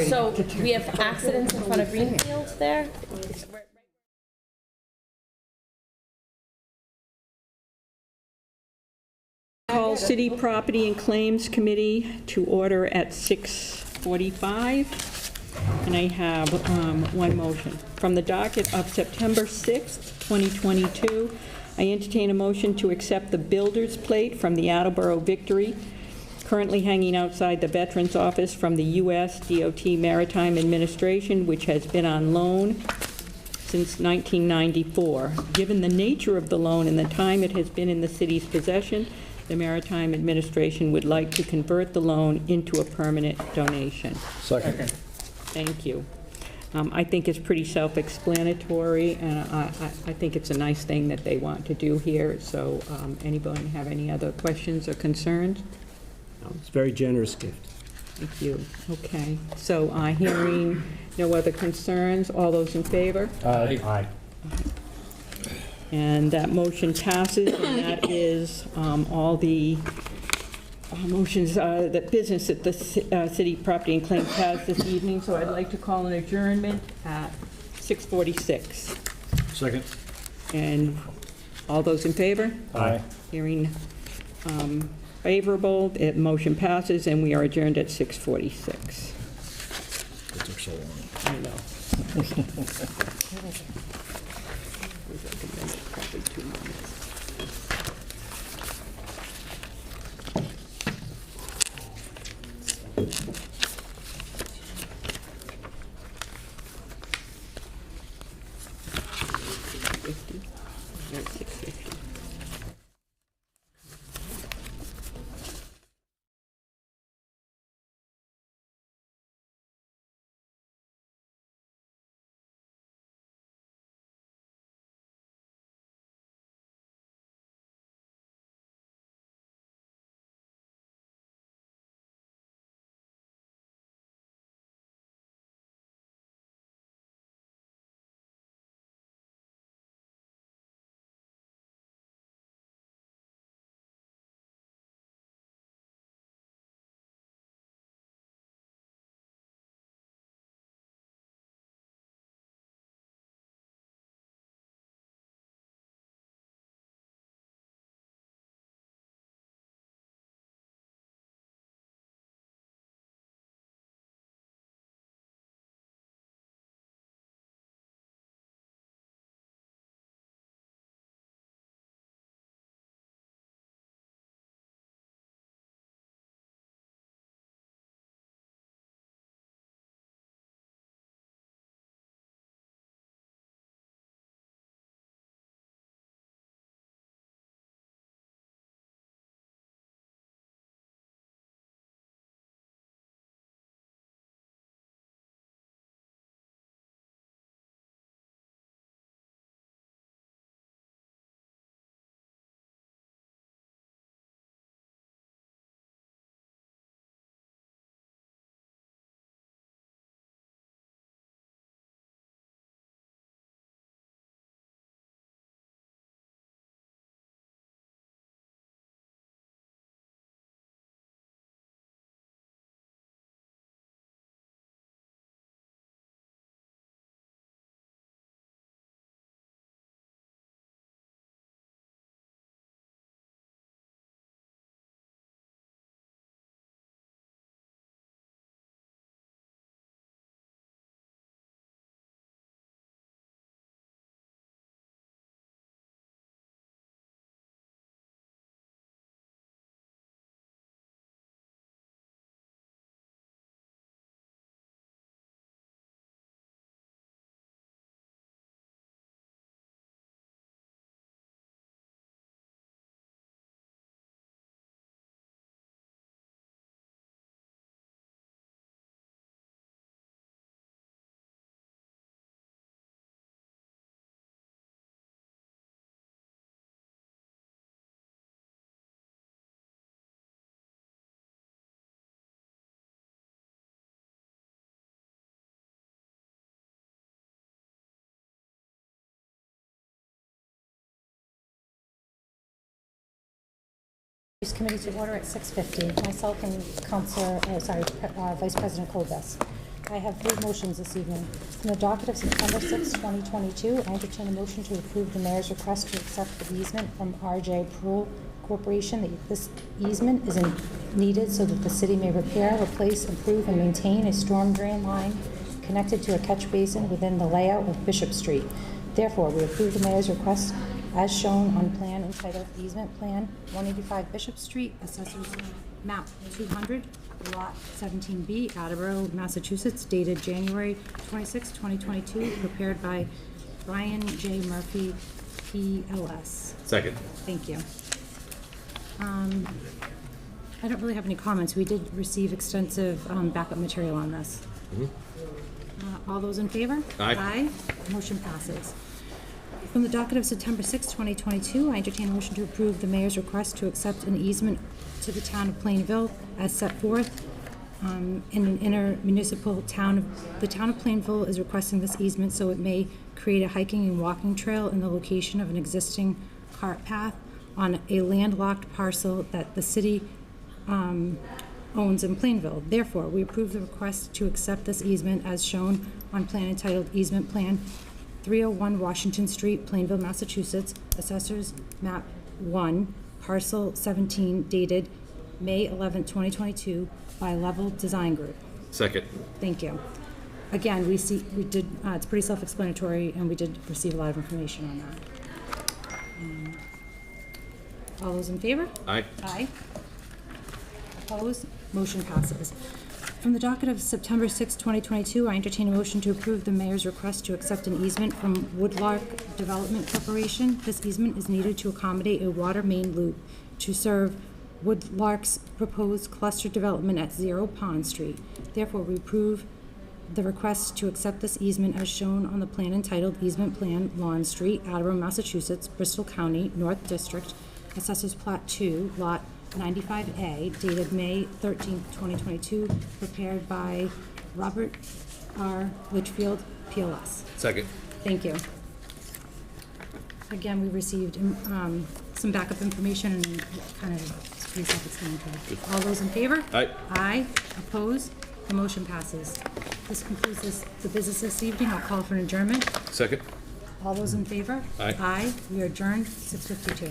So we have accidents in front of Greenfield there? Call City Property and Claims Committee to order at 6:45. And I have one motion. From the docket of September 6th, 2022, I entertain a motion to accept the builder's plate from the Attleboro Victory, currently hanging outside the Veterans Office from the U.S. DOT Maritime Administration, which has been on loan since 1994. Given the nature of the loan and the time it has been in the city's possession, the Maritime Administration would like to convert the loan into a permanent donation. Second. Thank you. I think it's pretty self-explanatory, and I think it's a nice thing that they want to do here. So anybody have any other questions or concerns? It's a very generous gift. Thank you. Okay. So hearing no other concerns, all those in favor? Aye. And that motion passes, and that is all the motions, that business that the City Property and Claims has this evening. So I'd like to call an adjournment at 6:46. Second. And all those in favor? Aye. Hearing favorable, motion passes, and we are adjourned at 6:46. It took so long. I know. Probably 2 minutes. You're at 6:50. Committee to order at 6:50. Myself and Vice President Kobus. I have 3 motions this evening. From the docket of September 6, 2022, I entertain a motion to approve the mayor's request to accept the easement from R.J. Proul Corporation. This easement is needed so that the city may repair, replace, improve, and maintain a storm drain line connected to a catch basin within the layout of Bishop Street. Therefore, we approve the mayor's request as shown on plan entitled Easement Plan 185 Bishop Street, Assessors Map 200, Lot 17B, Attleboro, Massachusetts, dated January 26, 2022, prepared by Brian J. Murphy, PLS. Second. Thank you. I don't really have any comments. We did receive extensive backup material on this. All those in favor? Aye. Aye. Motion passes. From the docket of September 6, 2022, I entertain a motion to approve the mayor's request to accept an easement to the town of Plainville as set forth in an intermunicipal town. The town of Plainville is requesting this easement so it may create a hiking and walking trail in the location of an existing cart path on a landlocked parcel that the city owns in Plainville. Therefore, we approve the request to accept this easement as shown on plan entitled Easement Plan 301 Washington Street, Plainville, Massachusetts, Assessors Map 1, Parcel 17, dated May 11, 2022, by Level Design Group. Second. Thank you. Again, we did, it's pretty self-explanatory, and we did receive a lot of information on that. All those in favor? Aye. Aye. Opposed? Motion passes. From the docket of September 6, 2022, I entertain a motion to approve the mayor's request to accept an easement from Woodlark Development Corporation. This easement is needed to accommodate a water main loop to serve Woodlark's proposed cluster development at 0 Pond Street. Therefore, we approve the request to accept this easement as shown on the plan entitled Easement Plan Lawn Street, Attleboro, Massachusetts, Bristol County, North District, Assessors Plat 2, Lot 95A, dated May 13, 2022, prepared by Robert R. Litchfield, PLS. Second. Thank you. Again, we received some backup information and kind of it's pretty self-explanatory. All those in favor? Aye. Aye. Opposed? The motion passes. This concludes the business this evening. I'll call for an adjournment. Second. All those in favor? Aye. Aye. We are adjourned, 6:52.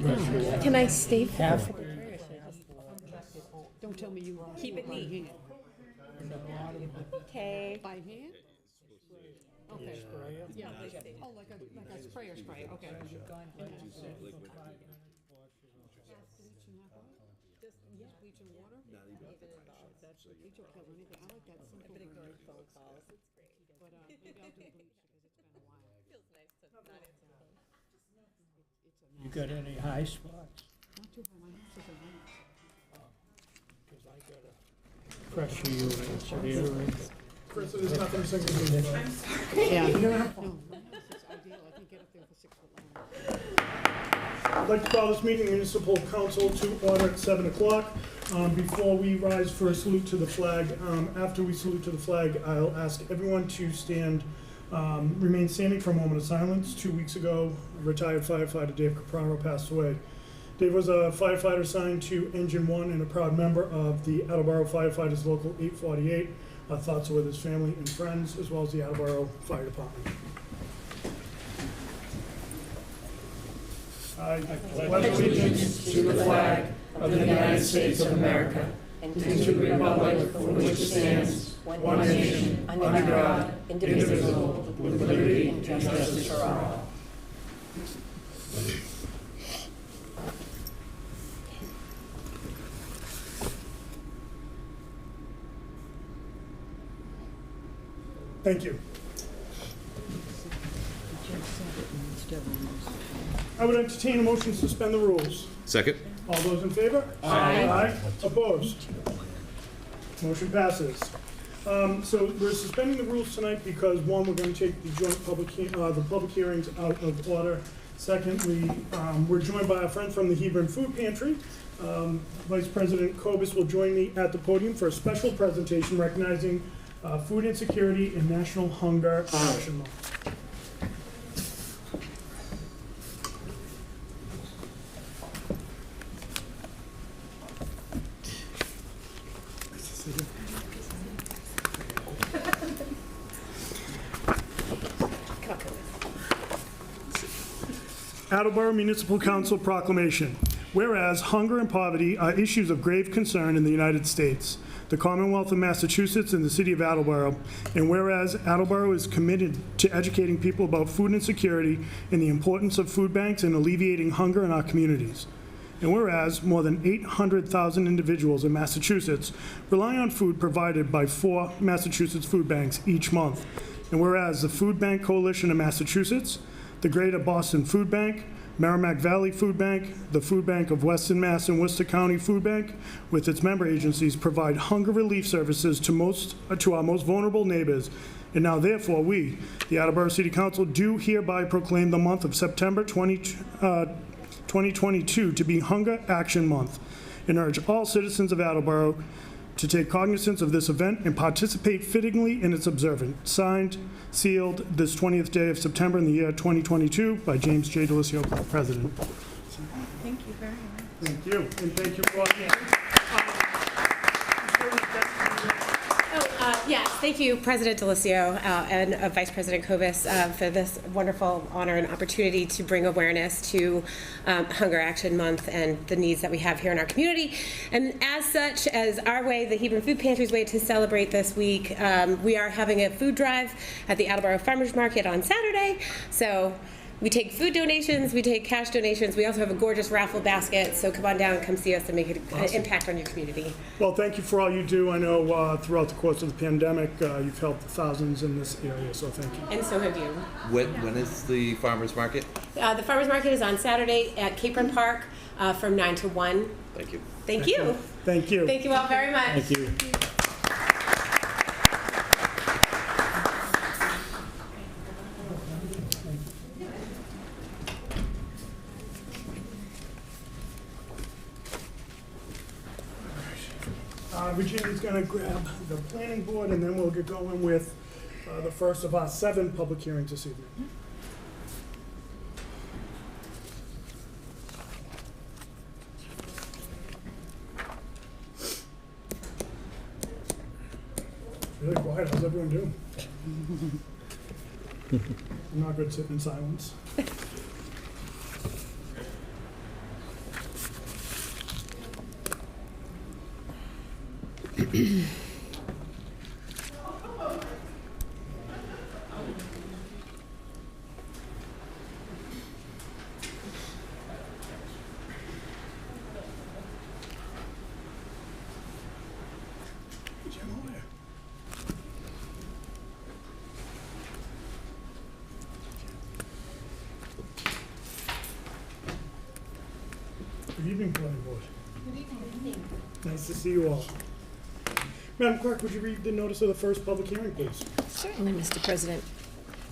Can I stay for Don't tell me you Keep it neat. Okay. by hand? Okay. Yeah, oh, like a sprayer spray, okay. Bleach and water? Bleach will kill anything. I like that simple. I've been ignoring phone calls. It's great. But maybe I'll do bleach because it's been a while. Feels nice to not answer the phone. You got any high spots? Not too high, my house isn't nice. Because I got a pressure unit here. Chris, there's nothing single about. Yeah. No, my house is ideal. I can get up there with a 6-foot ladder. I'd like to call this meeting Municipal Council to order at 7 o'clock. Before we rise for a salute to the flag, after we salute to the flag, I'll ask everyone to remain standing for a moment of silence. 2 weeks ago, retired firefighter Dave Capraro passed away. Dave was a firefighter assigned to Engine 1 and a proud member of the Attleboro Firefighters Local 848. Our thoughts are with his family and friends, as well as the Attleboro Fire Department. I pledge allegiance to the flag of the United States of America and to the republic for which it stands, one nation, under God, indivisible, with liberty and justice for all. Thank you. I would entertain a motion to suspend the rules. Second. All those in favor? Aye. Opposed? Motion passes. So we're suspending the rules tonight because, one, we're going to take the joint public hearings out of order. Secondly, we're joined by our friend from the Hebron Food Pantry. Vice President Kobus will join me at the podium for a special presentation recognizing food insecurity and National Hunger Action Month. Attleboro Municipal Council proclamation. Whereas hunger and poverty are issues of grave concern in the United States, the Commonwealth of Massachusetts, and the City of Attleboro, and whereas Attleboro is committed to educating people about food insecurity and the importance of food banks and alleviating hunger in our communities. And whereas more than 800,000 individuals in Massachusetts rely on food provided by 4 Massachusetts food banks each month. And whereas the Food Bank Coalition of Massachusetts, the Greater Boston Food Bank, Merrimack Valley Food Bank, the Food Bank of Weston Mass and Worcester County Food Bank, with its member agencies, provide hunger relief services to our most vulnerable neighbors. And now, therefore, we, the Attleboro City Council, do hereby proclaim the month of September 2022 to be Hunger Action Month, and urge all citizens of Attleboro to take cognizance of this event and participate fittingly in its observance. Signed, sealed, this 20th day of September in the year 2022 by James J. Delisio, President. Thank you very much. Thank you, and thank you for all you do. Yes, thank you, President Delisio and Vice President Kobus, for this wonderful honor and opportunity to bring awareness to Hunger Action Month and the needs that we have here in our community. And as such, as our way, the Hebron Food Pantry's way to celebrate this week, we are having a food drive at the Attleboro Farmers Market on Saturday. So we take food donations, we take cash donations. We also have a gorgeous raffle basket. So come on down and come see us and make an impact on your community. Well, thank you for all you do. I know throughout the course of the pandemic, you've helped thousands in this area, so thank you. And so have you. When is the farmer's market? The farmers market is on Saturday at Capron Park from 9 to 1. Thank you. Thank you. Thank you. Thank you all very much. Thank you. Virginia's going to grab the planning board, and then we'll get going with the first of our 7 public hearings this evening. Really quiet. How's everyone doing? I'm not good sitting in silence. Good evening, planning board. Good evening. Nice to see you all. Madam Clerk, would you read the notice of the first public hearing, please? Certainly, Mr. President.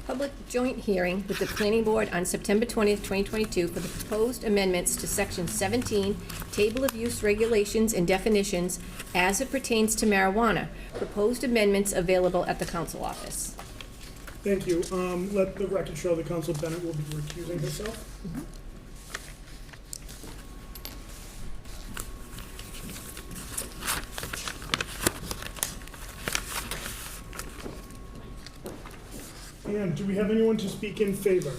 Public joint hearing with the Planning Board on September 20th, 2022 for the proposed amendments to Section 17, Table of Use Regulations and Definitions as it pertains to marijuana. Proposed amendments available at the council office. Thank you. Let the record show that Council Bennett will be recusing herself. And do we have anyone to speak in favor?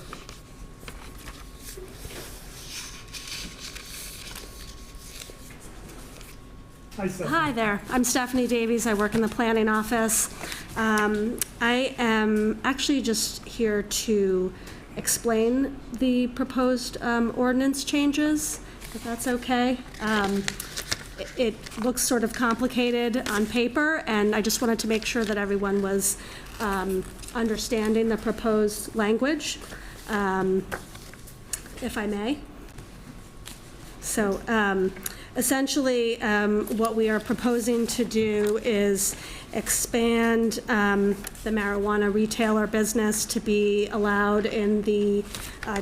Hi, Stephanie. Hi there, I'm Stephanie Davies, I work in the planning office. I am actually just here to explain the proposed ordinance changes, if that's okay. It looks sort of complicated on paper, and I just wanted to make sure that everyone was understanding the proposed language, if I may. So essentially, what we are proposing to do is expand the marijuana retailer business to be allowed in the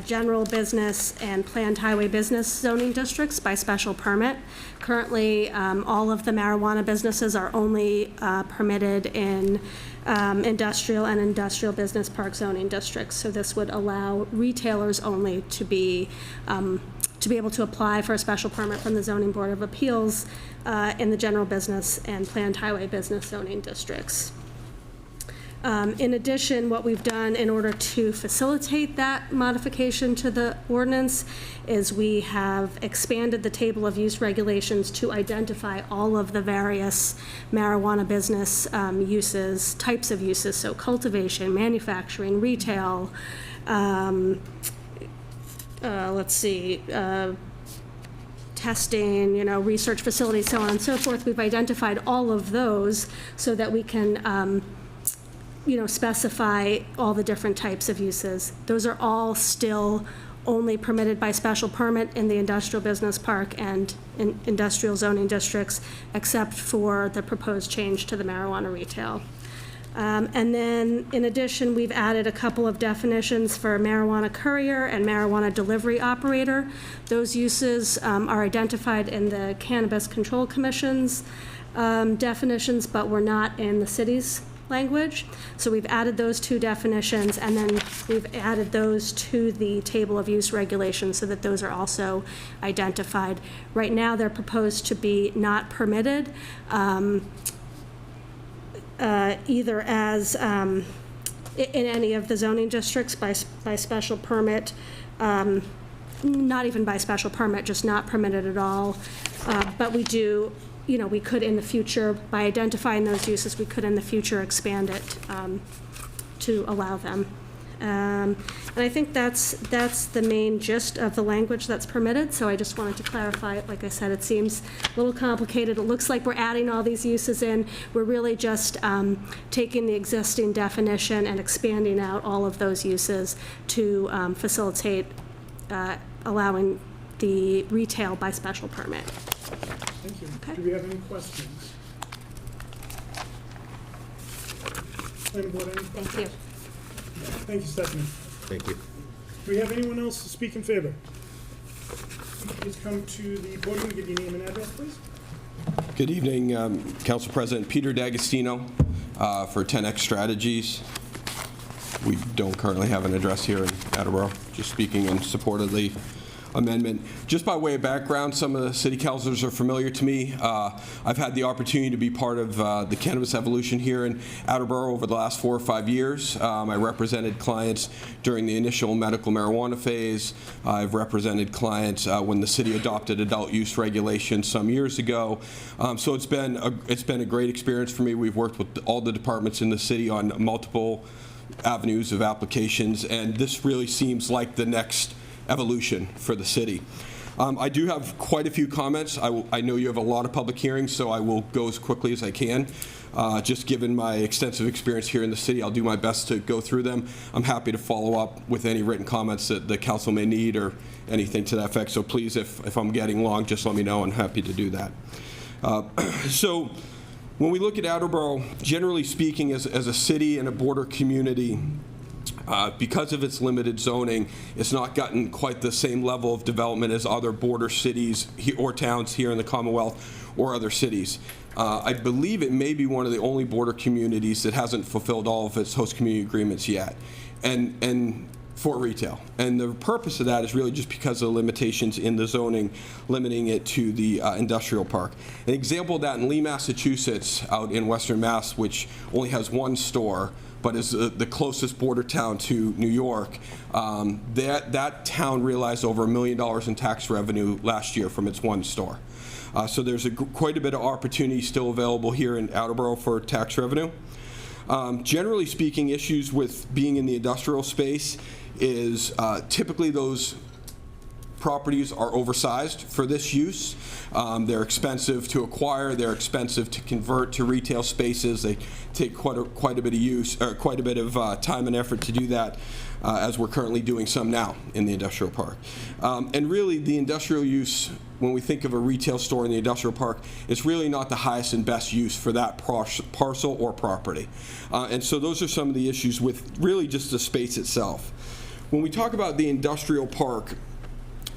general business and planned highway business zoning districts by special permit. Currently, all of the marijuana businesses are only permitted in industrial and industrial business park zoning districts. So this would allow retailers only to be able to apply for a special permit from the Zoning Board of Appeals in the general business and planned highway business zoning districts. In addition, what we've done in order to facilitate that modification to the ordinance is we have expanded the table of use regulations to identify all of the various marijuana business uses, types of uses, so cultivation, manufacturing, retail, testing, research facilities, so on and so forth. We've identified all of those so that we can, specify all the different types of uses. Those are all still only permitted by special permit in the industrial business park and in industrial zoning districts, except for the proposed change to the marijuana retail. And then, in addition, we've added a couple of definitions for marijuana courier and marijuana delivery operator. Those uses are identified in the Cannabis Control Commission's definitions, but were not in the city's language. So we've added those two definitions, and then we've added those to the table of use regulations so that those are also identified. Right now, they're proposed to be not permitted. Either as in any of the zoning districts by special permit, not even by special permit, just not permitted at all. But we do, we could in the future, by identifying those uses, we could in the future expand it to allow them. And I think that's the main gist of the language that's permitted, so I just wanted to clarify it. Like I said, it seems a little complicated. It looks like we're adding all these uses in. We're really just taking the existing definition and expanding out all of those uses to facilitate allowing the retail by special permit. Thank you. Okay. Do we have any questions? Planning board, any questions? Thank you. Thank you, Stephanie. Thank you. Do we have anyone else to speak in favor? Please come to the podium, give your name and address, please. Good evening, Council President Peter D'Agostino for 10X Strategies. We don't currently have an address here in Attleboro, just speaking in support of the amendment. Just by way of background, some of the city councilors are familiar to me. I've had the opportunity to be part of the cannabis evolution here in Attleboro over the last 4 or 5 years. I represented clients during the initial medical marijuana phase. I've represented clients when the city adopted adult use regulations some years ago. So it's been a great experience for me. We've worked with all the departments in the city on multiple avenues of applications, and this really seems like the next evolution for the city. I do have quite a few comments. I know you have a lot of public hearings, so I will go as quickly as I can. Just given my extensive experience here in the city, I'll do my best to go through them. I'm happy to follow up with any written comments that the council may need or anything to that effect. So please, if I'm getting long, just let me know. I'm happy to do that. So when we look at Attleboro, generally speaking, as a city and a border community, because of its limited zoning, it's not gotten quite the same level of development as other border cities or towns here in the Commonwealth or other cities. I believe it may be one of the only border communities that hasn't fulfilled all of its host community agreements yet, and for retail. And the purpose of that is really just because of the limitations in the zoning, limiting it to the industrial park. An example of that in Lee, Massachusetts, out in Western Mass, which only has one store, but is the closest border town to New York, that town realized over $1 million in tax revenue last year from its one store. So there's quite a bit of opportunity still available here in Attleboro for tax revenue. Generally speaking, issues with being in the industrial space is typically those properties are oversized for this use. They're expensive to acquire. They're expensive to convert to retail spaces. They take quite a bit of use, or quite a bit of time and effort to do that, as we're currently doing some now in the industrial park. And really, the industrial use, when we think of a retail store in the industrial park, it's really not the highest and best use for that parcel or property. And so those are some of the issues with really just the space itself. When we talk about the industrial park,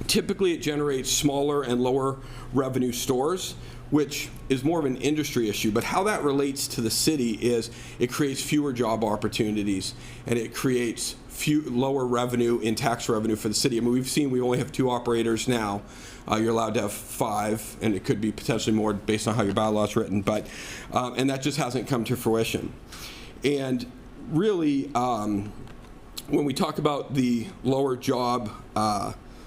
typically it generates smaller and lower revenue stores, which is more of an industry issue. But how that relates to the city is it creates fewer job opportunities, and it creates lower revenue in tax revenue for the city. I mean, we've seen we only have 2 operators now. You're allowed to have 5, and it could be potentially more based on how your bylaw is written, but and that just hasn't come to fruition. And really, when we talk about the lower job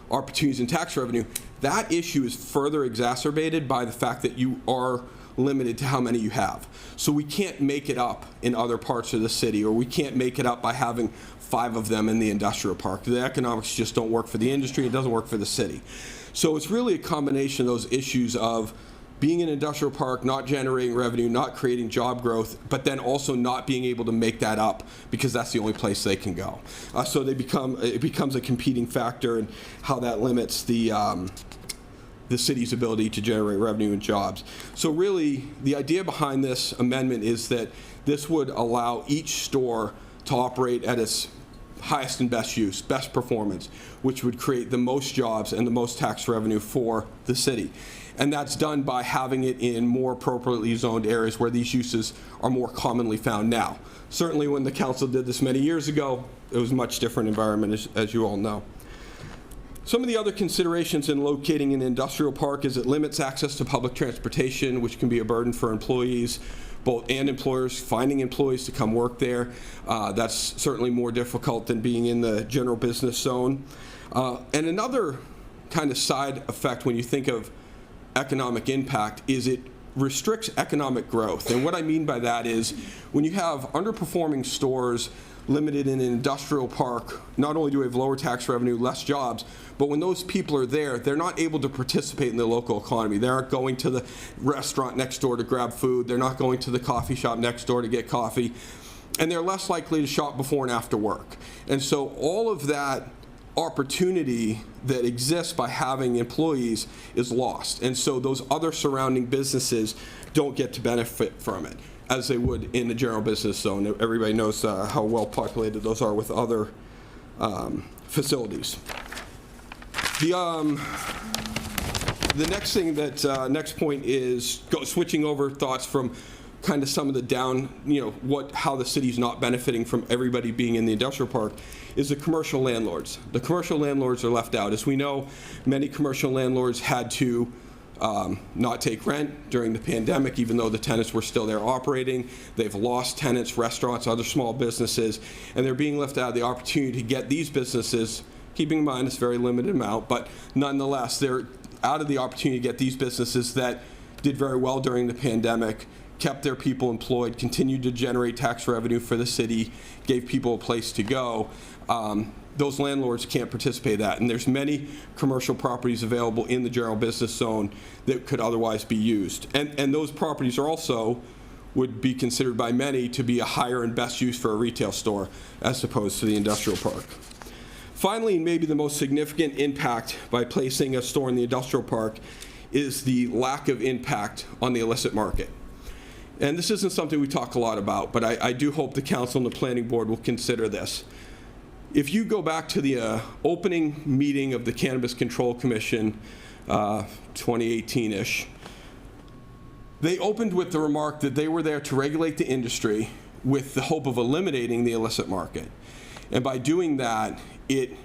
opportunities in tax revenue, that issue is further exacerbated by the fact that you are limited to how many you have. So we can't make it up in other parts of the city, or we can't make it up by having 5 of them in the industrial park. The economics just don't work for the industry. It doesn't work for the city. So it's really a combination of those issues of being an industrial park, not generating revenue, not creating job growth, but then also not being able to make that up because that's the only place they can go. So it becomes a competing factor in how that limits the city's ability to generate revenue and jobs. So really, the idea behind this amendment is that this would allow each store to operate at its highest and best use, best performance, which would create the most jobs and the most tax revenue for the city. And that's done by having it in more appropriately zoned areas where these uses are more commonly found now. Certainly when the council did this many years ago, it was a much different environment, as you all know. Some of the other considerations in locating an industrial park is it limits access to public transportation, which can be a burden for employees, and employers finding employees to come work there. That's certainly more difficult than being in the general business zone. And another kind of side effect when you think of economic impact is it restricts economic growth. And what I mean by that is when you have underperforming stores limited in an industrial park, not only do we have lower tax revenue, less jobs, but when those people are there, they're not able to participate in the local economy. They aren't going to the restaurant next door to grab food. They're not going to the coffee shop next door to get coffee. And they're less likely to shop before and after work. And so all of that opportunity that exists by having employees is lost. And so those other surrounding businesses don't get to benefit from it as they would in the general business zone. Everybody knows how well populated those are with other facilities. The next thing next point is switching over thoughts from kind of some of the down, how the city's not benefiting from everybody being in the industrial park, is the commercial landlords. The commercial landlords are left out. As we know, many commercial landlords had to not take rent during the pandemic, even though the tenants were still there operating. They've lost tenants, restaurants, other small businesses, and they're being left out of the opportunity to get these businesses, keeping in mind it's a very limited amount, but nonetheless, they're out of the opportunity to get these businesses that did very well during the pandemic, kept their people employed, continued to generate tax revenue for the city, gave people a place to go. Those landlords can't participate in that, and there's many commercial properties available in the general business zone that could otherwise be used. And those properties are also would be considered by many to be a higher and best use for a retail store as opposed to the industrial park. Finally, maybe the most significant impact by placing a store in the industrial park is the lack of impact on the illicit market. And this isn't something we talk a lot about, but I do hope the council and the planning board will consider this. If you go back to the opening meeting of the Cannabis Control Commission, 2018-ish, they opened with the remark that they were there to regulate the industry with the hope of eliminating the illicit market. And by doing that, it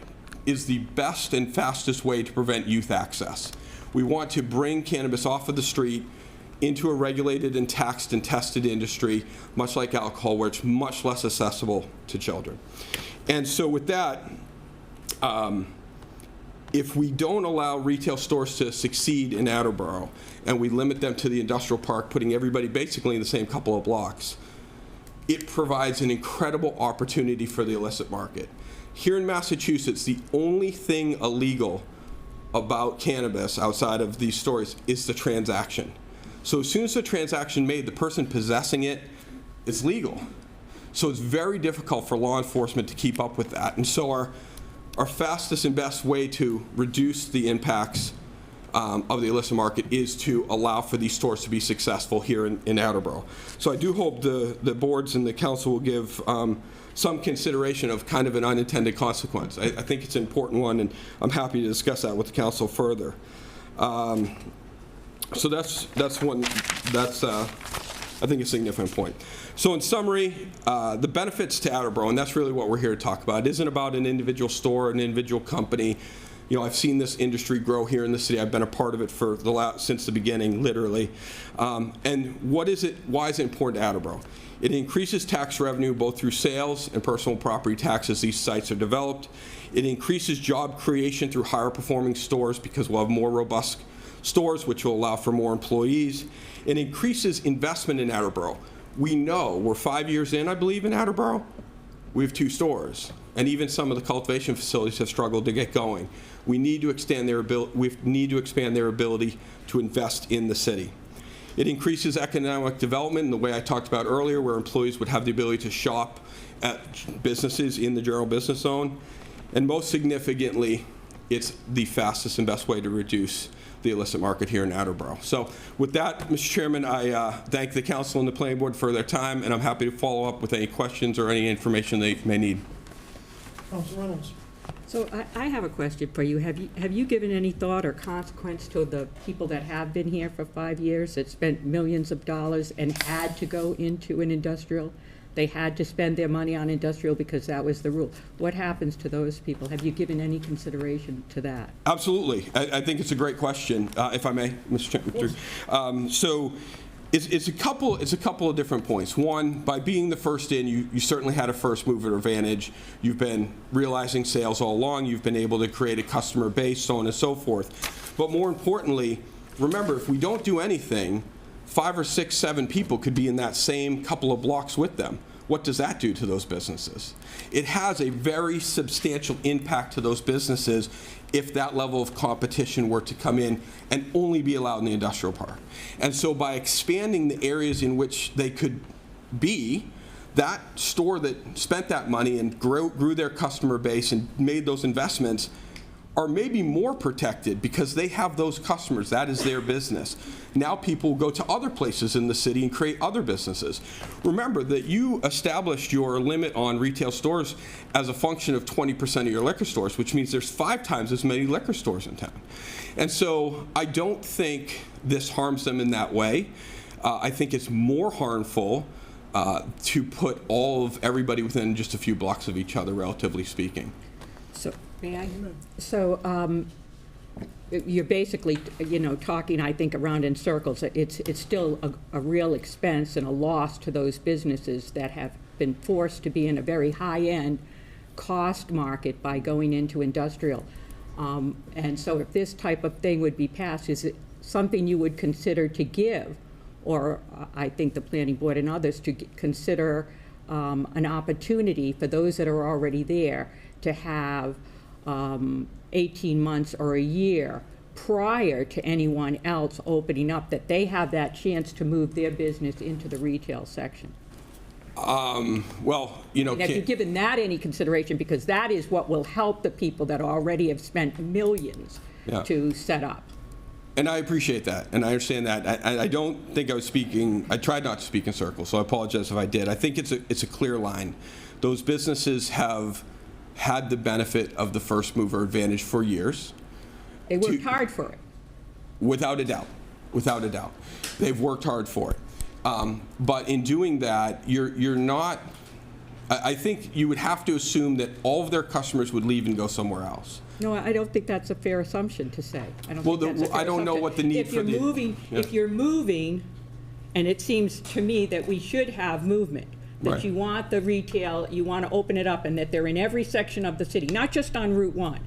is the best and fastest way to prevent youth access. We want to bring cannabis off of the street into a regulated and taxed and tested industry, much like alcohol, where it's much less accessible to children. And so with that, if we don't allow retail stores to succeed in Attleboro, and we limit them to the industrial park, putting everybody basically in the same couple of blocks, it provides an incredible opportunity for the illicit market. Here in Massachusetts, the only thing illegal about cannabis outside of these stores is the transaction. So as soon as the transaction made, the person possessing it is legal. So it's very difficult for law enforcement to keep up with that. And so our fastest and best way to reduce the impacts of the illicit market is to allow for these stores to be successful here in Attleboro. So I do hope the boards and the council will give some consideration of kind of an unintended consequence. I think it's an important one, and I'm happy to discuss that with the council further. So that's one, I think, a significant point. So in summary, the benefits to Attleboro, and that's really what we're here to talk about. It isn't about an individual store, an individual company. I've seen this industry grow here in the city. I've been a part of it since the beginning, literally. And why is it important to Attleboro? It increases tax revenue both through sales and personal property tax as these sites are developed. It increases job creation through higher performing stores because we'll have more robust stores, which will allow for more employees. It increases investment in Attleboro. We know we're 5 years in, I believe, in Attleboro. We have 2 stores, and even some of the cultivation facilities have struggled to get going. We need to expand their ability to invest in the city. It increases economic development in the way I talked about earlier, where employees would have the ability to shop at businesses in the general business zone. And most significantly, it's the fastest and best way to reduce the illicit market here in Attleboro. So with that, Mr. Chairman, I thank the council and the planning board for their time, and I'm happy to follow up with any questions or any information they may need. Council Reynolds. So I have a question for you. Have you given any thought or consequence to the people that have been here for 5 years, that spent millions of dollars and had to go into an industrial? They had to spend their money on industrial because that was the rule. What happens to those people? Have you given any consideration to that? Absolutely. I think it's a great question, if I may, Mr. Chairman. So it's a couple of different points. One, by being the first in, you certainly had a first mover advantage. You've been realizing sales all along. You've been able to create a customer base, so on and so forth. But more importantly, remember, if we don't do anything, 5 or 6, 7 people could be in that same couple of blocks with them. What does that do to those businesses? It has a very substantial impact to those businesses if that level of competition were to come in and only be allowed in the industrial park. And so by expanding the areas in which they could be, that store that spent that money and grew their customer base and made those investments are maybe more protected because they have those customers. That is their business. Now people go to other places in the city and create other businesses. Remember that you established your limit on retail stores as a function of 20% of your liquor stores, which means there's 5 times as many liquor stores in town. And so I don't think this harms them in that way. I think it's more harmful to put everybody within just a few blocks of each other, relatively speaking. So, may I? So, you're basically, talking, I think, around in circles. It's still a real expense and a loss to those businesses that have been forced to be in a very high-end cost market by going into industrial. And so if this type of thing would be passed, is it something you would consider to give, or I think the planning board and others to consider an opportunity for those that are already there to have 18 months or a year prior to anyone else opening up, that they have that chance to move their business into the retail section? Well, And have you given that any consideration? Because that is what will help the people that already have spent millions to set up. And I appreciate that, and I understand that. I don't think I was speaking, I tried not to speak in circles, so I apologize if I did. I think it's a clear line. Those businesses have had the benefit of the first mover advantage for years. They worked hard for it. Without a doubt. Without a doubt. They've worked hard for it. But in doing that, you're not, I think you would have to assume that all of their customers would leave and go somewhere else. No, I don't think that's a fair assumption to say. I don't Well, think that's a fair I don't know assumption. what the need If for you're the- moving, Yeah. if you're moving, and it seems to me that we should have movement, that Right. you want the retail, you want to open it up, and that they're in every section of the city, not just on Route 1.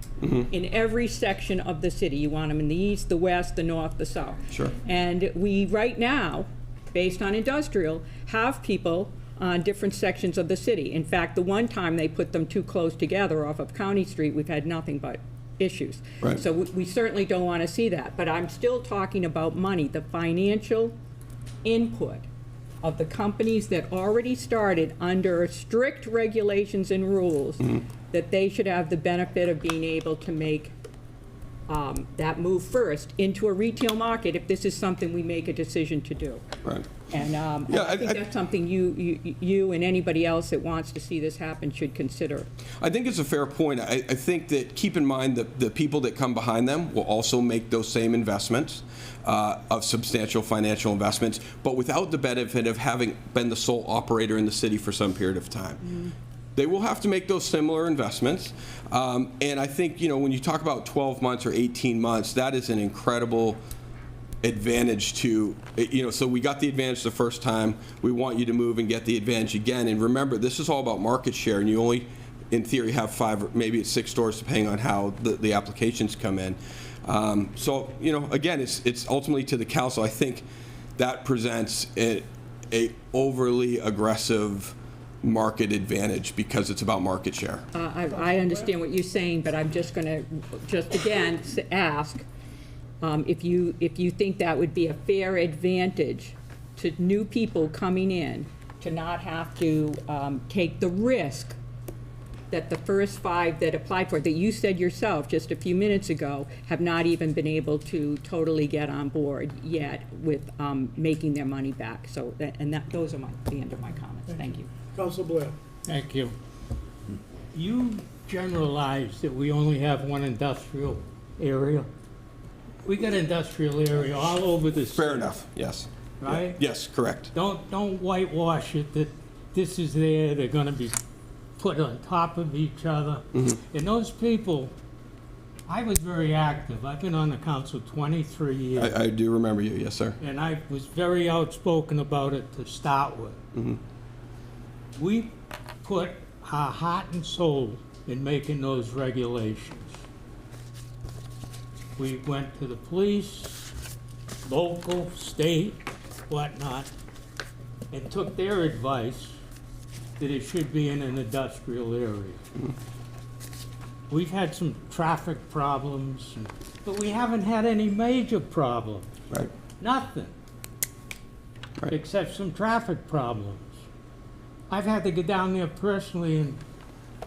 In every section of the city. You want them in the east, the west, the north, the south. Sure. And we, right now, based on industrial, have people on different sections of the city. In fact, the one time they put them too close together off of County Street, we've had nothing but issues. Right. So we certainly don't want to see that. But I'm still talking about money, the financial input of the companies that already started under strict regulations and rules, that they should have the benefit of being able to make that move first into a retail market if this is something we make a decision to do. Right. And I think that's something you and anybody else that wants to see this happen should consider. I think it's a fair point. I think that, keep in mind that the people that come behind them will also make those same investments, of substantial financial investments, but without the benefit of having been the sole operator in the city for some period of time. They will have to make those similar investments. And I think, when you talk about 12 months or 18 months, that is an incredible advantage to, so we got the advantage the first time. We want you to move and get the advantage again. And remember, this is all about market share, and you only, in theory, have 5 or maybe it's 6 stores, depending on how the applications come in. So, again, it's ultimately to the council. I think that presents a overly aggressive market advantage because it's about market share. I understand what you're saying, but I'm just going to, again, ask if you think that would be a fair advantage to new people coming in to not have to take the risk that the first 5 that applied for it, that you said yourself just a few minutes ago, have not even been able to totally get on board yet with making their money back. So, those are the end of my comments. Thank you. Council Blair. Thank you. You generalize that we only have one industrial area. We got industrial area all over the city. Fair enough, yes. Right? Yes, correct. Don't whitewash it that this is there, they're gonna be put on top of each other. And those people, I was very active. I've been on the council 23 years. I do remember you, yes, sir. And I was very outspoken about it to start with. We put our heart and soul in making those regulations. We went to the police, local, state, whatnot, and took their advice that it should be in an industrial area. We've had some traffic problems, but we haven't had any major problems. Right. Nothing. Right. Except some traffic problems. I've had to go down there personally and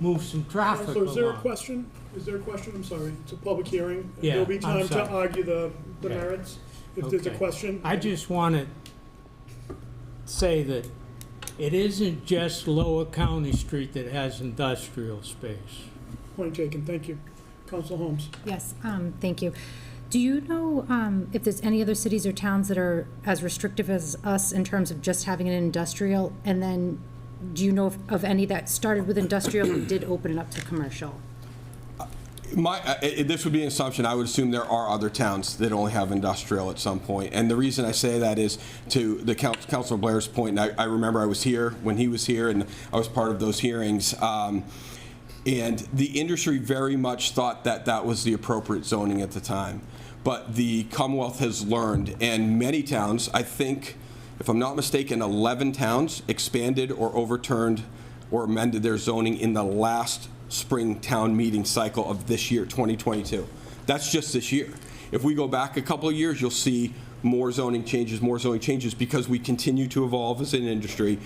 move some traffic So is there a along. question? Is there a question? I'm sorry. It's a public hearing. Yeah, There'll be I'm time to sorry. argue the Okay. merits. If there's a Okay. question. I just want to say that it isn't just Lower County Street that has industrial space. Point taken. Thank you. Council Holmes. Yes, thank you. Do you know if there's any other cities or towns that are as restrictive as us in terms of just having an industrial? And then, do you know of any that started with industrial and did open it up to commercial? This would be an assumption. I would assume there are other towns that only have industrial at some point. And the reason I say that is to the Councilor Blair's point, and I remember I was here when he was here, and I was part of those hearings. And the industry very much thought that that was the appropriate zoning at the time. But the Commonwealth has learned, and many towns, I think, if I'm not mistaken, 11 towns expanded or overturned or amended their zoning in the last spring town meeting cycle of this year, 2022. That's just this year. If we go back a couple of years, you'll see more zoning changes because we continue to evolve as an industry,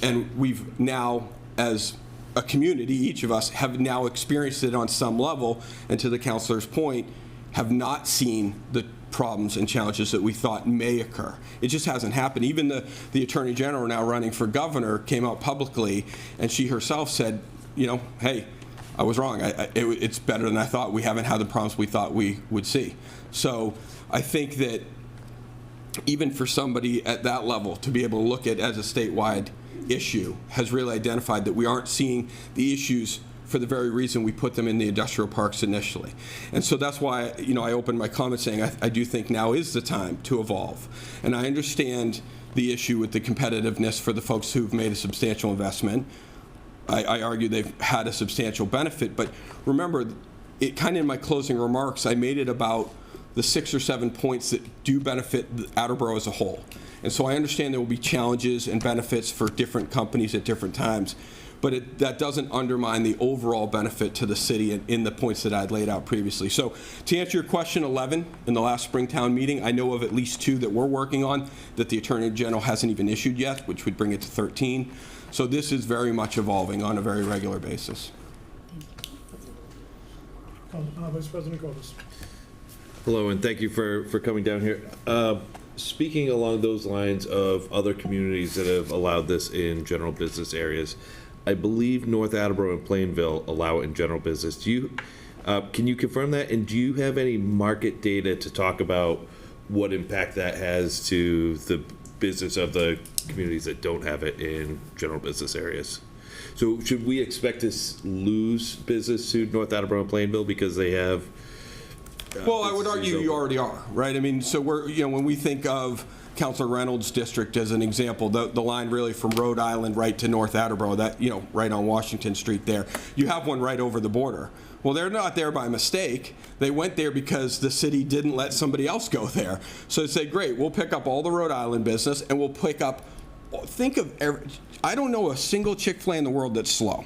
and we've now, as a community, each of us have now experienced it on some level, and to the councilor's point, have not seen the problems and challenges that we thought may occur. It just hasn't happened. Even the Attorney General now running for governor came out publicly, and she herself said, you know, hey, I was wrong. It's better than I thought. We haven't had the problems we thought we would see. So I think that even for somebody at that level to be able to look at it as a statewide issue has really identified that we aren't seeing the issues for the very reason we put them in the industrial parks initially. And so that's why, you know, I opened my comment saying I do think now is the time to evolve. And I understand the issue with the competitiveness for the folks who've made a substantial investment. I argue they've had a substantial benefit, but remember, it kind of in my closing remarks, I made it about the 6 or 7 points that do benefit Attleboro as a whole. And so I understand there will be challenges and benefits for different companies at different times, but that doesn't undermine the overall benefit to the city in the points that I'd laid out previously. So to answer your question, 11 in the last Springtown meeting, I know of at least 2 that we're working on that the Attorney General hasn't even issued yet, which would bring it to 13. So this is very much evolving on a very regular basis. Vice President Kovas. Hello, and thank you for coming down here. Speaking along those lines of other communities that have allowed this in general business areas, I believe North Attleboro and Plainville allow it in general business. Do you, can you confirm that? And do you have any market data to talk about what impact that has to the business of the communities that don't have it in general business areas? So should we expect to lose business to North Attleboro and Plainville because they have well, I would argue you already are, right? I mean, so we're, you know, when we think of Councilor Reynolds' district as an example, the line really from Rhode Island right to North Attleboro, that, you know, right on Washington Street there, you have one right over the border. Well, they're not there by mistake. They went there because the city didn't let somebody else go there. So they say, great, we'll pick up all the Rhode Island business and we'll pick up, think of, I don't know a single Chick-fil-A in the world that's slow.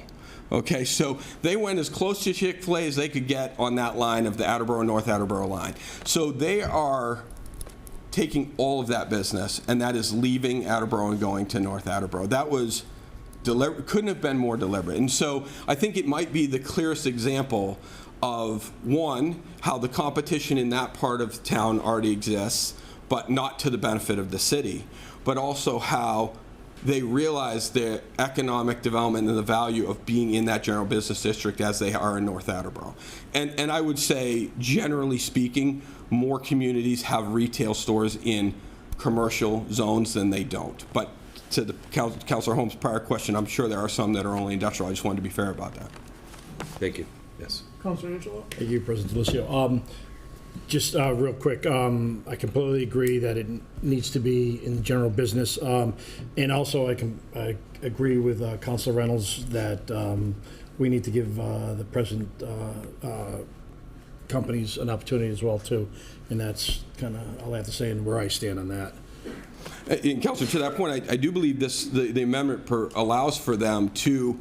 Okay, so they went as close to Chick-fil-A as they could get on that line of the Attleboro, North Attleboro line. So they are taking all of that business, and that is leaving Attleboro and going to North Attleboro. That was couldn't have been more deliberate. And so I think it might be the clearest example of, one, how the competition in that part of town already exists, but not to the benefit of the city, but also how they realize the economic development and the value of being in that general business district as they are in North Attleboro. And I would say, generally speaking, more communities have retail stores in commercial zones than they don't. But to the Councilor Holmes' prior question, I'm sure there are some that are only industrial. I just wanted to be fair about that. Thank you. Yes. Councilor Angelo. Thank you, President Delicio. Just real quick, I completely agree that it needs to be in general business. And also I agree with Councilor Reynolds that we need to give the present companies an opportunity as well too. And that's kind of all I have to say and where I stand on that. And Councilor, to that point, I do believe the amendment allows for them to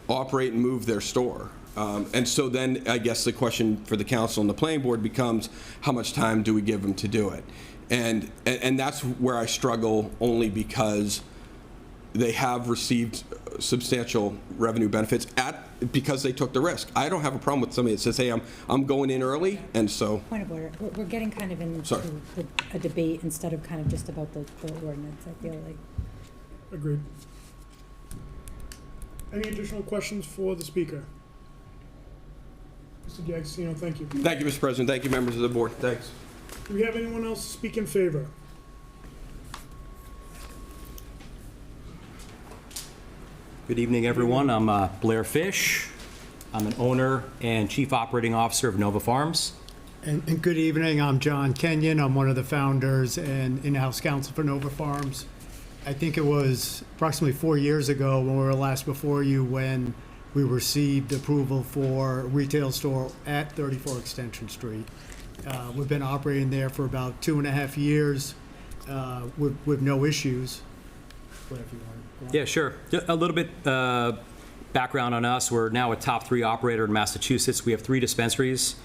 operate and move their store. And so then I guess the question for the council and the planning board becomes, how much time do we give them to do it? And that's where I struggle, only because they have received substantial revenue benefits because they took the risk. I don't have a problem with somebody that says, hey, I'm going in early, and so. Point of order. We're getting kind of into a debate instead of kind of just about the ordinance, I feel like. Agreed. Any additional questions for the speaker? Mr. D'Agostino, thank you. Thank you, Mr. President. Thank you, members of the board. Thanks. Do we have anyone else speak in favor? Good evening, everyone. I'm Blair Fish. I'm an owner and chief operating officer of Nova Farms. And good evening, I'm John Kenyon. I'm one of the founders and in-house counsel for Nova Farms. I think it was approximately 4 years ago when we were last before you when we received approval for a retail store at 34 Extension Street. We've been operating there for about 2.5 years with no issues. Whatever you want. Yeah, sure. Just a little bit background on us. We're now a top 3 operator in Massachusetts. We have 3 dispensaries,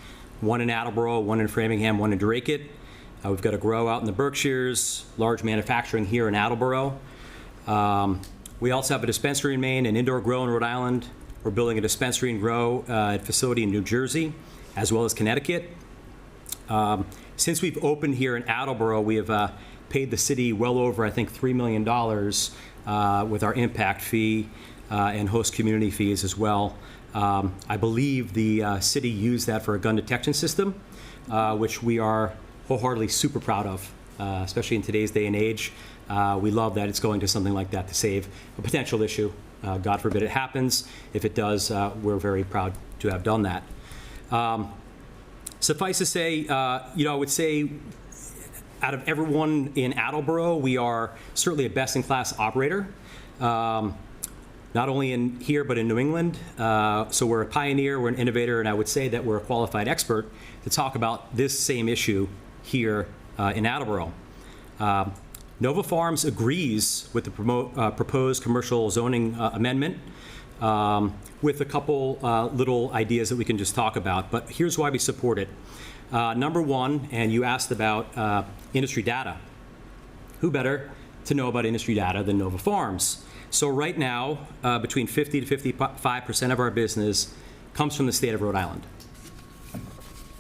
one in Attleboro, one in Framingham, one in Drake. We've got a grow out in the Berkshires, large manufacturing here in Attleboro. We also have a dispensary in Maine, an indoor grow in Rhode Island. We're building a dispensary and grow facility in New Jersey, as well as Connecticut. Since we've opened here in Attleboro, we have paid the city well over, I think, $3 million with our impact fee and host community fees as well. I believe the city used that for a gun detection system, which we are wholeheartedly super proud of, especially in today's day and age. We love that it's going to something like that to save a potential issue. God forbid it happens. If it does, we're very proud to have done that. Suffice to say, I would say out of everyone in Attleboro, we are certainly a best-in-class operator, not only in here, but in New England. So we're a pioneer, we're an innovator, and I would say that we're a qualified expert to talk about this same issue here in Attleboro. Nova Farms agrees with the proposed commercial zoning amendment with a couple little ideas that we can just talk about, but here's why we support it. Number one, and you asked about industry data. Who better to know about industry data than Nova Farms? So right now, between 50 to 55% of our business comes from the state of Rhode Island.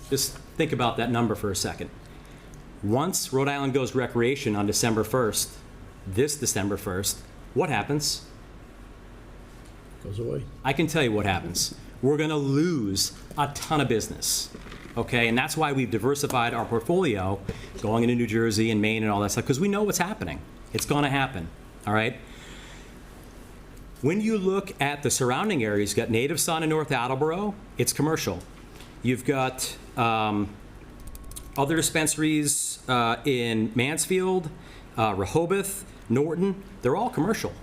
Just think about that number for a second. Once Rhode Island goes recreation on December 1st, this December 1st, what happens? Goes away. I can tell you what happens. We're going to lose a ton of business, okay? And that's why we've diversified our portfolio going into New Jersey and Maine and all that stuff, because we know what's happening. It's going to happen, all right? When you look at the surrounding areas, you've got Native Son in North Attleboro, it's commercial. You've got other dispensaries in Mansfield, Rehoboth, Norton, they're all commercial.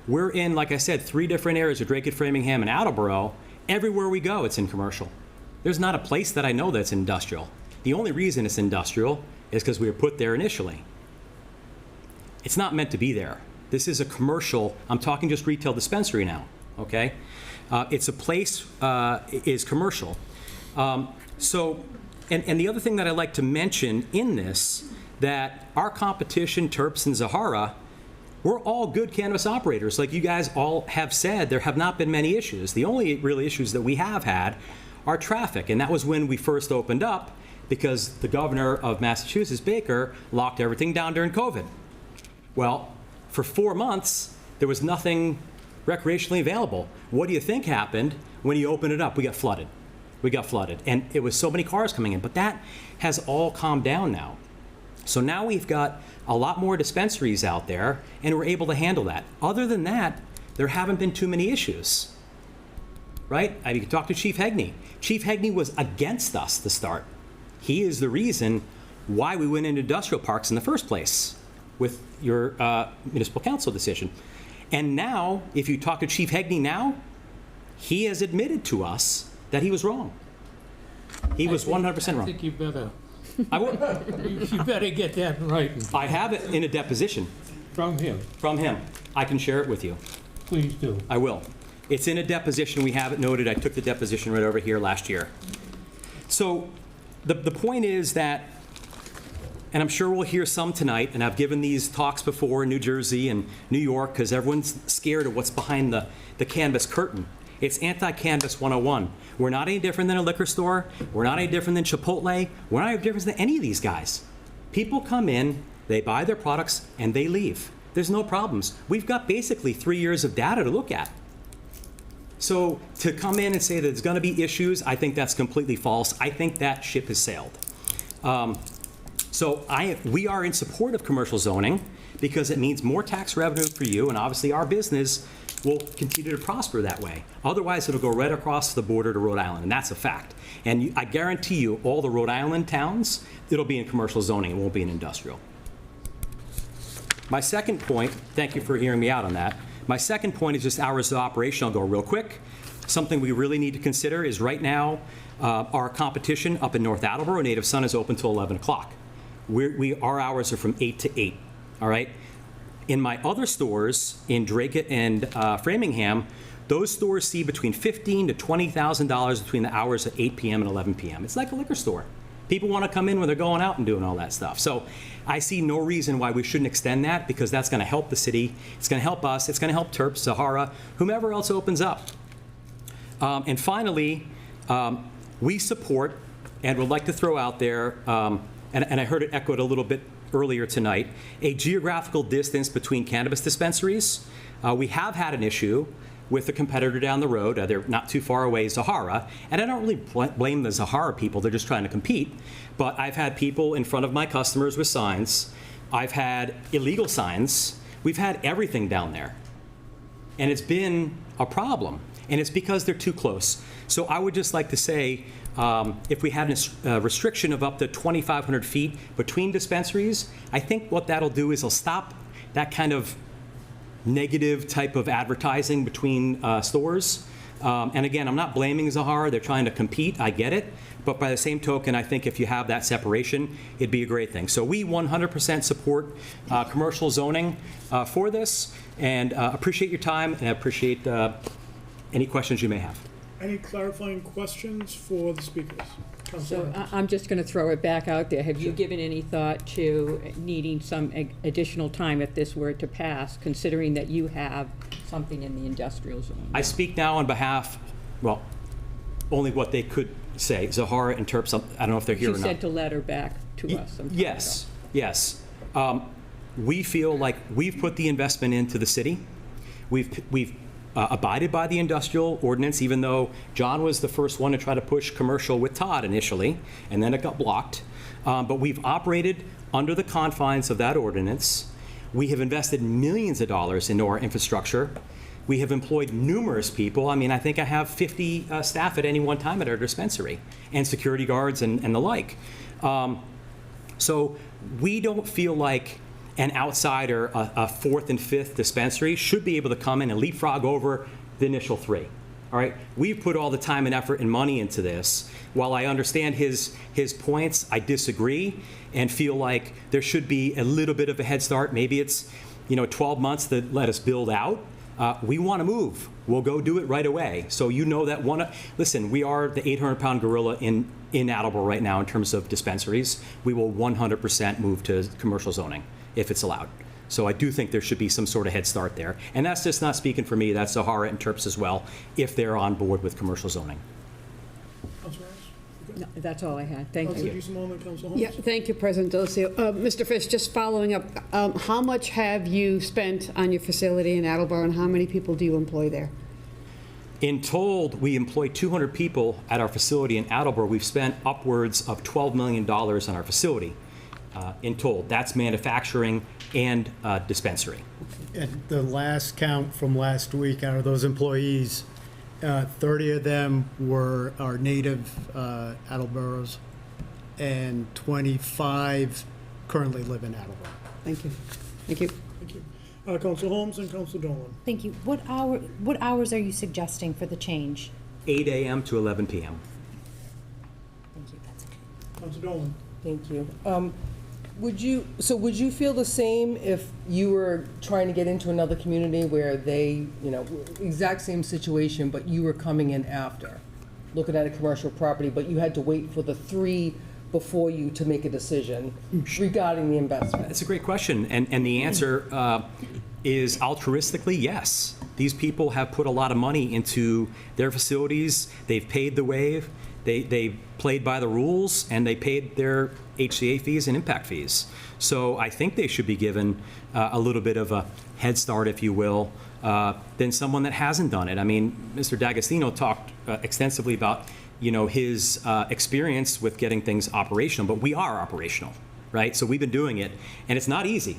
We're in, like I said, 3 different areas of Drake, Framingham, and Attleboro. Everywhere we go, it's in commercial. There's not a place that I know that's industrial. The only reason it's industrial is because we were put there initially. It's not meant to be there. This is a commercial, I'm talking just retail dispensary now, okay? It's a place, is commercial. And the other thing that I'd like to mention in this, that our competition, Terps and Zahara, we're all good cannabis operators. Like you guys all have said, there have not been many issues. The only real issues that we have had are traffic, and that was when we first opened up because the governor of Massachusetts, Baker, locked everything down during COVID. Well, for 4 months, there was nothing recreationally available. What do you think happened when you opened it up? We got flooded. And it was so many cars coming in, but that has all calmed down now. So now we've got a lot more dispensaries out there, and we're able to handle that. Other than that, there haven't been too many issues, right? You can talk to Chief Hegney. Chief Hegney was against us to start. He is the reason why we went into industrial parks in the first place with your municipal council decision. And now, if you talk to Chief Hegney now, he has admitted to us that he was wrong. He was 100% wrong. I think you better. I will. You better get that in writing. I have it in a deposition. From him. From him. I can share it with you. Please do. I will. It's in a deposition. We have it noted. I took the deposition right over here last year. So the point is that, and I'm sure we'll hear some tonight, and I've given these talks before in New Jersey and New York because everyone's scared of what's behind the cannabis curtain. It's anti-cannabis 101. We're not any different than a liquor store. We're not any different than Chipotle. We're not any different than any of these guys. People come in, they buy their products, and they leave. There's no problems. We've got basically 3 years of data to look at. So to come in and say that there's going to be issues, I think that's completely false. I think that ship has sailed. So we are in support of commercial zoning because it means more tax revenue for you, and obviously our business will continue to prosper that way. Otherwise, it'll go right across the border to Rhode Island, and that's a fact. And I guarantee you, all the Rhode Island towns, it'll be in commercial zoning, it won't be in industrial. My second point, thank you for hearing me out on that. My second point is just hours of operation. I'll go real quick. Something we really need to consider is right now, our competition up in North Attleboro, Native Sun, is open till 11 o'clock. Our hours are from 8 to 8, all right? In my other stores in Drake and Framingham, those stores see between $15,000 to $20,000 between the hours of 8 p.m. and 11 p.m. It's like a liquor store. People want to come in when they're going out and doing all that stuff. So I see no reason why we shouldn't extend that, because that's going to help the city. It's going to help us. It's going to help Terps, Sahara, whomever else opens up. And finally, we support and would like to throw out there, and I heard it echoed a little bit earlier tonight, a geographical distance between cannabis dispensaries. We have had an issue with the competitor down the road. They're not too far away, Zahara, and I don't really blame the Zahara people. They're just trying to compete. But I've had people in front of my customers with signs. I've had illegal signs. We've had everything down there. And it's been a problem. And it's because they're too close. So I would just like to say, if we had a restriction of up to 2,500 feet between dispensaries, I think what that'll do is it'll stop that kind of negative type of advertising between stores. And again, I'm not blaming Zahara. They're trying to compete. I get it. But by the same token, I think if you have that separation, it'd be a great thing. So we 100% support commercial zoning for this, and appreciate your time, and I appreciate any questions you may have. Any clarifying questions for the speakers? So I'm just going to throw it back out there. Have you given any thought to needing some additional time if this were to pass, considering that you have something in the industrial zone? I speak now on behalf, well, only what they could say. Zahara and Terps, I don't know if they're here or not. She sent a letter back to us some time ago. Yes. We feel like we've put the investment into the city. We've abided by the industrial ordinance, even though John was the first one to try to push commercial with Todd initially, and then it got blocked. But we've operated under the confines of that ordinance. We have invested millions of dollars into our infrastructure. We have employed numerous people. I mean, I think I have 50 staff at any one time at our dispensary, and security guards and the like. So we don't feel like an outsider, a fourth and fifth dispensary, should be able to come in and leapfrog over the initial three. All right, we've put all the time and effort and money into this. While I understand his points, I disagree and feel like there should be a little bit of a head start. Maybe it's 12 months to let us build out. We want to move. We'll go do it right away. So that listen, we are the 800-pound gorilla in Attleboro right now in terms of dispensaries. We will 100% move to commercial zoning if it's allowed. So I do think there should be some sort of head start there. And that's just not speaking for me, that's Sahara and Terps as well, if they're on board with commercial zoning. No, that's all I had. Thank you. Yeah, thank you, President Delacio. Mr. Fish, just following up, how much have you spent on your facility in Attleboro, and how many people do you employ there? In total, we employ 200 people at our facility in Attleboro. We've spent upwards of $12 million on our facility. In total. That's manufacturing and dispensary. At the last count from last week, out of those employees, 30 of them are native Attleboros, and 25 currently live in Attleboro. Thank you. Thank you. Thank you. Council Holmes and Council Dolan. Thank you. What hours are you suggesting for the change? 8 a.m. to 11 p.m. Thank you. That's okay. Council Dolan. Thank you. Would you feel the same if you were trying to get into another community where they, exact same situation, but you were coming in after, looking at a commercial property, but you had to wait for the three before you to make a decision regarding the investment? That's a great question, and the answer is altruistically, yes. These people have put a lot of money into their facilities. They've paid the wave. They played by the rules, and they paid their HCA fees and impact fees. So I think they should be given a little bit of a head start, if you will, than someone that hasn't done it. I mean, Mr. D'Agostino talked extensively about his experience with getting things operational, but we are operational, right? So we've been doing it, and it's not easy.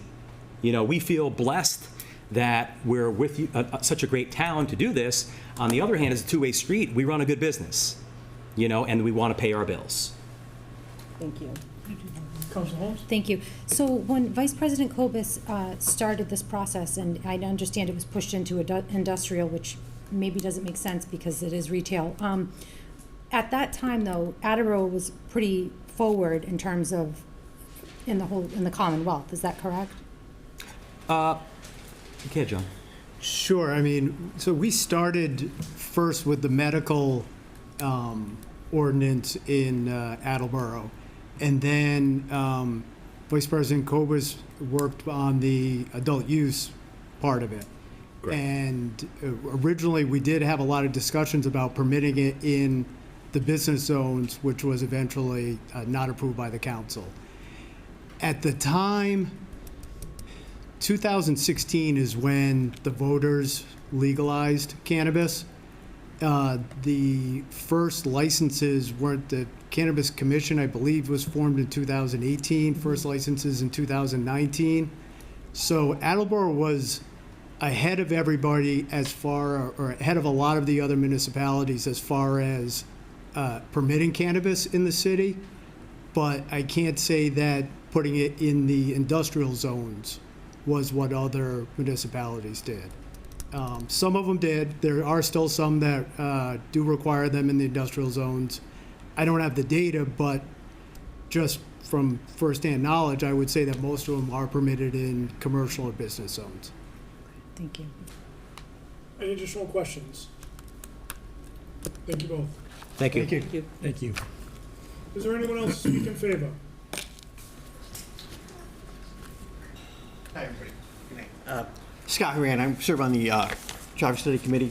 You know, we feel blessed that we're with you, such a great town to do this. On the other hand, it's a two-way street. We run a good business, you know, and we want to pay our bills. Thank you. Councilor Holmes? Thank you. So when Vice President Kobus started this process, and I understand it was pushed into industrial, which maybe doesn't make sense because it is retail. At that time, though, Attleboro was pretty forward in terms of in the Commonwealth. Is that correct? Okay, John. Sure. I mean, so we started first with the medical ordinance in Attleboro, and then Vice President Kobus worked on the adult use part of it. Great. And originally, we did have a lot of discussions about permitting it in the business zones, which was eventually not approved by the council. At the time, 2016 is when the voters legalized cannabis. The first licenses weren't, the Cannabis Commission, I believe, was formed in 2018, first licenses in 2019. So Attleboro was ahead of everybody or ahead of a lot of the other municipalities as far as permitting cannabis in the city. But I can't say that putting it in the industrial zones was what other municipalities did. Some of them did. There are still some that do require them in the industrial zones. I don't have the data, but just from firsthand knowledge, I would say that most of them are permitted in commercial or business zones. Thank you. Any additional questions? Thank you both. Thank you. Thank you. Thank you. Is there anyone else to speak in favor? Hi, everybody. Good night. Scott Horan, I serve on the Traffic Study Committee.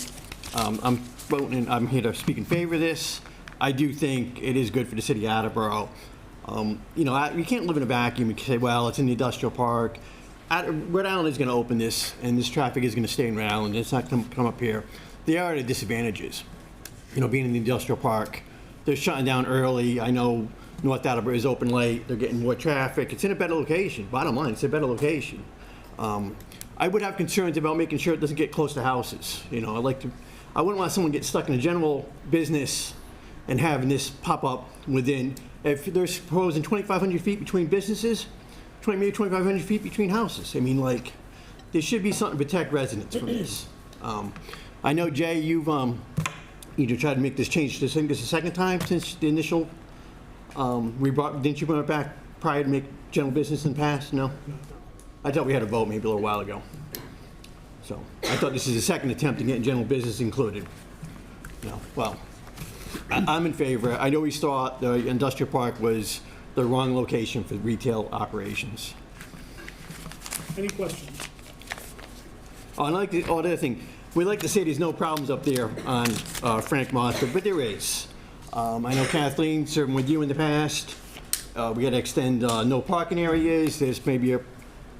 I'm voting, I'm here to speak in favor of this. I do think it is good for the city of Attleboro. You know, you can't live in a vacuum. You can say, well, it's in the industrial park. Rhode Island is going to open this, and this traffic is going to stay in Rhode Island. It's not going to come up here. There are the disadvantages. You know, being in the industrial park, they're shutting down early. I know North Attleboro is open late. They're getting more traffic. It's in a better location. Bottom line, it's a better location. I would have concerns about making sure it doesn't get close to houses. You know, I wouldn't want someone to get stuck in a general business and having this pop up within. If they're proposing 2,500 feet between businesses, maybe 2,500 feet between houses. I mean, like, there should be something to protect residents from this. I know, Jay, you've either tried to make this change. I think this is the second time since the initial, didn't you bring it back prior to make general business in the past? No? I thought we had a vote maybe a little while ago. So I thought this is the second attempt to get general business included. No, well, I'm in favor. I know we thought the industrial park was the wrong location for retail operations. Any questions? Oh, and I like the other thing. We like to say there's no problems up there on Frank Mossberg, but there is. I know Kathleen, serving with you in the past, we got to extend no parking areas. There's maybe a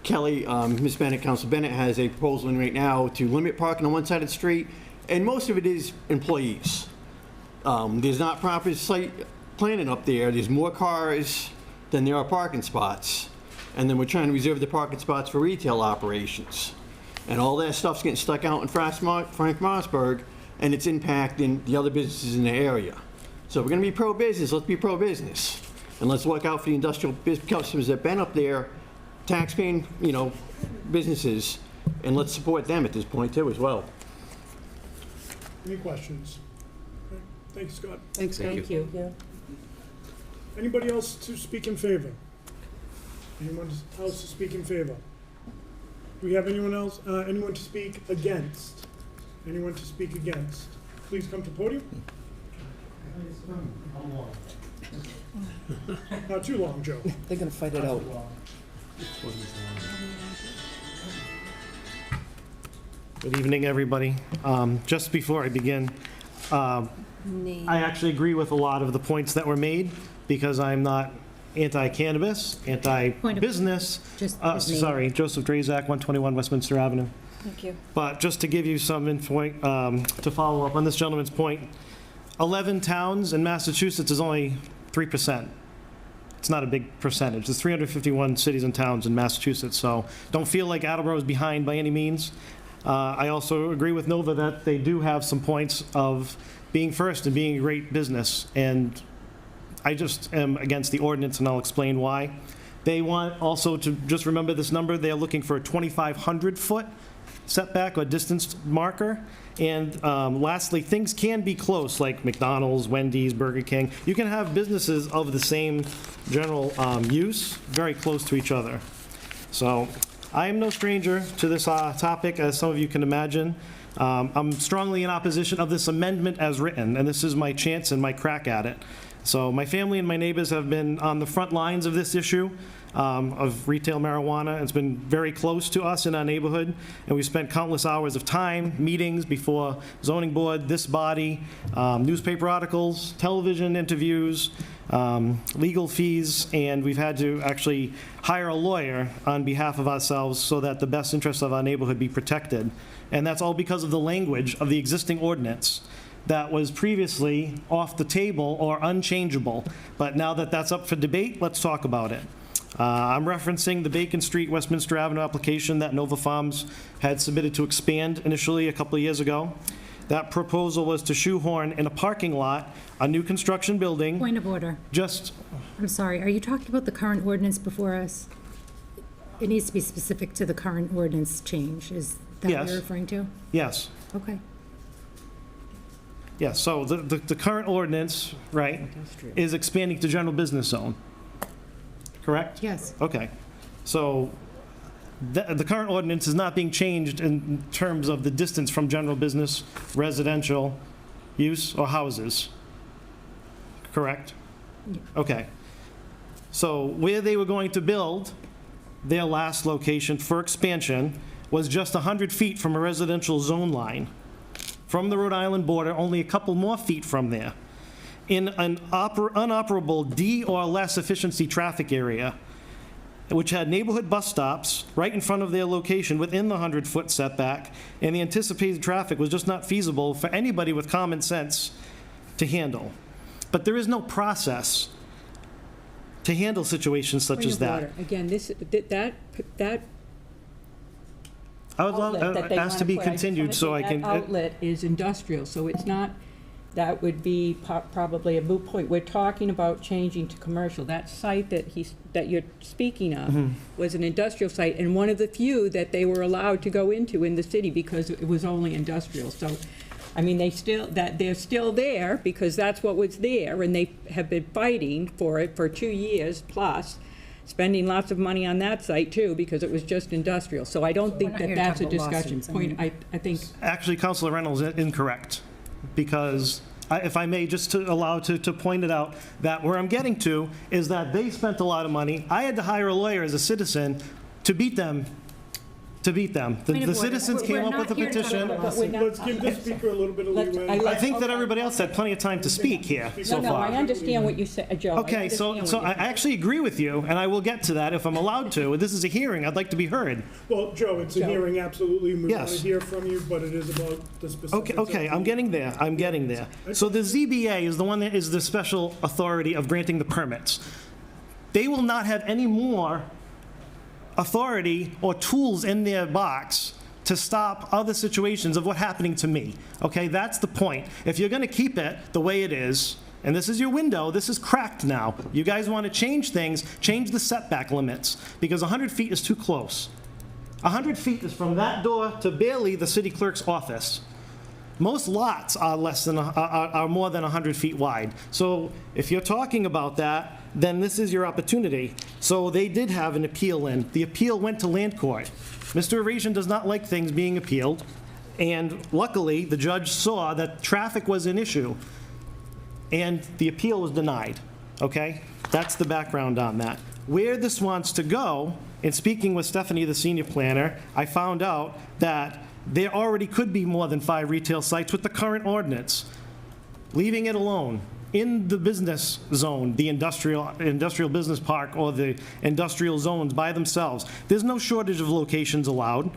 Kelly, Ms. Bennett, Council Bennett has a proposal in right now to limit parking on one side of the street, and most of it is employees. There's not proper site planning up there. There's more cars than there are parking spots. And then we're trying to reserve the parking spots for retail operations. And all that stuff's getting stuck out in Frank Mossberg, and it's impacting the other businesses in the area. So if we're gonna be pro-business, let's be pro-business. And let's look out for the industrial customers that have been up there, tax-paying, you know, businesses, and let's support them at this point too as well. Any questions? Okay. Thanks, Scott. Thanks, Scott. Thank you. Yeah. Anybody else to speak in favor? Anyone else to speak in favor? Do we have anyone else, anyone to speak against? Anyone to speak against? Please come to the podium. Not too long, Joe. They're gonna fight it out. Good evening, everybody. Just before I begin, I actually agree with a lot of the points that were made because I'm not anti-cannabis, anti-business. Sorry, Joseph Drazak, 121 Westminster Avenue. Thank you. But just to give you some info, to follow up on this gentleman's point, 11 towns in Massachusetts is only 3%. it's not a big percentage. There's 351 cities and towns in Massachusetts, so don't feel like Attleboro is behind by any means. I also agree with Nova that they do have some points of being first and being a great business, and I just am against the ordinance, and I'll explain why. They want also to just remember this number. They're looking for a 2,500-foot setback or distance marker. And lastly, things can be close, like McDonald's, Wendy's, Burger King. You can have businesses of the same general use very close to each other. So I am no stranger to this topic, as some of you can imagine. I'm strongly in opposition of this amendment as written, and this is my chance and my crack at it. So my family and my neighbors have been on the front lines of this issue of retail marijuana. It's been very close to us in our neighborhood, and we spent countless hours of time, meetings before zoning board, this body, newspaper articles, television interviews, legal fees, and we've had to actually hire a lawyer on behalf of ourselves so that the best interests of our neighborhood be protected. And that's all because of the language of the existing ordinance that was previously off the table or unchangeable. But now that that's up for debate, let's talk about it. I'm referencing the Bacon Street, Westminster Avenue application that Nova Farms had submitted to expand initially a couple of years ago. That proposal was to shoehorn in a parking lot, a new construction building. Point of order. I'm sorry, are you talking about the current ordinance before us? It needs to be specific to the current ordinance change. Is that what you're referring to? Yes. Okay. Yes, so the current ordinance, right, is expanding to general business zone, correct? Yes. Okay. So the current ordinance is not being changed in terms of the distance from general business, residential use, or houses, correct? Yeah. Okay. So where they were going to build their last location for expansion was just 100 feet from a residential zone line. From the Rhode Island border, only a couple more feet from there, in an unoperable D or less efficiency traffic area, which had neighborhood bus stops right in front of their location within the 100-foot setback, and the anticipated traffic was just not feasible for anybody with common sense to handle. But there is no process to handle situations such as that. Again, that I would ask to be outlet, continued so I can. That outlet is industrial, so it's not, that would be probably a moot point. We're talking about changing to commercial. That site that you're speaking of was an industrial site, and one of the few that they were allowed to go into in the city because it was only industrial. So, I mean, they're still there because that's what was there, and they have been fighting for it for 2 years plus. Spending lots of money on that site, too, because it was just industrial. So I don't think that that's a discussion point. I think... Actually, Councilor Reynolds is incorrect, because, if I may, just to allow to point it out, that where I'm getting to is that they spent a lot of money. I had to hire a lawyer as a citizen to beat them. The citizens came up with a petition. Let's give the speaker a little bit of leeway. I think that everybody else had plenty of time to speak here so far. I understand what you said, Joe. Okay, so I actually agree with you, and I will get to that if I'm allowed to. This is a hearing. I'd like to be heard. Well, Joe, it's a hearing, absolutely, and we want to Yes. hear from you, but it is about the specifics. Okay, I'm getting there. So the ZBA is the one that is the special authority of granting the permits. They will not have any more authority or tools in their box to stop other situations of what happening to me. Okay, that's the point. If you're going to keep it the way it is, and this is your window, this is cracked now. You guys want to change things, change the setback limits, because 100 feet is too close. 100 feet is from that door to barely the city clerk's office. Most lots are are more than 100 feet wide. So if you're talking about that, then this is your opportunity. So they did have an appeal in. The appeal went to land court. Mr. Erasian does not like things being appealed, and luckily, the judge saw that traffic was an issue, and the appeal was denied, okay? That's the background on that. Where this wants to go, in speaking with Stephanie, the senior planner, I found out that there already could be more than 5 retail sites with the current ordinance, leaving it alone in the business zone, the industrial business park or the industrial zones by themselves. There's no shortage of locations allowed.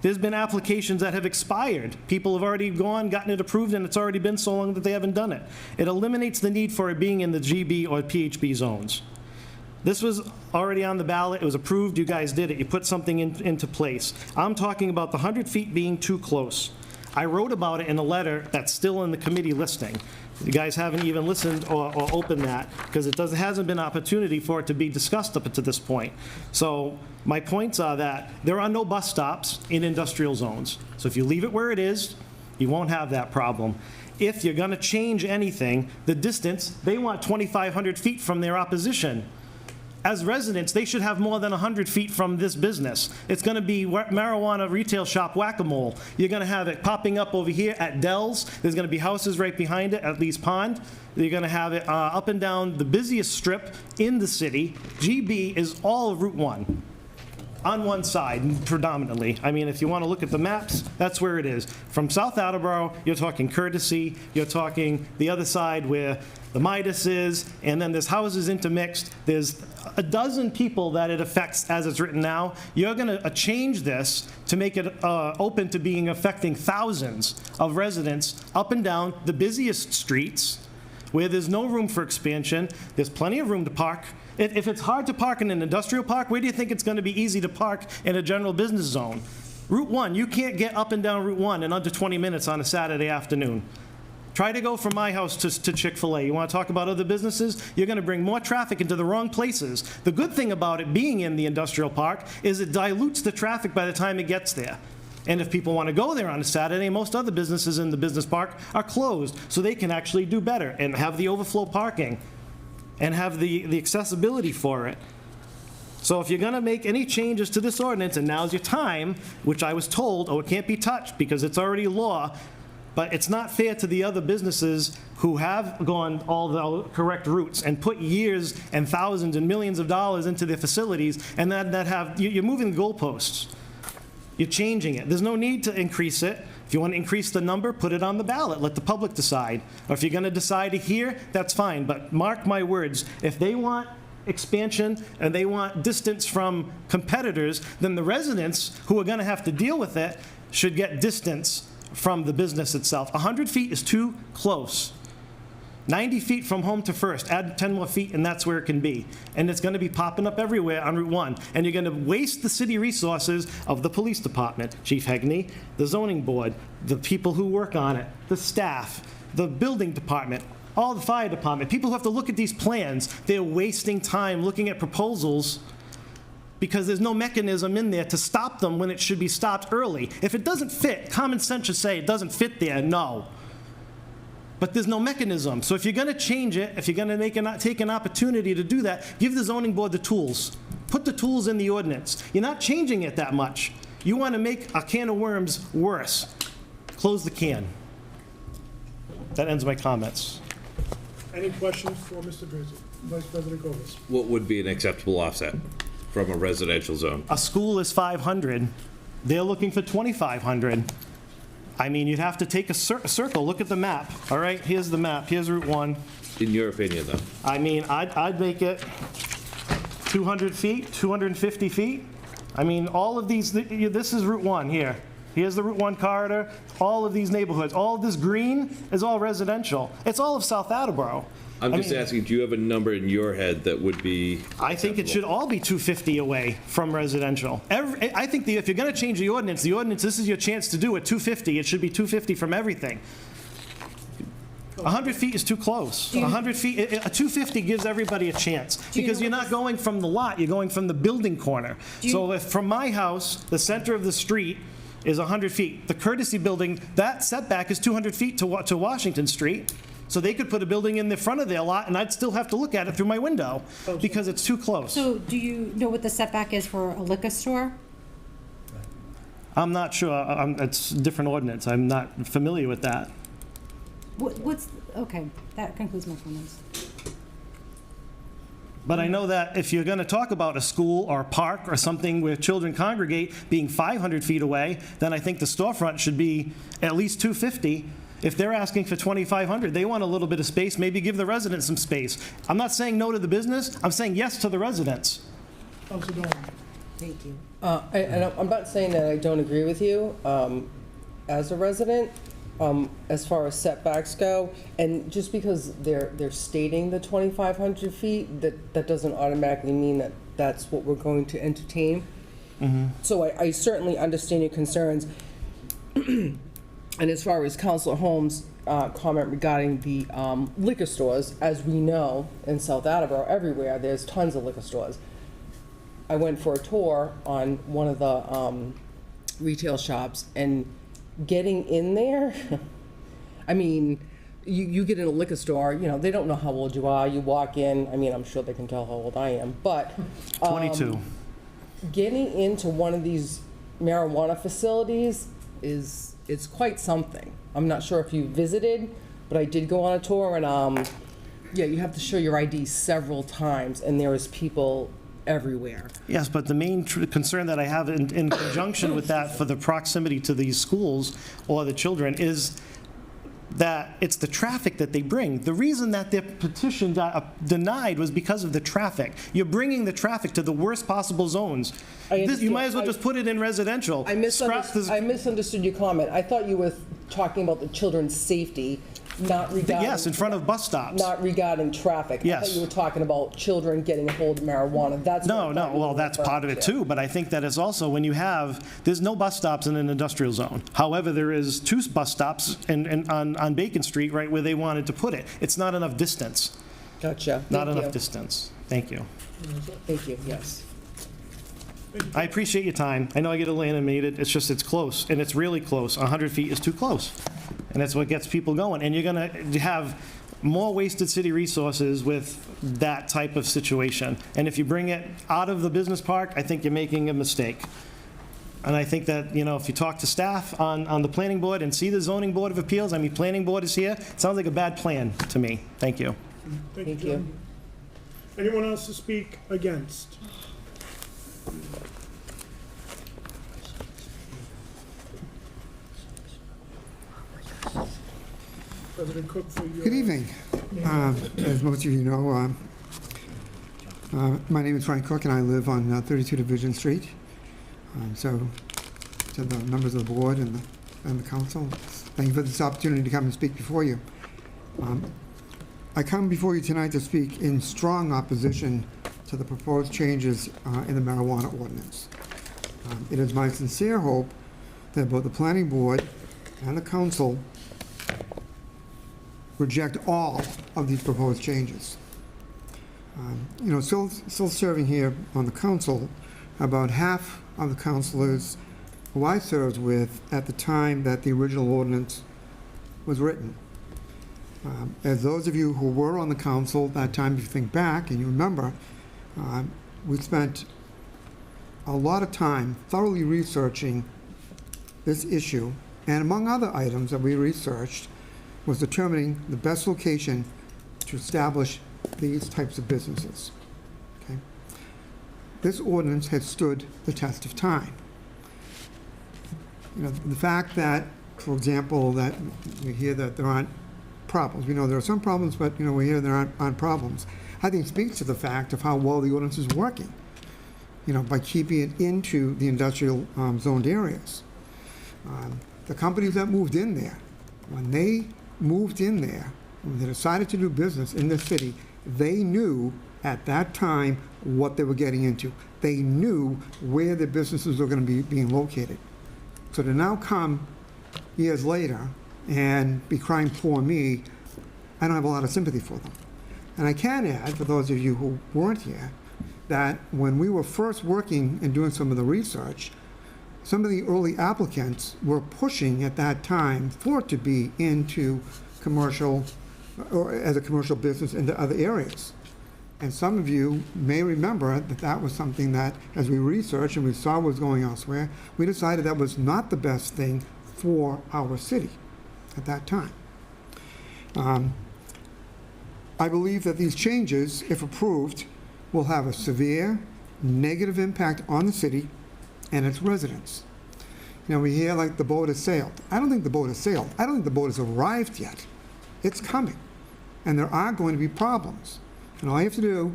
There's been applications that have expired. People have already gotten it approved, and it's already been so long that they haven't done it. It eliminates the need for it being in the GB or PHB zones. This was already on the ballot, it was approved, you guys did it, you put something into place. I'm talking about the 100 feet being too close. I wrote about it in a letter that's still in the committee listing. You guys haven't even listened or opened that, because it hasn't been an opportunity for it to be discussed up to this point. So my points are that there are no bus stops in industrial zones. So if you leave it where it is, you won't have that problem. If you're going to change anything, the distance, they want 2,500 feet from their opposition. As residents, they should have more than 100 feet from this business. It's going to be marijuana retail shop whack-a-mole. You're going to have it popping up over here at Dell's. There's going to be houses right behind it at Lee's Pond. You're going to have it up and down the busiest strip in the city. GB is all of Route 1. On one side, predominantly. I mean, if you want to look at the maps, that's where it is. From South Attleboro, you're talking Courtesy, you're talking the other side where the Midas is, and then there's houses intermixed. There's a dozen people that it affects as it's written now. You're going to change this to make it open to being affecting thousands of residents up and down the busiest streets where there's no room for expansion. There's plenty of room to park. If it's hard to park in an industrial park, where do you think it's going to be easy to park in a general business zone? Route 1, you can't get up and down Route 1 in under 20 minutes on a Saturday afternoon. Try to go from my house to Chick-fil-A. You want to talk about other businesses? You're going to bring more traffic into the wrong places. The good thing about it being in the industrial park is it dilutes the traffic by the time it gets there. And if people want to go there on a Saturday, most other businesses in the business park are closed, so they can actually do better and have the overflow parking and have the accessibility for it. So if you're going to make any changes to this ordinance, and now's your time, which I was told, oh, it can't be touched because it's already law, but it's not fair to the other businesses who have gone all the correct routes and put years and thousands and millions of dollars into their facilities, and you're moving the goalposts. You're changing it. There's no need to increase it. If you want to increase the number, put it on the ballot. Let the public decide. Or if you're going to decide here, that's fine. But mark my words, if they want expansion and they want distance from competitors, then the residents who are going to have to deal with it should get distance from the business itself. 100 feet is too close. 90 feet from home to First, add 10 more feet, and that's where it can be. And it's going to be popping up everywhere on Route 1. And you're going to waste the city resources of the police department, Chief Hegney, the zoning board, the people who work on it, the staff, the building department, all the fire department. People who have to look at these plans, they're wasting time looking at proposals because there's no mechanism in there to stop them when it should be stopped early. If it doesn't fit, common sense should say it doesn't fit there, no. But there's no mechanism. So if you're going to change it, if you're going to take an opportunity to do that, give the zoning board the tools. Put the tools in the ordinance. You're not changing it that much. You want to make a can of worms worse. Close the can. That ends my comments. Any questions for Mr. Drizzy? Vice President Kovas. What would be an acceptable offset from a residential zone? A school is 500. They're looking for 2,500. I mean, you'd have to take a circle. Look at the map. All right, here's the map. Here's Route 1. In your opinion, though? I mean, I'd make it 200 feet, 250 feet. I mean, all of these, this is Route 1 here. Here's the Route 1 corridor. All of these neighborhoods, all of this green is all residential. It's all of South Attleboro. I'm just asking, do you have a number in your head that would be I think it should all be 250 away from residential. I think if you're going to change the ordinance, this is your chance to do it, 250. It should be 250 from everything. 100 feet is too close. 100 feet, a 250 gives everybody a chance because you're not going from the lot, you're going from the building corner. So if from my house, the center of the street is 100 feet, the Courtesy building, that setback is 200 feet to Washington Street. So they could put a building in the front of their lot, and I'd still have to look at it through my window because it's too close. So do you know what the setback is for a liquor store? I'm not sure. It's a different ordinance. I'm not familiar with that. Okay, that concludes my comments. But I know that if you're going to talk about a school or a park or something where children congregate being 500 feet away, then I think the storefront should be at least 250. If they're asking for 2,500, they want a little bit of space, maybe give the residents some space. I'm not saying no to the business, I'm saying yes to the residents. Councilor Dolan. Thank you. I'm not saying that I don't agree with you. As a resident, as far as setbacks go, and just because they're stating the 2,500 feet, that doesn't automatically mean that that's what we're going to entertain. So I certainly understand your concerns. And as far as Councilor Holmes' comment regarding the liquor stores, as we know, in South Attleboro, everywhere, there's tons of liquor stores. I went for a tour on one of the retail shops, and getting in there, I mean, you get in a liquor store, you know, they don't know how old you are. You walk in, I mean, I'm sure they can tell how old I am, but 22. Getting into one of these marijuana facilities it's quite something. I'm not sure if you visited, but I did go on a tour, and yeah, you have to show your ID several times, and there is people everywhere. Yes, but the main concern that I have in conjunction with that for the proximity to these schools or the children is that it's the traffic that they bring. The reason that their petition got denied was because of the traffic. You're bringing the traffic to the worst possible zones. You might as well just put it in residential. I misunderstood your comment. I thought you were talking about the children's safety, not regarding... Yes, in front of bus stops. Not regarding traffic. Yes. I thought you were talking about children getting a hold of marijuana. That's No, well, that's part of it too, but I think that it's also when you there's no bus stops in an industrial zone. However, there is 2 bus stops on Bacon Street, right where they wanted to put it. It's not enough distance. Gotcha. Not enough distance. Thank you. Thank you, yes. I appreciate your time. I know I get a little animated. It's just, it's close, and it's really close. 100 feet is too close, and that's what gets people going. And you're going to have more wasted city resources with that type of situation. And if you bring it out of the business park, I think you're making a mistake. And I think that, you know, if you talk to staff on the planning board and see the zoning board of appeals, I mean, planning board is here, it sounds like a bad plan to me. Thank you. Thank you, John. Anyone else to speak against? President Cook, for your... Good evening. As most of you know, my name is Frank Cook, and I live on 32 Division Street. So to the members of the board and the council, thank you for this opportunity to come and speak before you. I come before you tonight to speak in strong opposition to the proposed changes in the marijuana ordinance. It is my sincere hope that both the planning board and the council reject all of these proposed changes. You know, still serving here on the council, about half of the councilors who I served with at the time that the original ordinance was written. As those of you who were on the council that time, if you think back and you remember, we spent a lot of time thoroughly researching this issue, and among other items that we researched was determining the best location to establish these types of businesses. Okay? This ordinance has stood the test of time. You know, the fact that, for example, that we hear that there aren't problems. We know there are some problems, but you know, we hear there aren't problems. I think speaks to the fact of how well the ordinance is working, you know, by keeping it into the industrial zoned areas. The companies that moved in there, when they moved in there, when they decided to do business in this city, they knew at that time what they were getting into. They knew where their businesses were going to be being located. So to now come years later and be crying poor me, I don't have a lot of sympathy for them. And I can add, for those of you who weren't here, that when we were first working and doing some of the research, some of the early applicants were pushing at that time for it to be into commercial, or as a commercial business into other areas. And some of you may remember that that was something that, as we researched and we saw what was going elsewhere, we decided that was not the best thing for our city at that time. I believe that these changes, if approved, will have a severe negative impact on the city and its residents. You know, we hear like the boat has sailed. I don't think the boat has sailed. I don't think the boat has arrived yet. It's coming. And there are going to be problems. And all you have to do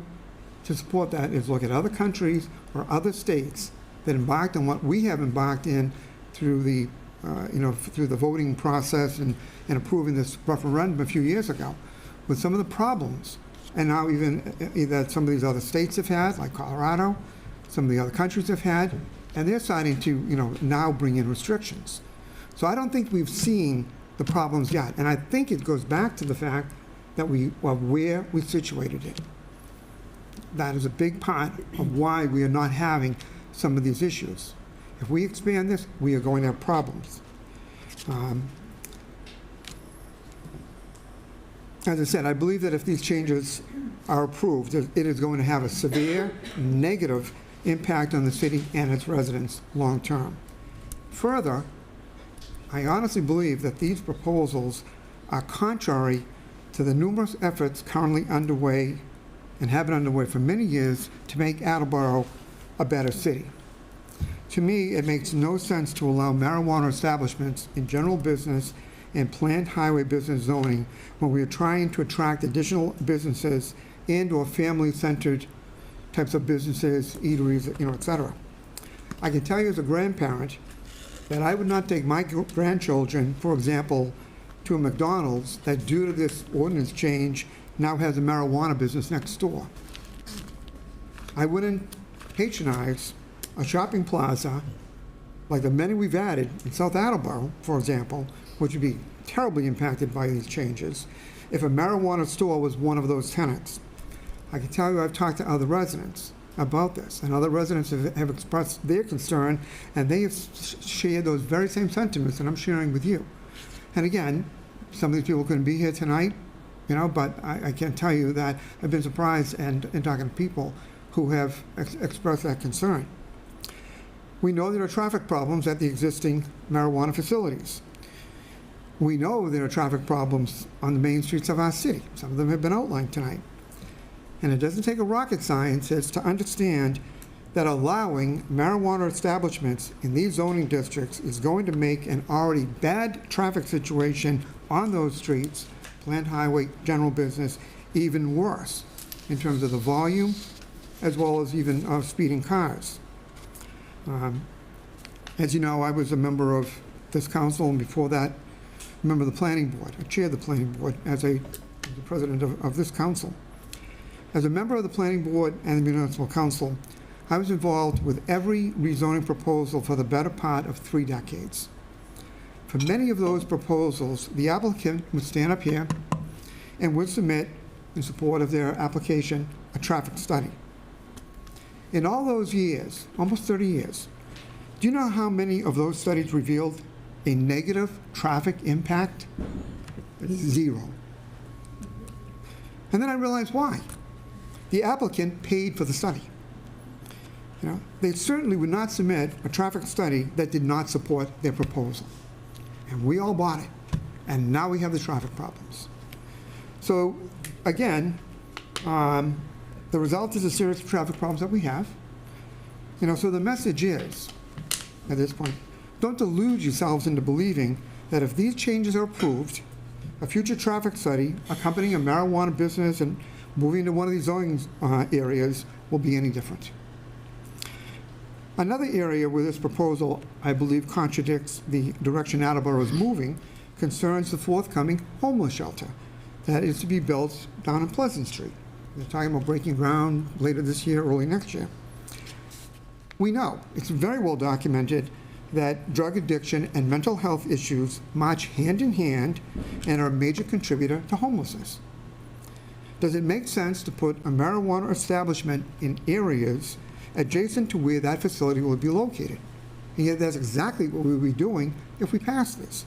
to support that is look at other countries or other states that embarked on what we have embarked in through the through the voting process and approving this referendum a few years ago, with some of the problems, and now even that some of these other states have had, like Colorado, some of the other countries have had, and they're starting to, now bring in restrictions. So I don't think we've seen the problems yet, and I think it goes back to the fact that where we situated it. That is a big part of why we are not having some of these issues. If we expand this, we are going to have problems. As I said, I believe that if these changes are approved, it is going to have a severe negative impact on the city and its residents long term. Further, I honestly believe that these proposals are contrary to the numerous efforts currently underway and have been underway for many years to make Attleboro a better city. To me, it makes no sense to allow marijuana establishments in general business and planned highway business zoning when we are trying to attract additional businesses and/or family-centered types of businesses, eateries, et cetera. I can tell you as a grandparent that I would not take my grandchildren, for example, to a McDonald's that due to this ordinance change now has a marijuana business next door. I wouldn't patronize a shopping plaza like the many we've added in South Attleboro, for example, which would be terribly impacted by these changes, if a marijuana store was one of those tenants. I can tell you I've talked to other residents about this, and other residents have expressed their concern, and they have shared those very same sentiments that I'm sharing with you. And again, some of these people couldn't be here tonight, but I can tell you that I've been surprised and talking to people who have expressed that concern. We know there are traffic problems at the existing marijuana facilities. We know there are traffic problems on the main streets of our city. Some of them have been outlined tonight. And it doesn't take a rocket scientist to understand that allowing marijuana establishments in these zoning districts is going to make an already bad traffic situation on those streets, planned highway, general business, even worse in terms of the volume as well as even speeding cars. As you know, I was a member of this council, and before that, a member of the planning board. I chaired the planning board as the president of this council. As a member of the planning board and the municipal council, I was involved with every rezoning proposal for the better part of 3 decades. For many of those proposals, the applicant would stand up here and would submit, in support of their application, a traffic study. In all those years, almost 30 years, do you know how many of those studies revealed a negative traffic impact? 0. And then I realized why. The applicant paid for the study. They certainly would not submit a traffic study that did not support their proposal. And we all bought it. And now we have the traffic problems. So, again, the result is a series of traffic problems that we have. So the message is, at this point, don't delude yourselves into believing that if these changes are approved, a future traffic study accompanying a marijuana business and moving to one of these zoning areas will be any different. Another area where this proposal, I believe, contradicts the direction Attleboro is moving concerns the forthcoming homeless shelter that is to be built down on Pleasant Street. They're talking about breaking ground later this year, early next year. We know, it's very well documented, that drug addiction and mental health issues march hand in hand and are a major contributor to homelessness. Does it make sense to put a marijuana establishment in areas adjacent to where that facility will be located? And yet that's exactly what we would be doing if we pass this.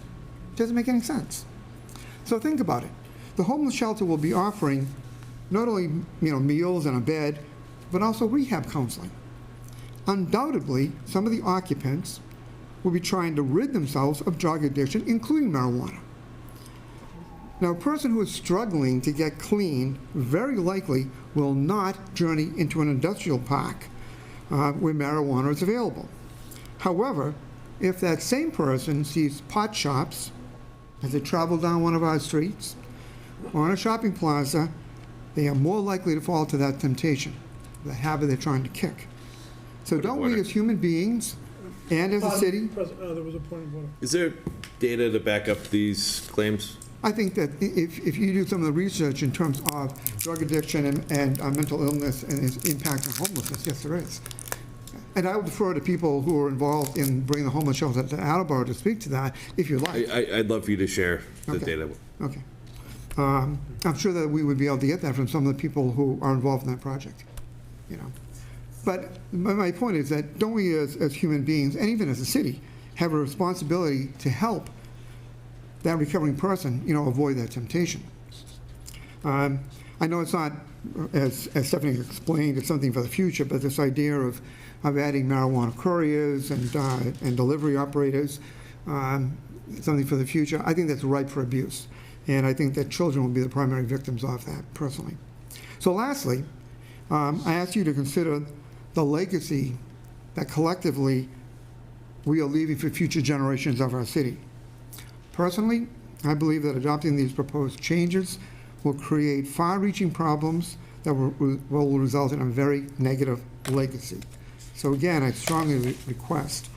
It doesn't make any sense. So think about it. The homeless shelter will be offering not only meals and a bed, but also rehab counseling. Undoubtedly, some of the occupants will be trying to rid themselves of drug addiction, including marijuana. Now, a person who is struggling to get clean very likely will not journey into an industrial park where marijuana is available. However, if that same person sees pot shops as they travel down one of our streets or in a shopping plaza, they are more likely to fall to that temptation, the habit they're trying to kick. So don't we as human beings And as a city, There was a point of order. Is there data to back up these claims? I think that if you do some of the research in terms of drug addiction and mental illness and its impact on homelessness, yes, there is. And I would defer to people who are involved in bringing the homeless shelter to Attleboro to speak to that, if you like. I'd love for you to share the Okay. data. Okay. I'm sure that we would be able to get that from some of the people who are involved in that project, you know. But my point is that don't we as human beings, and even as a city, have a responsibility to help that recovering person, you know, avoid that temptation? I know it's not, as Stephanie explained, it's something for the future, but this idea of adding marijuana couriers and delivery operators, something for the future, I think that's ripe for abuse. And I think that children will be the primary victims of that, personally. So lastly, I ask you to consider the legacy that collectively we are leaving for future generations of our city. Personally, I believe that adopting these proposed changes will create far-reaching problems that will result in a very negative legacy. So again, I strongly request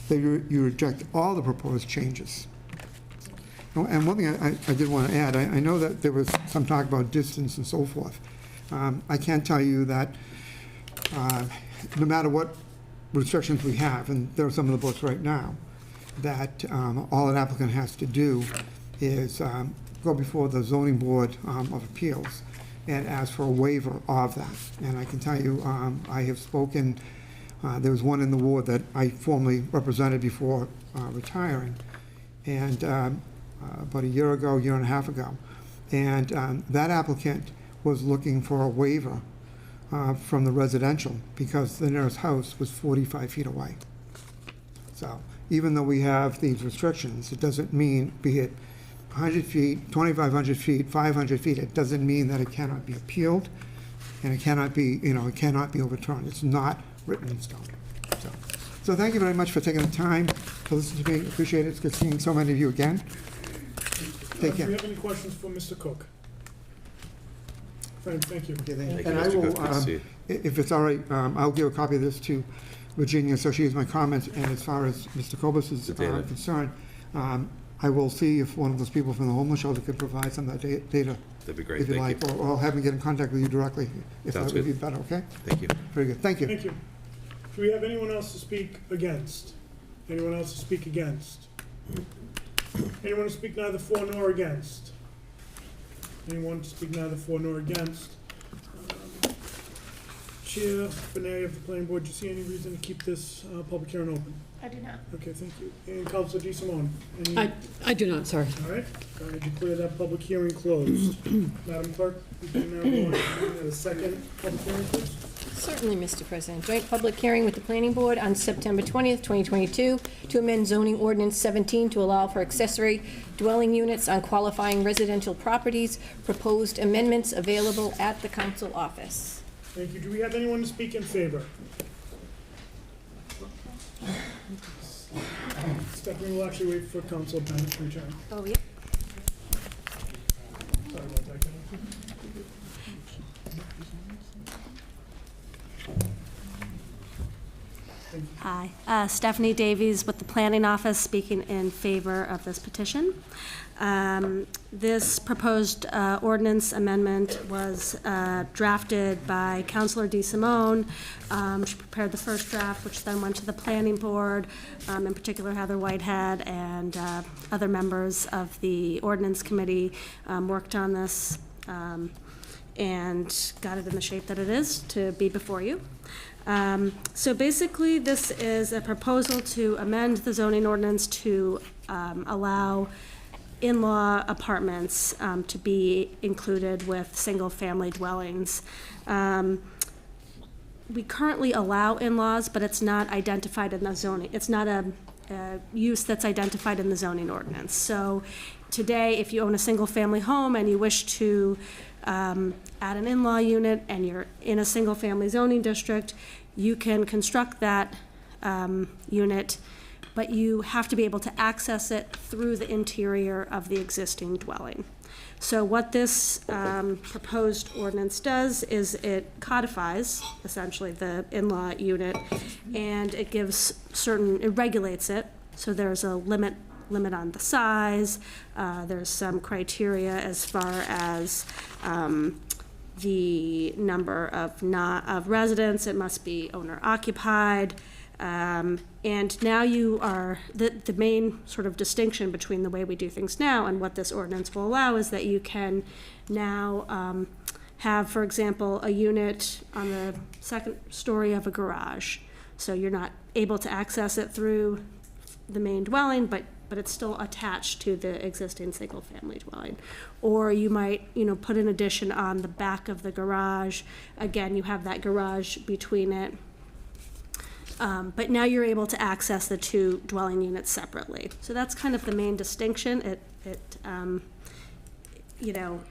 that you reject all the proposed changes. And one thing I did want to add, I know that there was some talk about distance and so forth. I can tell you that no matter what restrictions we have, and there are some in the books right now, that all an applicant has to do is go before the zoning board of appeals and ask for a waiver of that. And I can tell you, I have spoken, there was one in the ward that I formerly represented before retiring, and about a year and a half ago. And that applicant was looking for a waiver from the residential because the nearest house was 45 feet away. So even though we have these restrictions, it doesn't mean, be it 100 feet, 2,500 feet, 500 feet, it doesn't mean that it cannot be appealed and it cannot be, you know, it cannot be overturned. It's not written in stone. So thank you very much for taking the time to listen to me. Appreciate it. It's good seeing so many of you again. Take care. Do you have any questions for Mr. Cook? Fine, thank you. Okay, Thank you, and I Mr. will, Cook. Good to see you. if it's all right, I'll give a copy of this to Virginia so she has my comments. And as far as Mr. Kobus is concerned, I will see if one of those people from the homeless shelter could provide some of that data. That'd be great. If you Thank like, or I'll have him get in contact with you directly if Sounds that would be good. better, okay? Thank you. Very good. Thank you. Thank you. Do we have anyone else to speak against? Anyone else to speak against? Anyone to speak neither for nor against? Anyone to speak neither for nor against? Chair Benet of the Planning Board, do you see any reason to keep this public hearing open? I do not. Okay, thank you. And Councilor DeSimone? I do not, sorry. All right, I declare that public hearing closed. Madam Clerk, we can now go on to the second public hearing, please. Certainly, Mr. President. Joint public hearing with the Planning Board on September 20th, 2022, to amend zoning ordinance 17 to allow for accessory dwelling units on qualifying residential properties. Proposed amendments available at the council office. Thank you. Do we have anyone to speak in favor? Stephanie will actually wait for Council Bennett to return. Oh, yep. Sorry about that, Kevin. Hi, Stephanie Davies with the Planning Office, speaking in favor of this petition. This proposed ordinance amendment was drafted by Councilor DeSimone. She prepared the first draft, which then went to the Planning Board, in particular Heather Whitehead and other members of the Ordinance Committee worked on this and got it in the shape that it is to be before you. So basically, this is a proposal to amend the zoning ordinance to allow in-law apartments to be included with single-family dwellings. We currently allow in-laws, but it's not identified in the zoning. It's not a use that's identified in the zoning ordinance. So today, if you own a single-family home and you wish to add an in-law unit and you're in a single-family zoning district, you can construct that unit but you have to be able to access it through the interior of the existing dwelling. So what this proposed ordinance does is it codifies essentially the in-law unit, and it gives it regulates it. So there's a limit on the size. There's some criteria as far as the number of residents. It must be owner occupied. And now you are, the main sort of distinction between the way we do things now and what this ordinance will allow is that you can now have, for example, a unit on the second story of a garage. So you're not able to access it through the main dwelling, but it's still attached to the existing single-family dwelling. Or you might, put an addition on the back of the garage. Again, you have that garage between it. But now you're able to access the two dwelling units separately. So that's kind of the main distinction.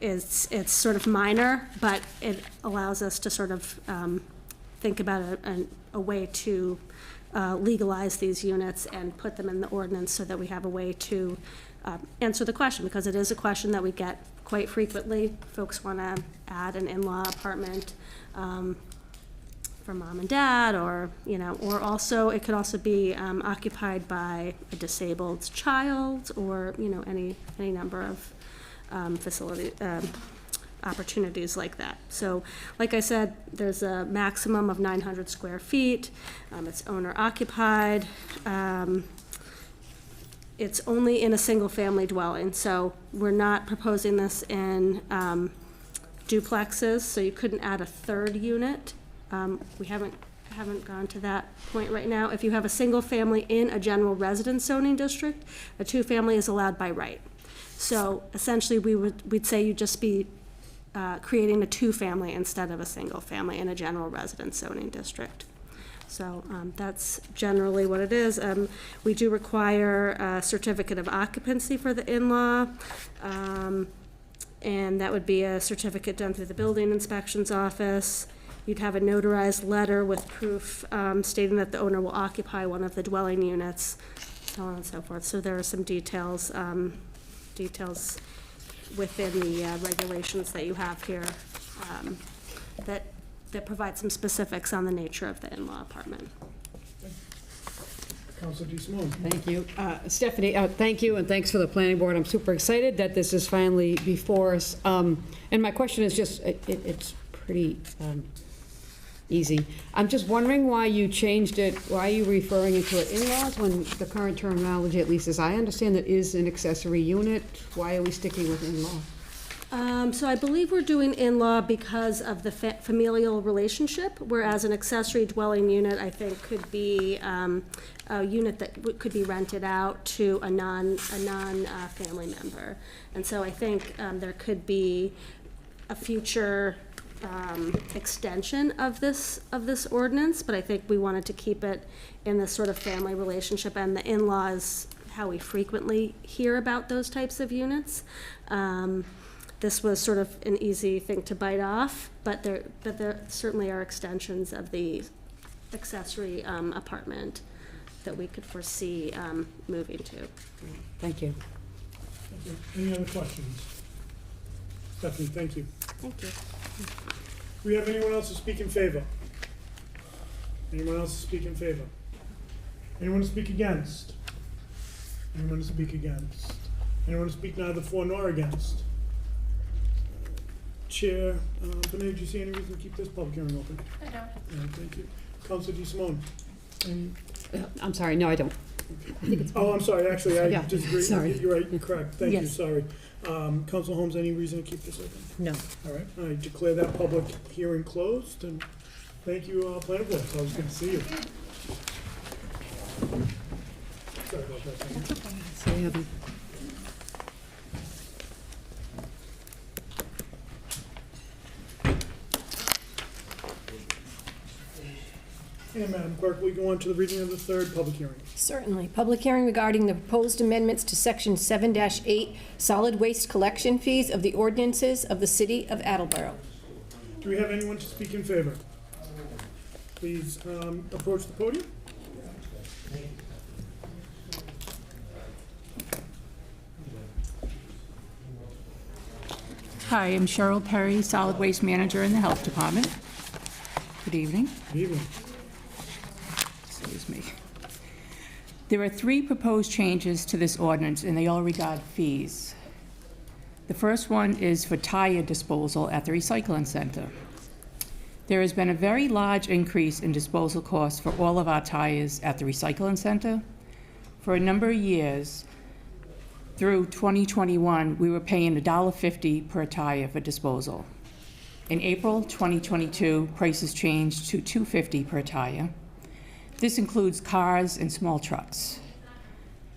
It's sort of minor, but it allows us to sort of think about a way to legalize these units and put them in the ordinance so that we have a way to answer the question, because it is a question that we get quite frequently. Folks want to add an in-law apartment for mom and dad, or also it could also be occupied by a disabled child, or any number of facility opportunities like that. So like I said, there's a maximum of 900 square feet. It's owner occupied. It's only in a single family dwelling, so we're not proposing this in duplexes, so you couldn't add a third unit. We haven't gone to that point right now. If you have a single family in a general residence zoning district, a two-family is allowed by right. So essentially, we'd say you'd just be creating a two-family instead of a single family in a general residence zoning district. So that's generally what it is. We do require a certificate of occupancy for the in-law, and that would be a certificate done through the building inspections office. You'd have a notarized letter with proof stating that the owner will occupy one of the dwelling units, so on and so forth. So there are some details within the regulations that you have here that provide some specifics on the nature of the in-law apartment. Councilor DeSimone. Thank you. Stephanie, thank you, and thanks for the planning board. I'm super excited that this is finally before us. And my question is just, it's pretty easy. I'm just wondering why you changed it, why are you referring it to in-laws when the current terminology, at least as I understand it, is an accessory unit? Why are we sticking with in-law? So I believe we're doing in-law because of the familial relationship, whereas an accessory dwelling unit, I think, could be a unit that could be rented out to a non-family member. And so I think there could be a future extension of this ordinance, but I think we wanted to keep it in this sort of family relationship, and the in-law is how we frequently hear about those types of units. This was sort of an easy thing to bite off, but there certainly are extensions of the accessory apartment that we could foresee moving to. Thank you. Any other questions? Stephanie, thank you. Thank you. Do we have anyone else to speak in favor? Anyone else to speak in favor? Anyone to speak against? Anyone to speak against? Anyone to speak neither for nor against? Chair, Benet, do you see any reason to keep this public hearing open? I don't. Yeah, thank you. Councilor DeSimone? I'm sorry, no, I don't. I think it's I'm sorry, actually, I Yeah, disagree. sorry. You're right, you're correct. Thank you, Yes. sorry. Councilor Holmes, any reason to keep this open? No. All right, I declare that public hearing closed, and thank you, planning board. It's always good to see you. Sorry about that. Sorry, Evan. And Madam Clerk, will you go on to the reading of the third public hearing? Certainly. Public hearing regarding the proposed amendments to Section 7-8 solid waste collection fees of the ordinances of the City of Attleboro. Do we have anyone to speak in favor? Please approach the podium. Hi, I'm Cheryl Perry, Solid Waste Manager in the Health Department. Good evening. Good evening. Excuse me. There are 3 proposed changes to this ordinance, and they all regard fees. The first one is for tire disposal at the recycling center. There has been a very large increase in disposal costs for all of our tires at the recycling center. For a number of years, through 2021, we were paying $1.50 per tire for disposal. In April 2022, prices changed to $2.50 per tire. This includes cars and small trucks.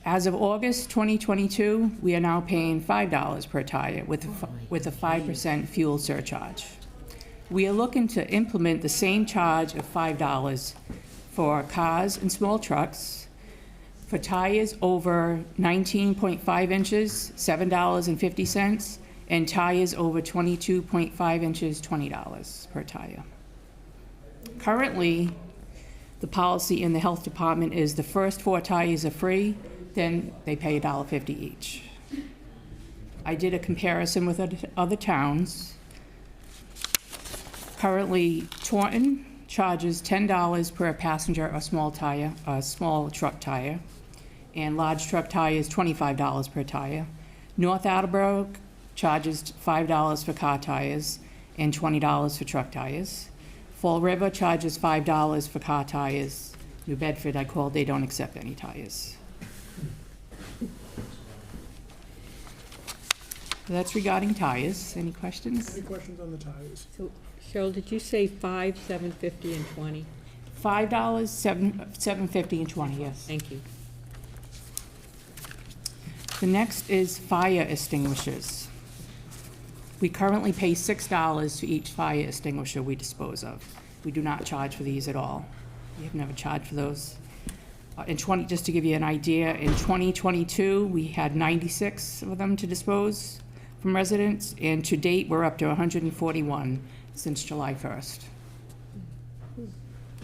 As of August 2022, we are now paying $5 per tire with a 5% fuel surcharge. We are looking to implement the same charge of $5 for cars and small trucks. For tires over 19.5 inches, $7.50, and tires over 22.5 inches, $20 per tire. Currently, the policy in the health department is the first 4 tires are free, then they pay $1.50 each. I did a comparison with other towns. Currently, Taunton charges $10 per passenger or small truck tire, and large truck tires $25 per tire. North Attleboro charges $5 for car tires and $20 for truck tires. Fall River charges $5 for car tires. New Bedford, I called, they don't accept any tires. So that's regarding tires. Any questions? Any questions on the tires? So, Cheryl, did you say 5, $7.50, and $20? $5, $7.50, and $20, yes. Thank you. The next is fire extinguishers. We currently pay $6 for each fire extinguisher we dispose of. We do not charge for these at all. We have never charged for those. Just to give you an idea, in 2022, we had 96 of them to dispose from residents, and to date, we're up to 141 since July 1st.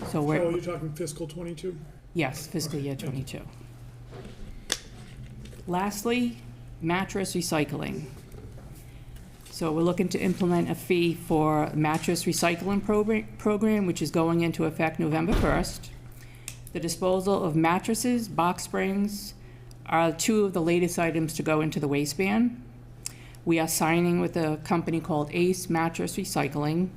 So we're... So you're talking fiscal '22? Yes, fiscal year '22. Lastly, mattress recycling. So we're looking to implement a fee for mattress recycling program, which is going into effect November 1st. The disposal of mattresses, box springs are 2 of the latest items to go into the waste ban. We are signing with a company called Ace Mattress Recycling,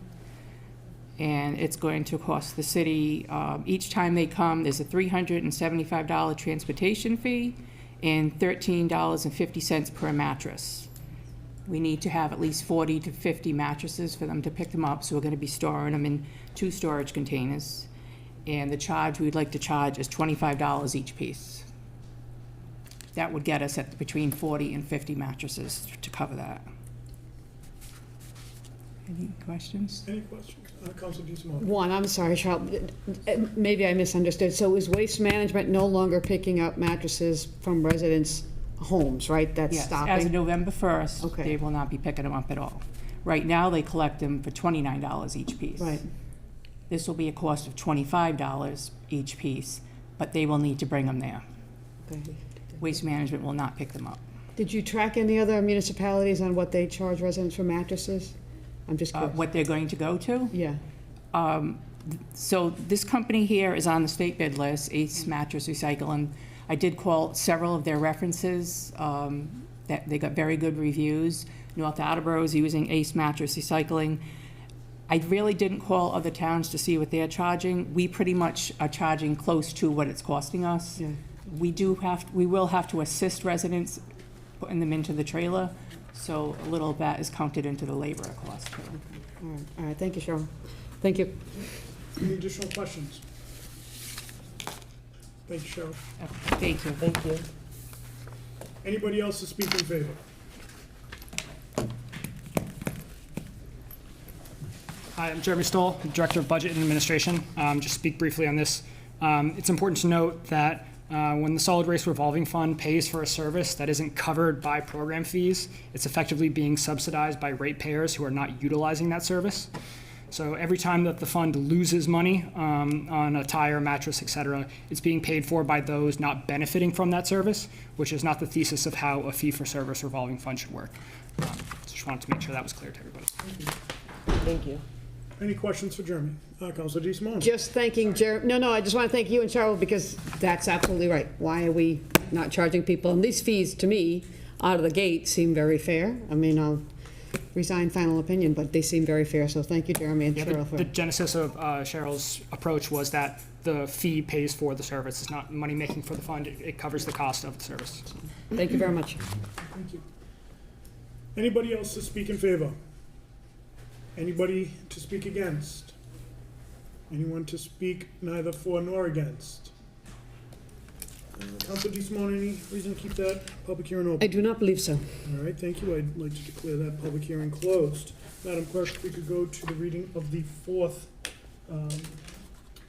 and it's going to cost the city, each time they come, there's a $375 transportation fee and $13.50 per mattress. We need to have at least 40 to 50 mattresses for them to pick them up, so we're going to be storing them in 2 storage containers. And the charge we'd like to charge is $25 each piece. That would get us at between 40 and 50 mattresses to cover that. Any questions? Any questions? Councilor DeSimone. One, I'm sorry, Charlotte, maybe I misunderstood. So is Waste Management no longer picking up mattresses from residents' homes, right? That's Yes, stopping? as of November 1st, Okay. they will not be picking them up at all. Right now, they collect them for $29 each piece. Right. This will be a cost of $25 each piece, but they will need to bring them there. Okay. Waste Management will not pick them up. Did you track any other municipalities on what they charge residents for mattresses? I'm just curious. What they're going to go to? Yeah. So this company here is on the state bid list, Ace Mattress Recycling. I did call several of their references, that they got very good reviews. North Attleboro is using Ace Mattress Recycling. I really didn't call other towns to see what they're charging. We pretty much are charging close to what it's costing us. Yeah. We will have to assist residents putting them into the trailer, so a little of that is counted into the labor cost too. All right, thank you, Cheryl. Thank you. Any additional questions? Thank you, Cheryl. Thank you. Thank you. Anybody else to speak in favor? Hi, I'm Jeremy Stoll, Director of Budget and Administration. Just speak briefly on this. It's important to note that when the Solid Waste Revolving Fund pays for a service that isn't covered by program fees, it's effectively being subsidized by ratepayers who are not utilizing that service. So every time that the fund loses money on a tire, mattress, etc., it's being paid for by those not benefiting from that service, which is not the thesis of how a fee-for-service revolving fund should work. So Just wanted to make sure that was clear to everybody. Thank you. Any questions for Jeremy? Councilor DeSimone? Just thanking Jeremy. No, I just want to thank you and Cheryl because that's absolutely right. Why are we not charging people? And these fees, to me, out of the gate, seem very fair. I mean, I'll resign final opinion, but they seem very fair. So thank you, Jeremy and Cheryl. The genesis of Cheryl's approach was that the fee pays for the service. It's not money making for the fund. It covers the cost of the service. So. Thank you very much. Thank you. Anybody else to speak in favor? Anybody to speak against? Anyone to speak neither for nor against? Councilor DeSimone, any reason to keep that public hearing open? I do not believe so. All right, thank you. I'd like to declare that public hearing closed. Madam Clerk, if we could go to the reading of the fourth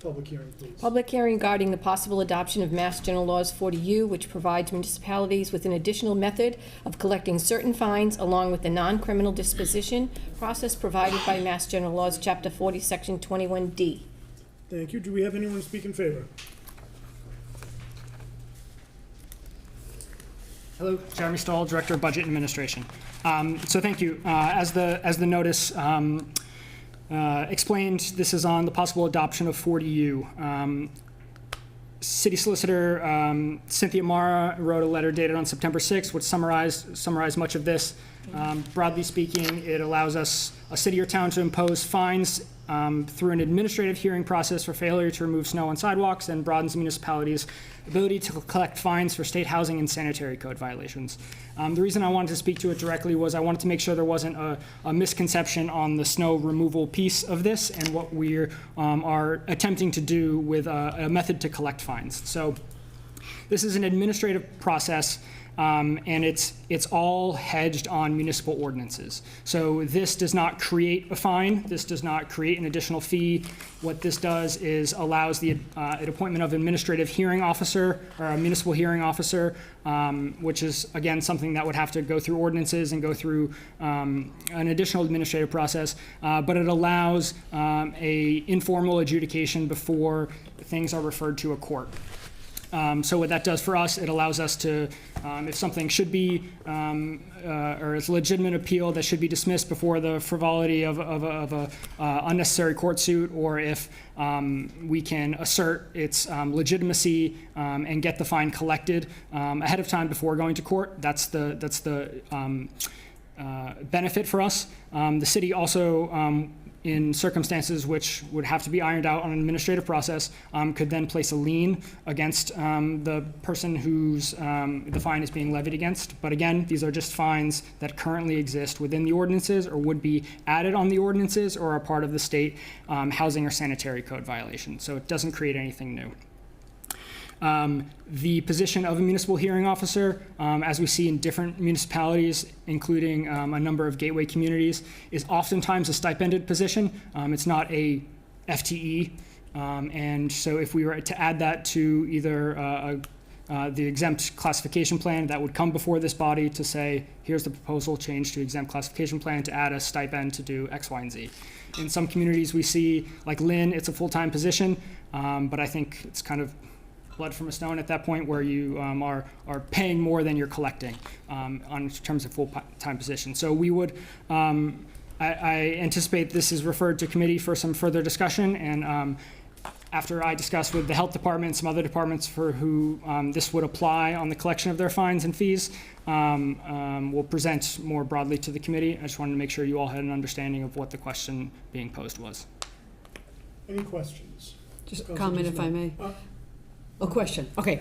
public hearing, please. Public hearing regarding the possible adoption of Mass General Laws 40U, which provides municipalities with an additional method of collecting certain fines along with the non-criminal disposition process provided by Mass General Laws, Chapter 40, Section 21D. Thank you. Do we have anyone to speak in favor? Hello, Jeremy Stahl, Director of Budget and Administration. So thank you. As the notice explained, this is on the possible adoption of 40U. City Solicitor Cynthia Mara wrote a letter dated on September 6th, which summarized much of this. Broadly speaking, it allows us, a city or town, to impose fines through an administrative hearing process for failure to remove snow on sidewalks, and broadens municipalities' ability to collect fines for state housing and sanitary code violations. The reason I wanted to speak to it directly was I wanted to make sure there wasn't a misconception on the snow removal piece of this and what we are attempting to do with a method to collect fines. So this is an administrative process. And it's all hedged on municipal ordinances. So this does not create a fine. This does not create an additional fee. What this does is allows the appointment of an administrative hearing officer or a municipal hearing officer, which is, again, something that would have to go through ordinances and go through an additional administrative process. But it allows a informal adjudication before things are referred to a court. So what that does for us, it allows us to, if something should be, or it's a legitimate appeal that should be dismissed before the frivolity of a unnecessary court suit, or if we can assert its legitimacy and get the fine collected ahead of time before going to court, that's the benefit for us. The city also, in circumstances which would have to be ironed out on an administrative process, could then place a lien against the person whose the fine is being levied against. But again, these are just fines that currently exist within the ordinances or would be added on the ordinances or are part of the state housing or sanitary code violation. So it doesn't create anything new. The position of a municipal hearing officer, as we see in different municipalities, including a number of gateway communities, is oftentimes a stipended position. It's not a FTE. And so if we were to add that to either the exempt classification plan, that would come before this body to say, here's the proposal change to exempt classification plan to add a stipend to do X, Y, and Z. In some communities we see, like Lynn, it's a full-time position, but I think it's kind of blood from a stone at that point where you are paying more than you're collecting in terms of full-time position. So we would, I anticipate this is referred to committee for some further discussion, and after I discuss with the health department and some other departments for who this would apply on the collection of their fines and fees, we'll present more broadly to the committee. I just wanted to make sure you all had an understanding of what the question being posed was. Any questions? Just a comment, if I may. A question. Okay.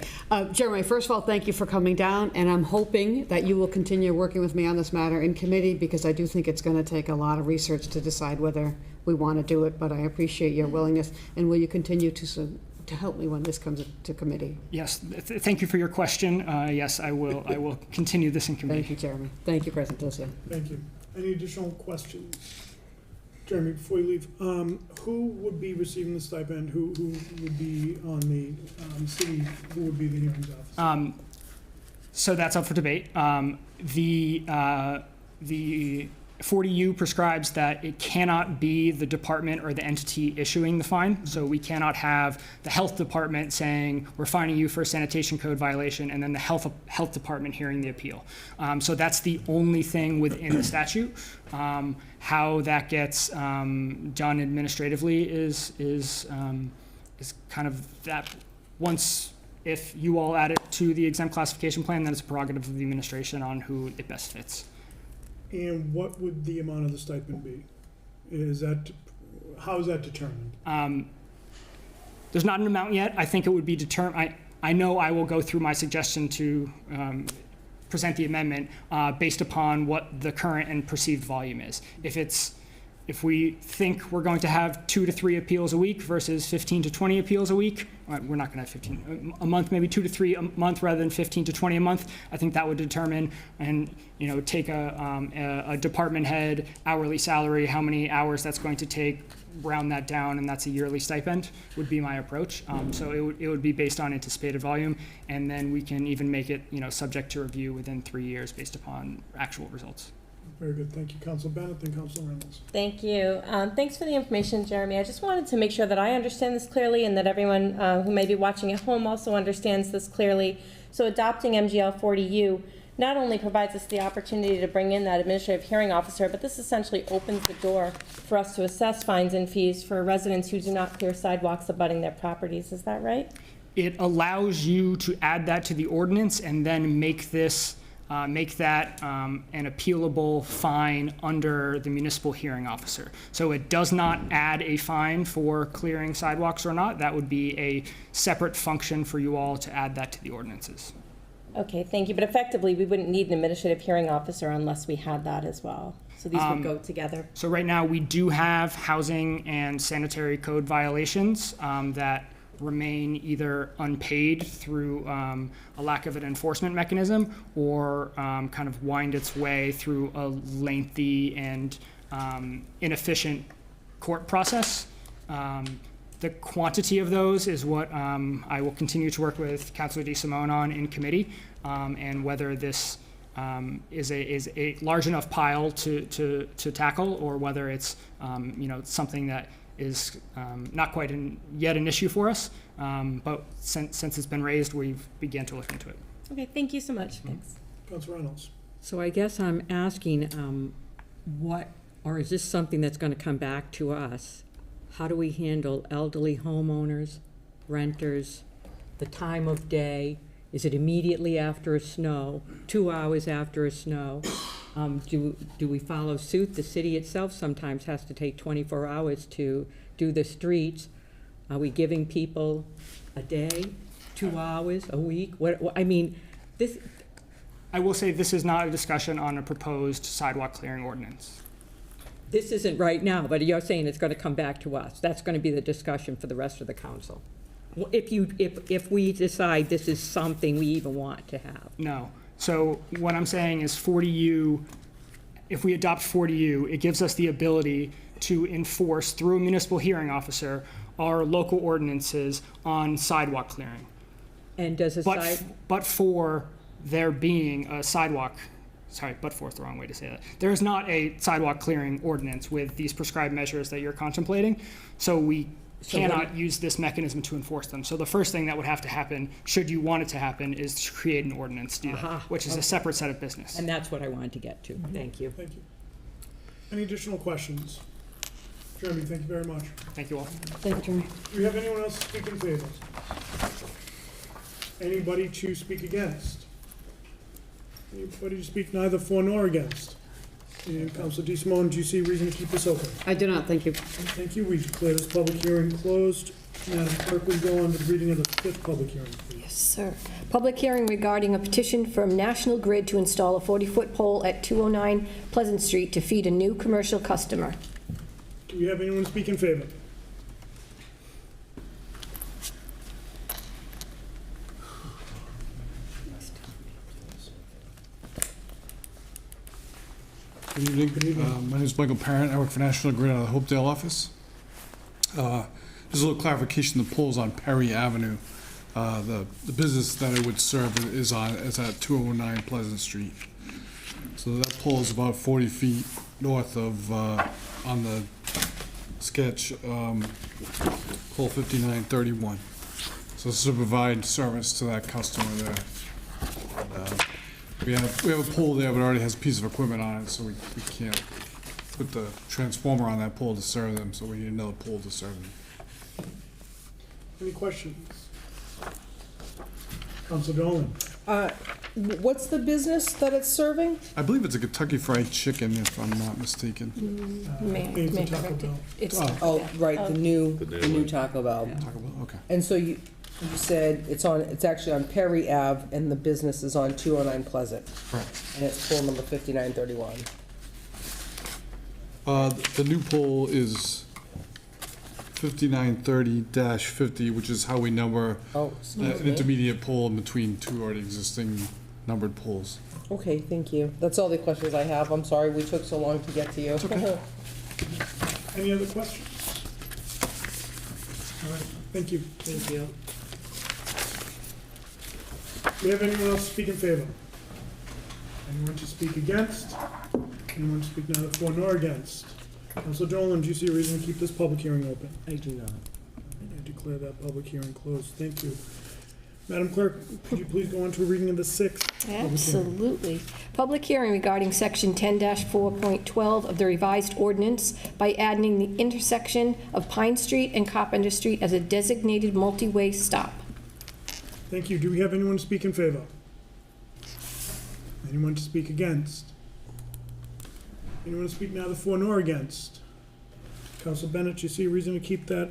Jeremy, first of all, thank you for coming down, and I'm hoping that you will continue working with me on this matter in committee, because I do think it's going to take a lot of research to decide whether we want to do it, but I appreciate your willingness. And will you continue to help me when this comes to committee? Yes. Thank you for your question. Yes, I will. I will continue this in committee. Thank you, Jeremy. Thank you, President Delicio. Thank you. Any additional questions? Jeremy, before you leave, who would be receiving the stipend? Who would be on the city? Who would be the hearings officer? So that's up for debate. The 40U prescribes that it cannot be the department or the entity issuing the fine. So we cannot have the health department saying, we're fining you for a sanitation code violation, and then the health department hearing the appeal. So that's the only thing within the statute. How that gets done administratively is kind of that. Once, if you all add it to the exempt classification plan, then it's a prerogative of the administration on who it best fits. And what would the amount of the stipend be? How is that determined? There's not an amount yet. I think it would be determined. I know I will go through my suggestion to present the amendment based upon what the current and perceived volume is. If we think we're going to have 2 to 3 appeals a week versus 15 to 20 appeals a week, we're not going to have 15 a month, maybe 2 to 3 a month rather than 15 to 20 a month. I think that would determine and take a department head hourly salary, how many hours that's going to take, round that down, and that's a yearly stipend would be my approach. So it would be based on anticipated volume, and then we can even make it subject to review within 3 years based upon actual results. Very good. Thank you, Council Bennett, then Council Reynolds. Thank you. Thanks for the information, Jeremy. I just wanted to make sure that I understand this clearly and that everyone who may be watching at home also understands this clearly. So adopting MGL 40U not only provides us the opportunity to bring in that administrative hearing officer, but this essentially opens the door for us to assess fines and fees for residents who do not clear sidewalks abutting their properties. Is that right? It allows you to add that to the ordinance and then make that an appealable fine under the municipal hearing officer. So it does not add a fine for clearing sidewalks or not. That would be a separate function for you all to add that to the ordinances. Okay, thank you. But effectively, we wouldn't need an administrative hearing officer unless we had that as well. So these would go together. So right now, we do have housing and sanitary code violations that remain either unpaid through a lack of an enforcement mechanism or kind of wind its way through a lengthy and inefficient court process. The quantity of those is what I will continue to work with Councilor DeSimone on in committee, and whether this is a large enough pile to tackle, or whether it's something that is not quite yet an issue for us, but since it's been raised, we've began to look into it. Okay, thank you so much. Thanks. Council Reynolds. So I guess I'm asking or is this something that's going to come back to us? How do we handle elderly homeowners, renters, the time of day? Is it immediately after a snow, 2 hours after a snow? Do we follow suit? The city itself sometimes has to take 24 hours to do the streets. Are we giving people a day, 2 hours, a week? This. I will say this is not a discussion on a proposed sidewalk clearing ordinance. This isn't right now, but you're saying it's going to come back to us. That's going to be the discussion for the rest of the council. If we decide this is something we even want to have. No. So what I'm saying is 40U, if we adopt 40U, it gives us the ability to enforce through a municipal hearing officer our local ordinances on sidewalk clearing. And does but for there being a sidewalk, sorry, but for is the wrong way to say that. There is not a sidewalk clearing ordinance with these prescribed measures that you're contemplating, so we cannot use this mechanism to enforce them. So the first thing that would have to happen, should you want it to happen, is to create an ordinance to do that, which is a separate set of business. And that's what I wanted to get to. Thank you. Thank you. Any additional questions? Jeremy, thank you very much. Thank you all. Thank you, Jeremy. Do we have anyone else speak in favor? Anybody to speak against? Anybody to speak neither for nor against? And Councilor DeSimone, do you see reason to keep this open? I do not, thank you. Thank you. We declare this public hearing closed. Madam Clerk, will go on to the reading of the 5th public hearing, please. Yes, sir. Public hearing regarding a petition from National Grid to install a 40-foot pole at 209 Pleasant Street to feed a new commercial customer. Do we have anyone speak in favor? Good evening. Good evening. My name is Michael Parent. I work for National Grid out of the Hopedale office. Just a little clarification, the pole's on Perry Avenue. The business that it would serve is at 209 Pleasant Street. So that pole is about 40 feet north of, on the sketch, pole 5931. So this is to provide service to that customer there. We have a pole there, but it already has a piece of equipment on it, so we can't put the transformer on that pole to serve them, so we need another pole to serve them. Any questions? Council Dolan? What's the business that it's serving? I believe it's a Kentucky Fried Chicken, if I'm not mistaken. May I correct it? It's Oh, right, the new Taco Bell. Taco Bell, okay. And so you said it's actually on Perry Ave, and the business is on 209 Pleasant. Correct. And it's pole number 5931. The new pole is 5930-50, which is how we number an intermediate pole in between two already existing numbered poles. Okay, thank you. That's all the questions I have. I'm sorry we took so long to get to you. It's okay. Any other questions? All right, thank you. Thank you. Do we have anyone else speak in favor? Anyone to speak against? Anyone to speak neither for nor against? Council Dolan, do you see a reason to keep this public hearing open? I do not. I declare that public hearing closed. Thank you. Madam Clerk, could you please go on to a reading of the sixth public hearing? Absolutely. Public hearing regarding Section 10-4.12 of the revised ordinance by adding the intersection of Pine Street and Carpenter Street as a designated multi-way stop. Thank you. Do we have anyone to speak in favor? Anyone to speak against? Anyone to speak neither for nor against? Council Bennett, do you see a reason to keep that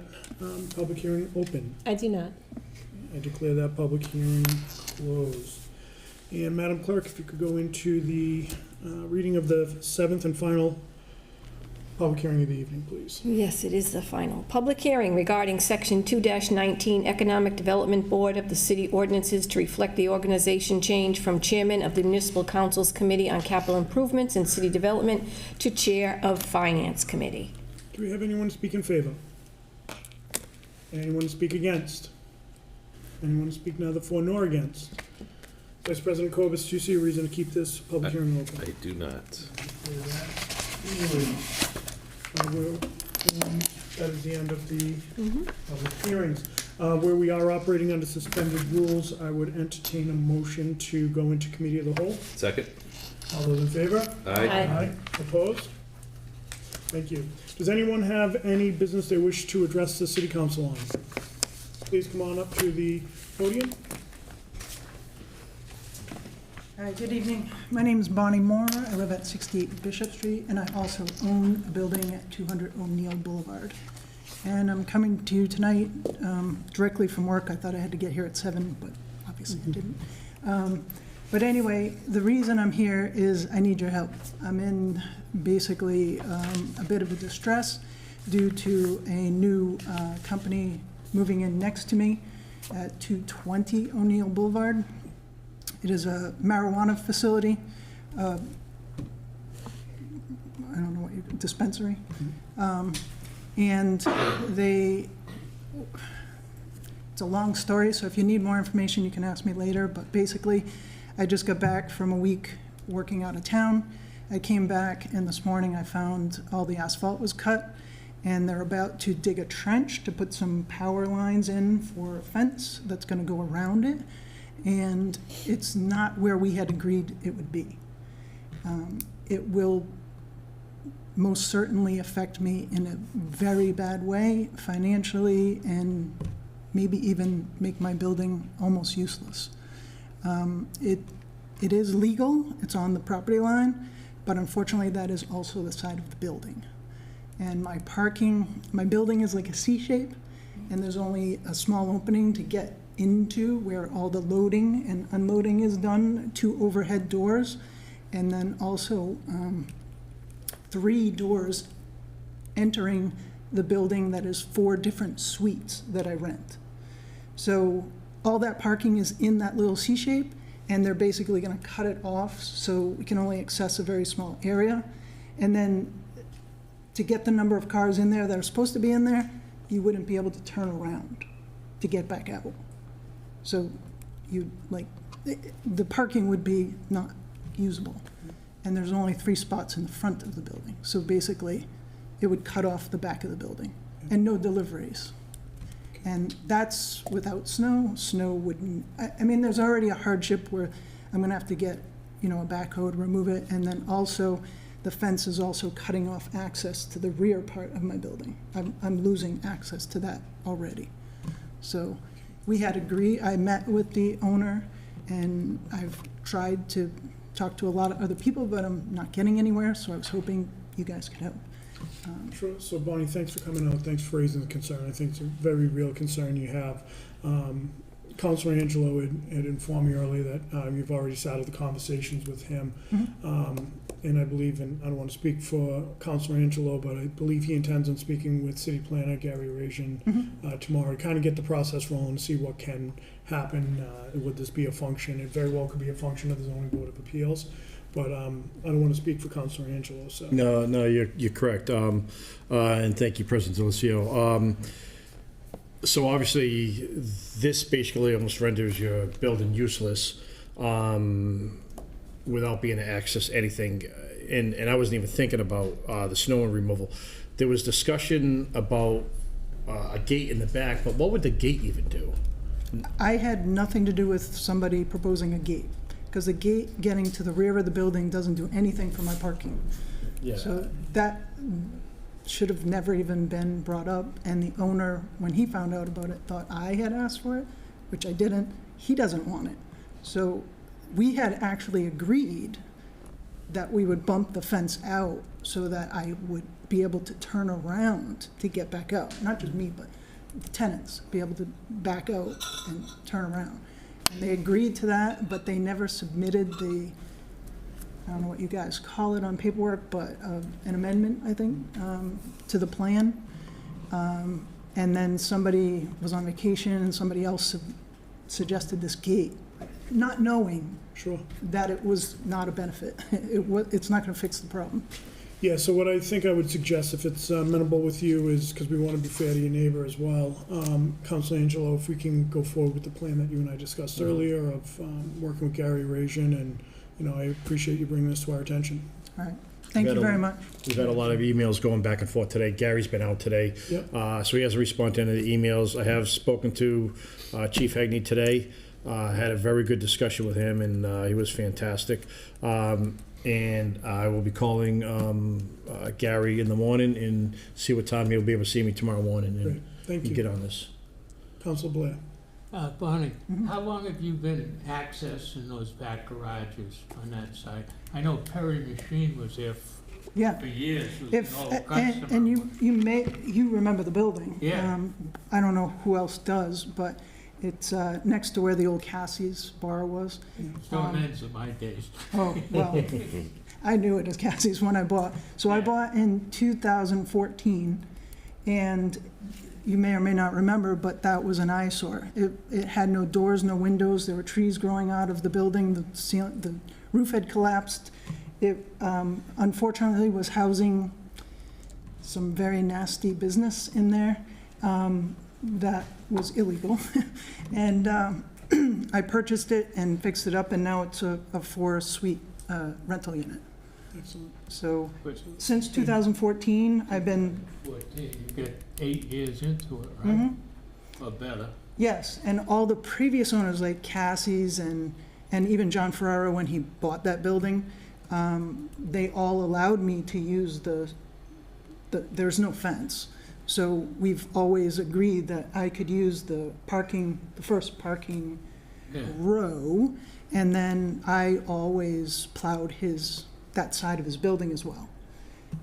public hearing open? I do not. I declare that public hearing closed. And Madam Clerk, if you could go into the reading of the seventh and final public hearing of the evening, please. Yes, it is the final. Public hearing regarding Section 2-19 Economic Development Board of the City Ordinances to reflect the organization change from Chairman of the Municipal Council's Committee on Capital Improvements and City Development to Chair of Finance Committee. Do we have anyone to speak in favor? Anyone to speak against? Anyone to speak neither for nor against? Vice President Corbus, do you see a reason to keep this public hearing open? I do not. That is the end of the public hearings. Where we are operating under suspended rules, I would entertain a motion to go into committee of the whole. Second. All those in favor? Aye. Aye. Opposed? Thank you. Does anyone have any business they wish to address the city council on? Please come on up to the podium. Hi, good evening. My name is Bonnie Moore. I live at 68 Bishop Street, and I also own a building at 200 O'Neill Boulevard. And I'm coming to you tonight directly from work. I thought I had to get here at 7, but obviously I didn't. But anyway, the reason I'm here is I need your help. I'm in basically a bit of a distress due to a new company moving in next to me at 220 O'Neill Boulevard. It is a marijuana facility. I don't know what you, dispensary. And it's a long story, so if you need more information, you can ask me later. But basically, I just got back from a week working out of town. I came back, and this morning I found all the asphalt was cut, and they're about to dig a trench to put some power lines in for a fence that's going to go around it. And it's not where we had agreed it would be. It will most certainly affect me in a very bad way financially, and maybe even make my building almost useless. It is legal, it's on the property line, but unfortunately that is also the side of the building. And my building is like a C shape, and there's only a small opening to get into where all the loading and unloading is done, 2 overhead doors, and then also 3 doors entering the building that is 4 different suites that I rent. So all that parking is in that little C shape, and they're basically going to cut it off so we can only access a very small area. And then to get the number of cars in there that are supposed to be in there, you wouldn't be able to turn around to get back out. So the parking would be not usable. and there's only 3 spots in the front of the building. So basically, it would cut off the back of the building, and no deliveries. And that's without snow. Snow wouldn't, I mean, there's already a hardship where I'm gonna have to get, a backhoe to remove it, and then also, the fence is also cutting off access to the rear part of my building. I'm losing access to that already. So we had agreed, I met with the owner, and I've tried to talk to a lot of other people, but I'm not getting anywhere, so I was hoping you guys could help. Sure. So Bonnie, thanks for coming out. Thanks for raising the concern. I think it's a very real concern you have. Councilor Angelo had informed me earlier that you've already started the conversations with him. And I believe, and I don't want to speak for Councilor Angelo, but I believe he intends on speaking with City Planner Gary Rajan tomorrow to kind of get the process rolling to see what can happen. Would this be a function? It very well could be a function of the Zoning Board of Appeals. But I don't want to speak for Councilor Angelo, so. No, you're correct. And thank you, President Delacio. So obviously, this basically almost renders your building useless without being able to access anything. And I wasn't even thinking about the snow removal. There was discussion about a gate in the back, but what would the gate even do? I had nothing to do with somebody proposing a gate, because the gate getting to the rear of the building doesn't do anything for my parking. Yeah. So that should have never even been brought up, and the owner, when he found out about it, thought I had asked for it, which I didn't. He doesn't want it. So we had actually agreed that we would bump the fence out so that I would be able to turn around to get back out. Not just me, but the tenants, be able to back out and turn around. And they agreed to that, but they never submitted the, I don't know what you guys call it on paperwork, but an amendment, I think, to the plan. And then somebody was on vacation and somebody else suggested this gate, not knowing that it was not a benefit. It's not going to fix the problem. Yeah, so what I think I would suggest, if it's amenable with you, is, because we want to be fair to your neighbor as well, Councilor Angelo, if we can go forward with the plan that you and I discussed earlier of working with Gary Rajan, and, I appreciate you bringing this to our attention. All right. Thank you very much. We've had a lot of emails going back and forth today. Gary's been out today. Yep. So he hasn't responded to any of the emails. I have spoken to Chief Hagney today. Had a very good discussion with him, and he was fantastic. And I will be calling Gary in the morning and see what time he'll be able to see me tomorrow morning. And Great. Thank you. get on this. Councilor Blair. Bonnie, how long have you been accessing those back garages on that side? I know Perry Machine was there for years. Was an old customer. And you remember the building. Yeah. I don't know who else does, but it's next to where the old Cassie's bar was. Stone ends of my days. Oh, well, I knew it as Cassie's when I bought. So I bought in 2014, and you may or may not remember, but that was an eyesore. It had no doors, no windows. There were trees growing out of the building. The roof had collapsed. It unfortunately was housing some very nasty business in there that was illegal. And I purchased it and fixed it up, and now it's a 4-suite rental unit. Excellent. So since 2014, I've been... 14, you get 8 years into it, right? Or better. Yes, and all the previous owners, like Cassie's and even John Ferraro, when he bought that building, they all allowed me to use there's no fence. So we've always agreed that I could use the first parking row, and then I always plowed that side of his building as well.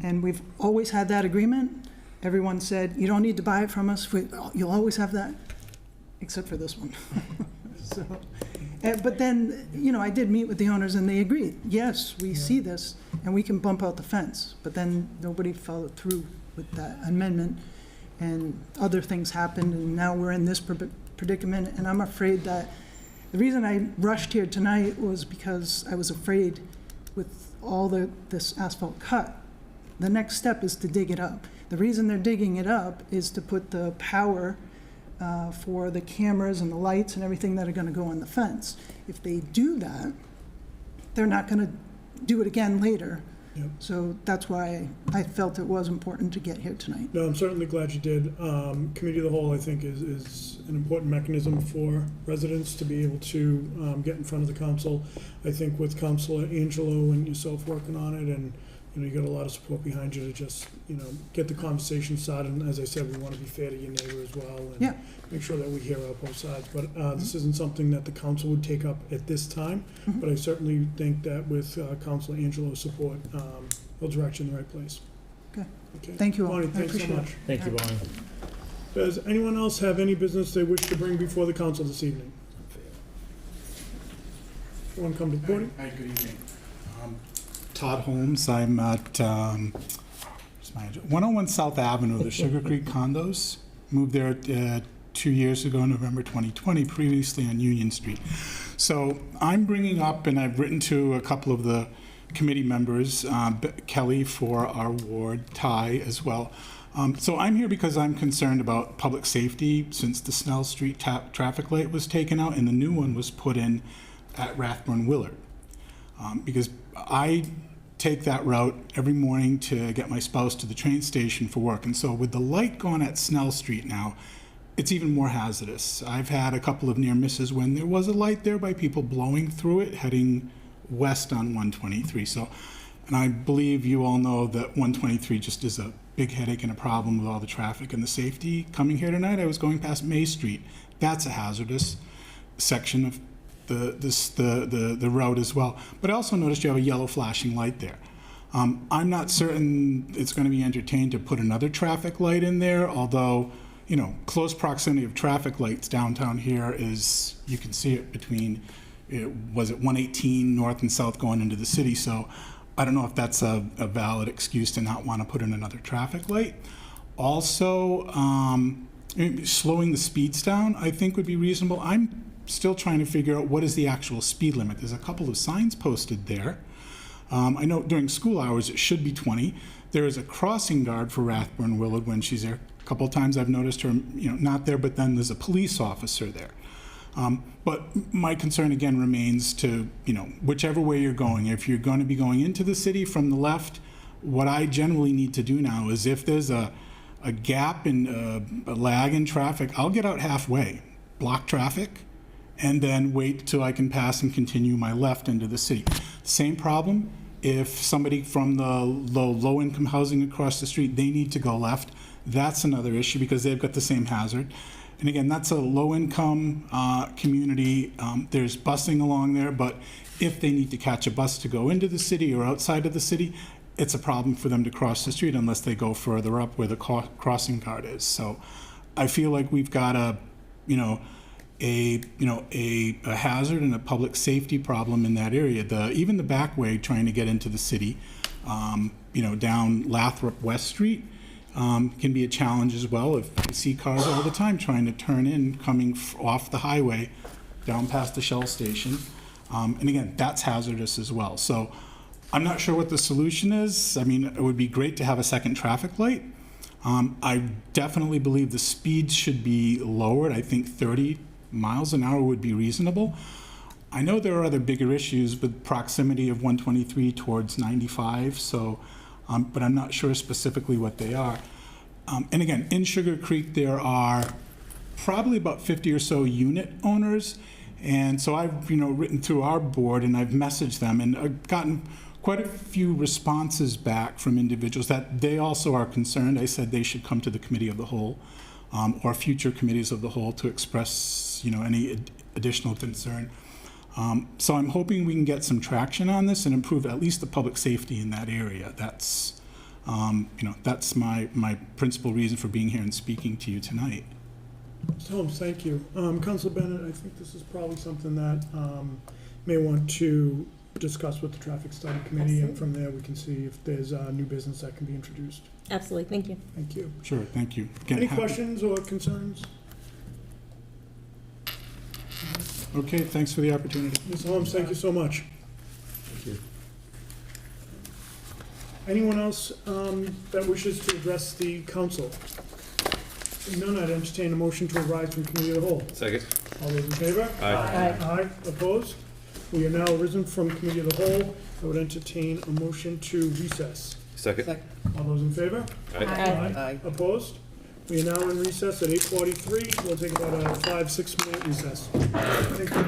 And we've always had that agreement. Everyone said, you don't need to buy it from us. You'll always have that, except for this one. So, but then, I did meet with the owners, and they agreed. Yes, we see this, and we can bump out the fence. But then nobody followed through with that amendment, and other things happened, and now we're in this predicament. And I'm afraid that the reason I rushed here tonight was because I was afraid with all this asphalt cut, the next step is to dig it up. The reason they're digging it up is to put the power for the cameras and the lights and everything that are going to go on the fence. If they do that, they're not going to do it again later. Yep. So that's why I felt it was important to get here tonight. No, I'm certainly glad you did. Committee of the Whole, I think, is an important mechanism for residents to be able to get in front of the council. I think with Councilor Angelo and yourself working on it, and you got a lot of support behind you to just get the conversation started. And as I said, we want to be fair to your neighbor as well, and make sure that we hear out both sides. But this isn't something that the council would take up at this time. But I certainly think that with Councilor Angelo's support, he'll direct you in the right place. Okay. Thank you all. Bonnie, I thanks so appreciate much. it. Thank you, Bonnie. Does anyone else have any business they wish to bring before the council this evening? Want to come to the podium? Hi, good evening. Todd Holmes. I'm at 101 South Avenue, the Sugar Creek condos. Moved there 2 years ago, November 2020, previously on Union Street. So I'm bringing up, and I've written to a couple of the committee members, Kelly for our ward, Ty as well. So I'm here because I'm concerned about public safety since the Snell Street traffic light was taken out and the new one was put in at Rathburn Willard. Because I take that route every morning to get my spouse to the train station for work. And so with the light gone at Snell Street now, it's even more hazardous. I've had a couple of near misses when there was a light there by people blowing through it, heading west on 123. So, and I believe you all know that 123 just is a big headache and a problem with all the traffic and the safety. Coming here tonight, I was going past May Street. That's a hazardous section of the road as well. But I also noticed you have a yellow flashing light there. I'm not certain it's going to be entertained to put another traffic light in there, although, close proximity of traffic lights downtown here is, you can see it between, was it 118 north and south going into the city. So I don't know if that's a valid excuse to not want to put in another traffic light. Also, slowing the speeds down, I think would be reasonable. I'm still trying to figure out what is the actual speed limit. There's a couple of signs posted there. I know during school hours it should be 20. There is a crossing guard for Rathburn Willard when she's there. A couple of times I've noticed her, not there, but then there's a police officer there. But my concern again remains to, whichever way you're going. If you're going to be going into the city from the left, what I generally need to do now is if there's a gap in a lag in traffic, I'll get out halfway, block traffic, and then wait till I can pass and continue my left into the city. Same problem if somebody from the low-income housing across the street, they need to go left. That's another issue because they've got the same hazard. And again, that's a low-income community. There's busing along there, but if they need to catch a bus to go into the city or outside of the city, it's a problem for them to cross the street unless they go further up where the crossing guard is. So I feel like we've got a hazard and a public safety problem in that area. Even the back way trying to get into the city, down Lathrop West Street, can be a challenge as well. If you see cars all the time trying to turn in, coming off the highway, down past the Shell station. And again, that's hazardous as well. So I'm not sure what the solution is. I mean, it would be great to have a second traffic light. I definitely believe the speeds should be lowered. I think 30 miles an hour would be reasonable. I know there are other bigger issues with proximity of 123 towards 95, so, but I'm not sure specifically what they are. And again, in Sugar Creek, there are probably about 50 or so unit owners, and so I've written through our board and I've messaged them, and I've gotten quite a few responses back from individuals that they also are concerned. I said they should come to the Committee of the Whole or future committees of the whole to express any additional concern. So I'm hoping we can get some traction on this and improve at least the public safety in that area. That's that's my principal reason for being here and speaking to you tonight. Mr. Holmes, thank you. Councilor Bennett, I think this is probably something that may want to discuss with the Traffic Study Committee, and from there we can see if there's new business that can be introduced. Absolutely, thank you. Thank you. Sure, thank you. Again, Any questions or concerns? Okay, thanks for the opportunity. Mr. Holmes, thank you so much. Thank you. Anyone else that wishes to address the council? Seeing none, I'd entertain a motion to arise from Committee of the Whole. Second. All those in favor? Aye. Aye. Opposed? We are now risen from committee of the whole. I would entertain a motion to recess. Second. All those in favor? Aye. Aye. Opposed? We are now in recess at 8:43. We'll take about a 5-6 minute recess. Thank you.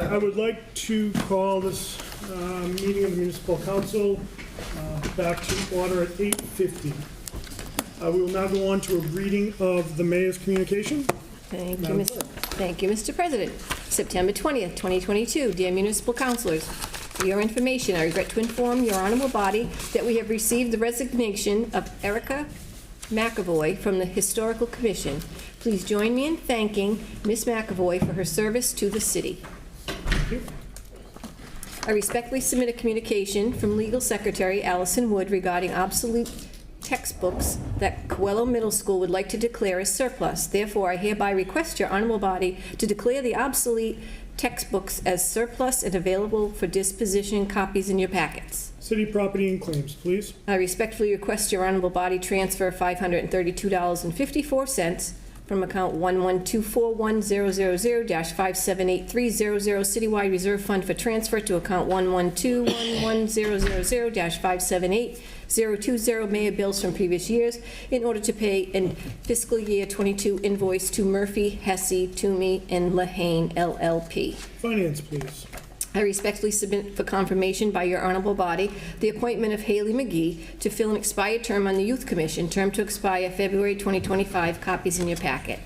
I would like to call this meeting of the Municipal Council back to order at 8:50. We will now go on to a reading of the mayor's communication. Thank you, Mr. President. September 20th, 2022. Dear municipal councilors, for your information, I regret to inform your honorable body that we have received the resignation of Erica McAvoy from the Historical Commission. Please join me in thanking Ms. McAvoy for her service to the city. Thank you. I respectfully submit a communication from Legal Secretary Allison Wood regarding obsolete textbooks that Coelho Middle School would like to declare as surplus. Therefore, I hereby request your honorable body to declare the obsolete textbooks as surplus and available for disposition. Copies in your packets. City property and claims, please. I respectfully request your honorable body transfer $532.54 from account 1124100-578300 Citywide Reserve Fund for transfer to account 1121100-578-020 Mayor bills from previous years in order to pay in fiscal year 22 invoice to Murphy, Hesse, Toomey, and Lehane LLP. Finance, please. I respectfully submit for confirmation by your honorable body the appointment of Haley McGee to fill an expired term on the Youth Commission, term to expire February 2025. Copies in your packet.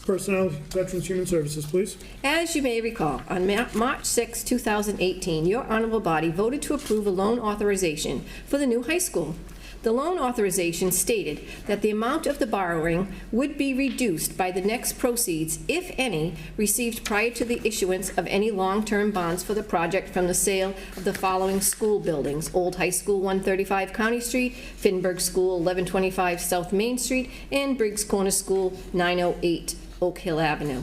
Personnel, Veterans, Human Services, please. As you may recall, on March 6, 2018, your honorable body voted to approve a loan authorization for the new high school. The loan authorization stated that the amount of the borrowing would be reduced by the next proceeds, if any, received prior to the issuance of any long-term bonds for the project from the sale of the following school buildings: Old High School, 135 County Street, Finberg School, 1125 South Main Street, and Briggs Corner School, 908 Oak Hill Avenue.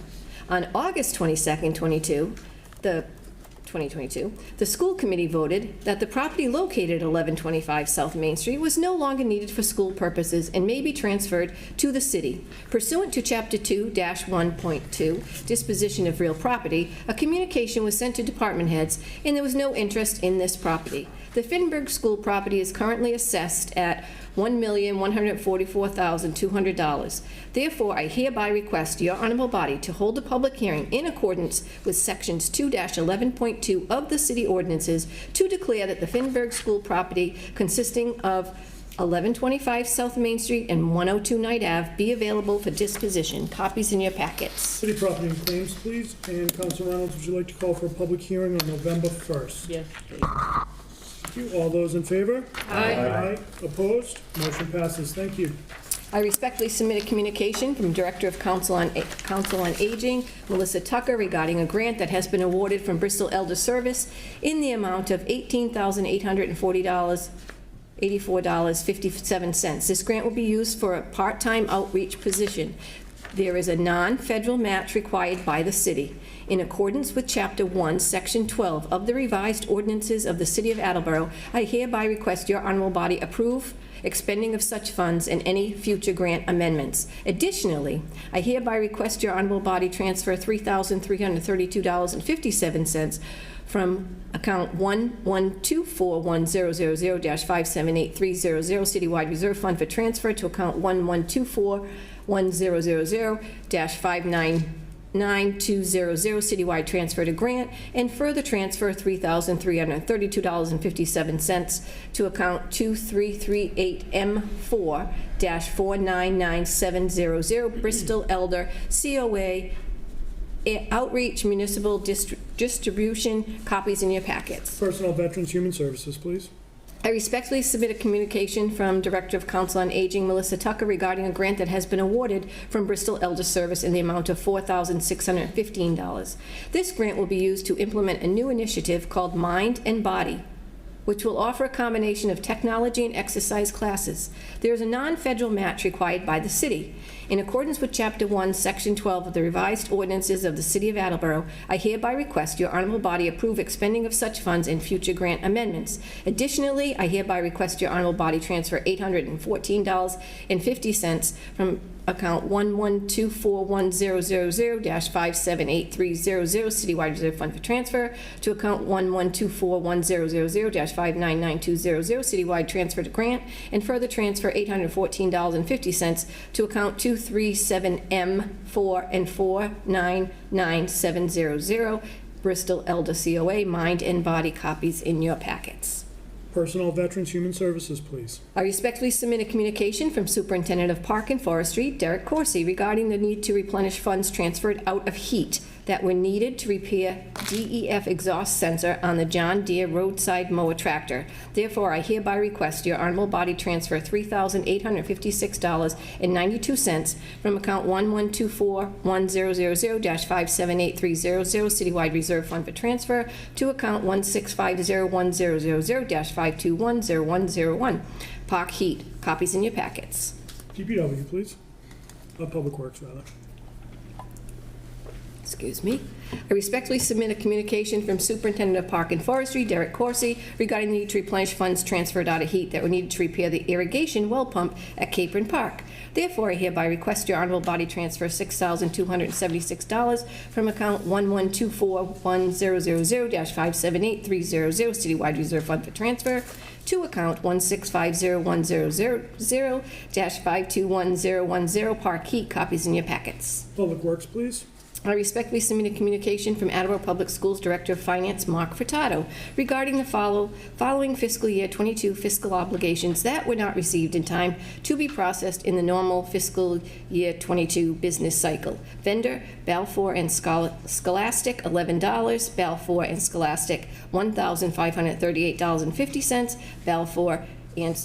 On August 22nd, 2022, the school committee voted that the property located at 1125 South Main Street was no longer needed for school purposes and may be transferred to the city. Pursuant to Chapter 2-1.2, Disposition of Real Property, a communication was sent to department heads, and there was no interest in this property. The Finberg School property is currently assessed at $1,144,200. Therefore, I hereby request your honorable body to hold a public hearing in accordance with Sections 2-11.2 of the city ordinances to declare that the Finberg School property consisting of 1125 South Main Street and 102 Night Ave be available for disposition. Copies in your packets. City property and claims, please. And Council Reynolds, would you like to call for a public hearing on November 1st? Yes, please. Thank you. All those in favor? Aye. Aye. Opposed? Motion passes. Thank you. I respectfully submit a communication from Director of Council on Aging, Melissa Tucker, regarding a grant that has been awarded from Bristol Elder Service in the amount of $18,840.84.57. This grant will be used for a part-time outreach position. There is a non-federal match required by the city. In accordance with Chapter 1, Section 12 of the revised ordinances of the City of Attleboro, I hereby request your honorable body approve expending of such funds and any future grant amendments. Additionally, I hereby request your honorable body transfer $3,332.57 from account 1124100-578300 Citywide Reserve Fund for transfer to account 1124100-59920 Citywide transfer to grant, and further transfer $3,332.57 to account 2338M4-499700 Bristol Elder COA Outreach Municipal Distribution. Copies in your packets. Personnel, Veterans, Human Services, please. I respectfully submit a communication from Director of Council on Aging, Melissa Tucker, regarding a grant that has been awarded from Bristol Elder Service in the amount of $4,615. This grant will be used to implement a new initiative called Mind and Body, which will offer a combination of technology and exercise classes. There is a non-federal match required by the city. In accordance with Chapter 1, Section 12 of the revised ordinances of the City of Attleboro, I hereby request your honorable body approve expending of such funds and future grant amendments. Additionally, I hereby request your honorable body transfer $814.50 from account 1124100-5783000 Citywide Reserve Fund for transfer to account 1124100-59920 Citywide transfer to grant, and further transfer $814.50 to account 237M4 and 49970 Bristol Elder COA, mind and body, copies in your packets. Personnel, Veterans, Human Services, please. I respectfully submit a communication from Superintendent of Park and Forestry, Derek Corsi, regarding the need to replenish funds transferred out of heat that were needed to repair DEF exhaust sensor on the John Deere roadside mower tractor. Therefore, I hereby request your honorable body transfer $3,856.92 from account 11241000-578300 Citywide Reserve Fund for transfer to account 1650100-5210101. Park heat. Copies in your packets. DPW, please. Public Works, rather. Excuse me. I respectfully submit a communication from Superintendent of Park and Forestry, Derek Corsi, regarding the need to replenish funds transferred out of heat that were needed to repair the irrigation well pump at Capron Park. Therefore, I hereby request your honorable body transfer $6,276 from account 11241000-578300 Citywide Reserve Fund for transfer to account 1650100-521010 Park heat. Copies in your packets. Public Works, please. I respectfully submit a communication from Attleboro Public Schools Director of Finance, Mark Furtado, regarding the following fiscal year 22 fiscal obligations that were not received in time to be processed in the normal fiscal year 22 business cycle. Vendor, Balfour and Scholastic, $11. Balfour and Scholastic, $1,538.50. Balfour and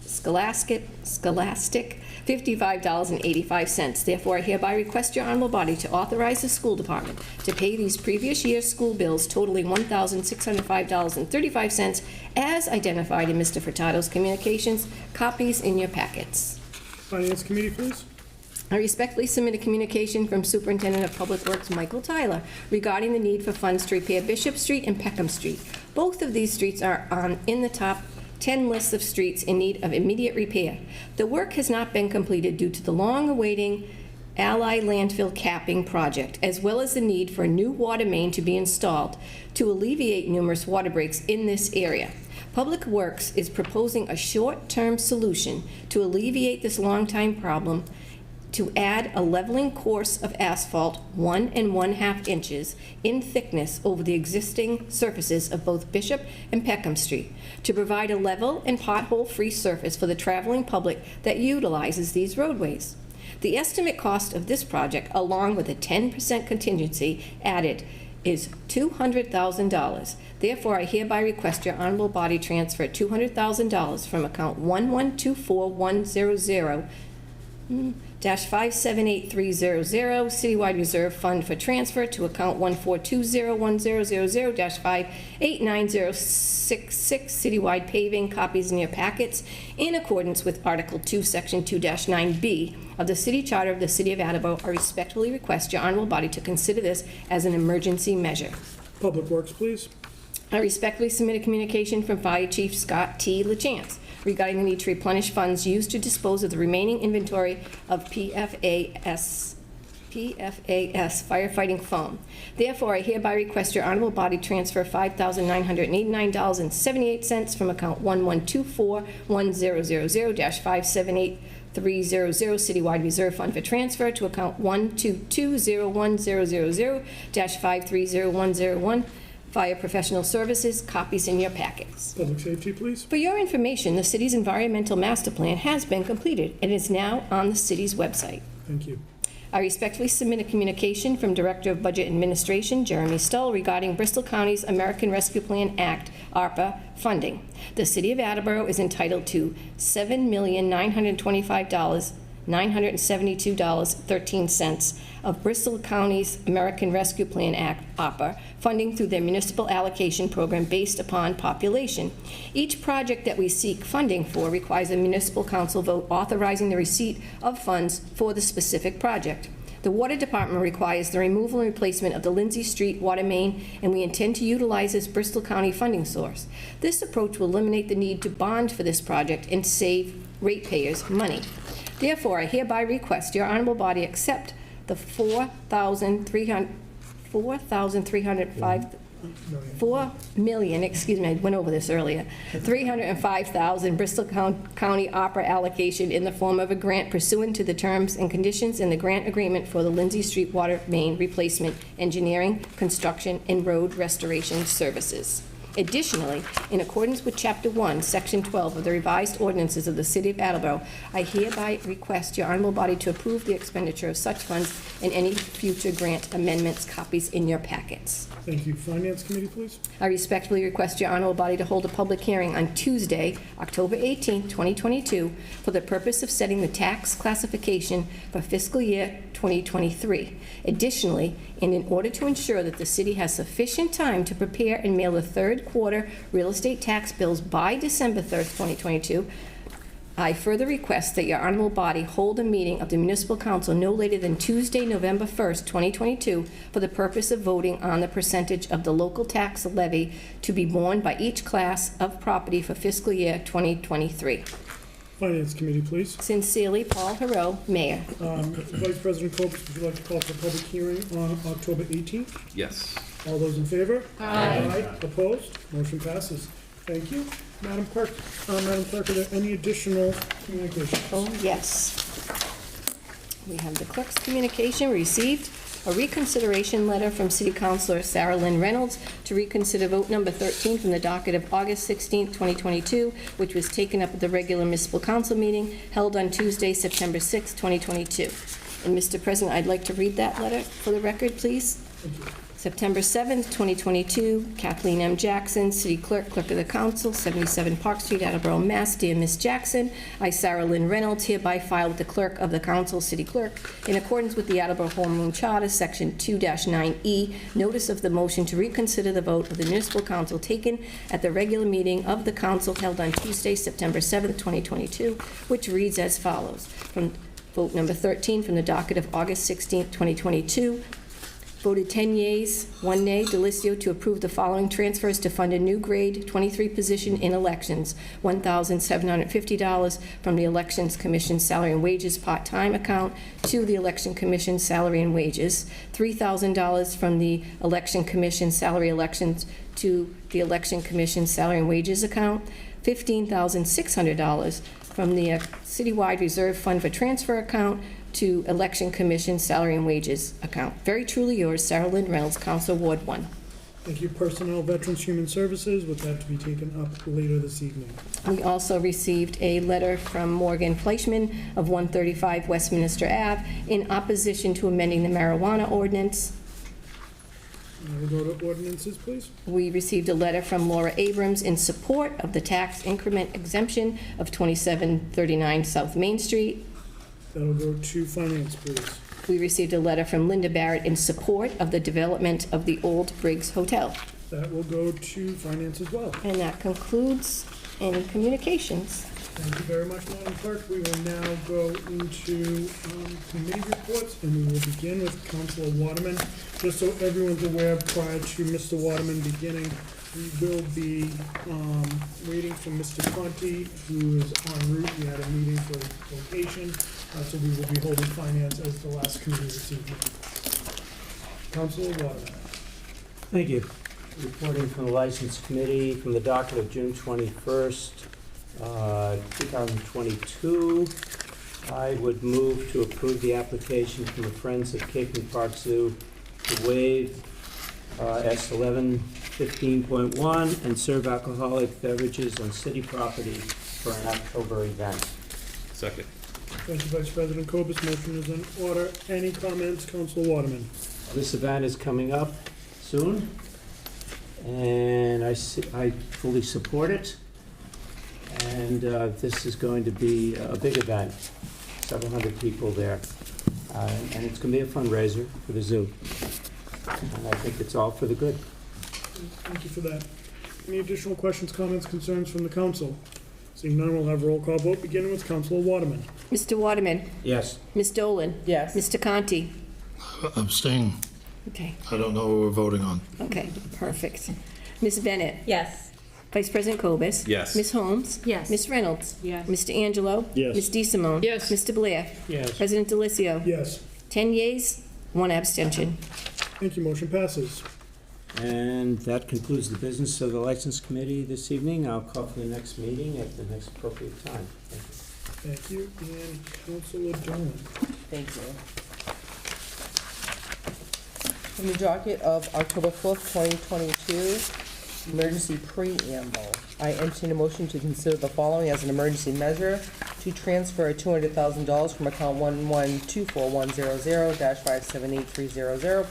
Scholastic, $55.85. Therefore, I hereby request your honorable body to authorize the school department to pay these previous year's school bills totaling $1,605.35 as identified in Mr. Furtado's communications. Copies in your packets. Finance Committee, please. I respectfully submit a communication from Superintendent of Public Works Michael Tyler regarding the need for funds to repair Bishop Street and Peckham Street. Both of these streets are in the top 10 lists of streets in need of immediate repair. The work has not been completed due to the long-awaiting Ally landfill capping project, as well as the need for a new water main to be installed to alleviate numerous water breaks in this area. Public Works is proposing a short-term solution to alleviate this long-time problem to add a leveling course of asphalt 1 1/2 inches in thickness over the existing surfaces of both Bishop and Peckham Street to provide a level and pothole-free surface for the traveling public that utilizes these roadways. The estimate cost of this project, along with a 10% contingency added, is $200,000. Therefore, I hereby request your honorable body transfer $200,000 from account 1124100-578300 Citywide Reserve Fund for transfer to account 1420100-589066 Citywide Paving. Copies in your packets in accordance with Article 2, Section 2-9B of the City Charter of the City of Attleboro. I respectfully request your honorable body to consider this as an emergency measure. Public Works, please. I respectfully submit a communication from Fire Chief Scott T. LaChance regarding the need to replenish funds used to dispose of the remaining inventory of PFAS firefighting foam. Therefore, I hereby request your honorable body transfer $5,989.78 from account 1124100-5783000 Citywide Reserve Fund for transfer to account 1220100-530101 Fire Professional Services. Copies in your packets. Public Safety, please. For your information, the city's environmental master plan has been completed and is now on the city's website. Thank you. I respectfully submit a communication from Director of Budget Administration, Jeremy Stull, regarding Bristol County's American Rescue Plan Act, ARPA, funding. The City of Attleboro is entitled to $7,925,972.13 of Bristol County's American Rescue Plan Act, ARPA, funding through their municipal allocation program based upon population. Each project that we seek funding for requires a municipal council vote authorizing the receipt of funds for the specific project. The Water Department requires the removal and replacement of the Lindsay Street water main, and we intend to utilize this Bristol County funding source. This approach will eliminate the need to bond for this project and save ratepayers money. Therefore, I hereby request your honorable body accept the $4,305 excuse me, I went over this earlier, $305,000 Bristol County Opera allocation in the form of a grant pursuant to the terms and conditions in the grant agreement for the Lindsay Street Water Main Replacement Engineering, Construction, and Road Restoration Services. Additionally, in accordance with Chapter 1, Section 12 of the revised ordinances of the City of Attleboro, I hereby request your honorable body to approve the expenditure of such funds and any future grant amendments, copies in your packets. Thank you. Finance Committee, please. I respectfully request your honorable body to hold a public hearing on Tuesday, October 18, 2022, for the purpose of setting the tax classification for fiscal year 2023. Additionally, and in order to ensure that the city has sufficient time to prepare and mail the third quarter real estate tax bills by December 3rd, 2022, I further request that your honorable body hold a meeting of the Municipal Council no later than Tuesday, November 1st, 2022, for the purpose of voting on the percentage of the local tax levy to be borne by each class of property for fiscal year 2023. Finance Committee, please. Sincerely, Paul Heroux, Mayor. Vice President Copus, would you like to call for a public hearing on October 18th? Yes. All those in favor? Aye. Opposed? Motion passes. Thank you. Madam Clerk, are there any additional communications? Oh, yes. We have the clerk's communication received. A reconsideration letter from City Councilor Sarah Lynn Reynolds to reconsider vote number 13 from the docket of August 16, 2022, which was taken up at the regular municipal council meeting held on Tuesday, September 6, 2022. And Mr. President, I'd like to read that letter for the record, please. Thank you. September 7th, 2022, Kathleen M. Jackson, City Clerk, Clerk of the Council, 77 Park Street, Attleboro, Mass. Dear Ms. Jackson, I, Sarah Lynn Reynolds, hereby file with the Clerk of the Council, City Clerk, in accordance with the Attleboro Home Rule Charter, Section 2-9E, notice of the motion to reconsider the vote of the Municipal Council taken at the regular meeting of the Council held on Tuesday, September 7th, 2022, which reads as follows. From vote number 13 from the docket of August 16th, 2022, voted 10 yeas, 1 nay, Delicio, to approve the following transfers to fund a new grade 23 position in elections: $1,750 from the Elections Commission Salary and Wages part-time account to the Election Commission Salary and Wages, $3,000 from the Election Commission Salary Elections to the Election Commission Salary and Wages account, $15,600 from the Citywide Reserve Fund for Transfer account to Election Commission Salary and Wages account. Very truly yours, Sarah Lynn Reynolds, Council Ward 1. Thank you. Personnel, Veterans, Human Services, with that to be taken up later this evening. We also received a letter from Morgan Fleischman of 135 Westminster Ave in opposition to amending the marijuana ordinance. We'll go to ordinances, please. We received a letter from Laura Abrams in support of the tax increment exemption of 2739 South Main Street. That'll go to Finance, please. We received a letter from Linda Barrett in support of the development of the Old Briggs Hotel. That will go to Finance as well. And that concludes any communications. Thank you very much, Madam Clerk. We will now go into committee reports, and we will begin with Councilor Waterman. Just so everyone's aware, prior to Mr. Waterman beginning, we will be waiting for Mr. Conti, who is en route. We had a meeting for location, so we will be holding Finance as the last committee this evening. Councilor Waterman. Thank you. Reporting from the License Committee from the docket of June 21st, 2022. I would move to approve the application from the Friends of Cape and Park Zoo to waive S 1115.1 and serve alcoholic beverages on city property for an October event. Second. Thank you, Vice President Cobus. Motion is in order. Any comments, Councilor Waterman? This event is coming up soon, and I fully support it. And this is going to be a big event, several hundred people there. And it's going to be a fundraiser for the zoo. And I think it's all for the good. Thank you for that. Any additional questions, comments, concerns from the council? Seeing none, we'll have a roll call vote, beginning with Councilor Waterman. Mr. Waterman? Yes. Ms. Dolan? Yes. Mr. Conti? Abstain. Okay. I don't know what we're voting on. Okay, perfect. Ms. Bennett? Yes. Vice President Cobus? Yes. Ms. Holmes? Yes. Ms. Reynolds? Yes. Mr. Angelo? Yes. Ms. DeSimone? Yes. Mr. Blair? Yes. President Delicio? Yes. 10 yeas, 1 abstention. Thank you. Motion passes. And that concludes the business of the License Committee this evening. I'll call for the next meeting at the next appropriate time. Thank you. Thank you, and Councilor Dolan. Thank you. From the docket of October 4th, 2022, emergency preamble. I entertain a motion to consider the following as an emergency measure to transfer $200,000 from account 1124100-578300,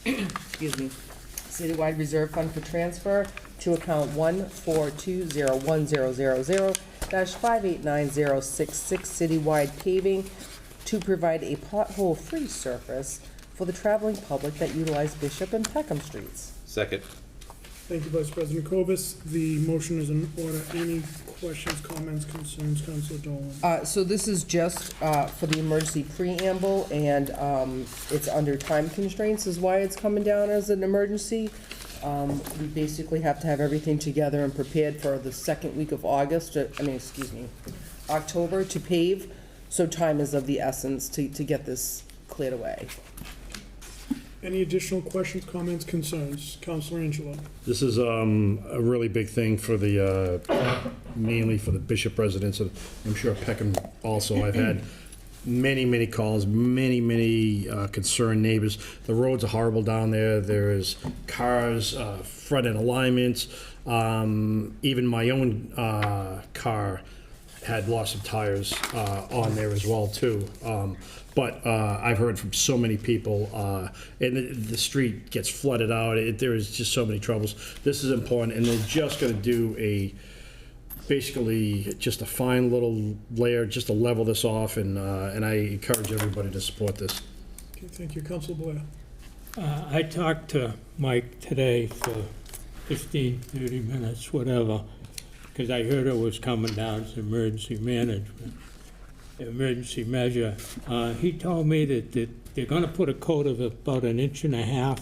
excuse me, citywide reserve fund for transfer to account 1420100-589066 citywide paving to provide a pothole-free surface for the traveling public that utilize Bishop and Peckham Streets. Second. Thank you, Vice President Cobus. The motion is in order. Any questions, comments, concerns, Councilor Dolan? So this is just for the emergency preamble, and it's under time constraints is why it's coming down as an emergency. We basically have to have everything together and prepared for the second week of October to pave, so time is of the essence to get this cleared away. Any additional questions, comments, concerns? Councilor Angelo? This is a really big thing for the, mainly for the Bishop residents, and I'm sure Peckham also. I've had many calls, many concerned neighbors. The roads are horrible down there. There's cars, front-end alignments. Even my own car had lost some tires on there as well, too. But I've heard from so many people, and the street gets flooded out. There is just so many troubles. This is important, and they're just going to do basically just a fine little layer just to level this off, and I encourage everybody to support this. Okay, thank you. Councilor Blair? I talked to Mike today for 15, 30 minutes, whatever, because I heard it was coming down to emergency measure. He told me that they're going to put a coat of about 1.5 inches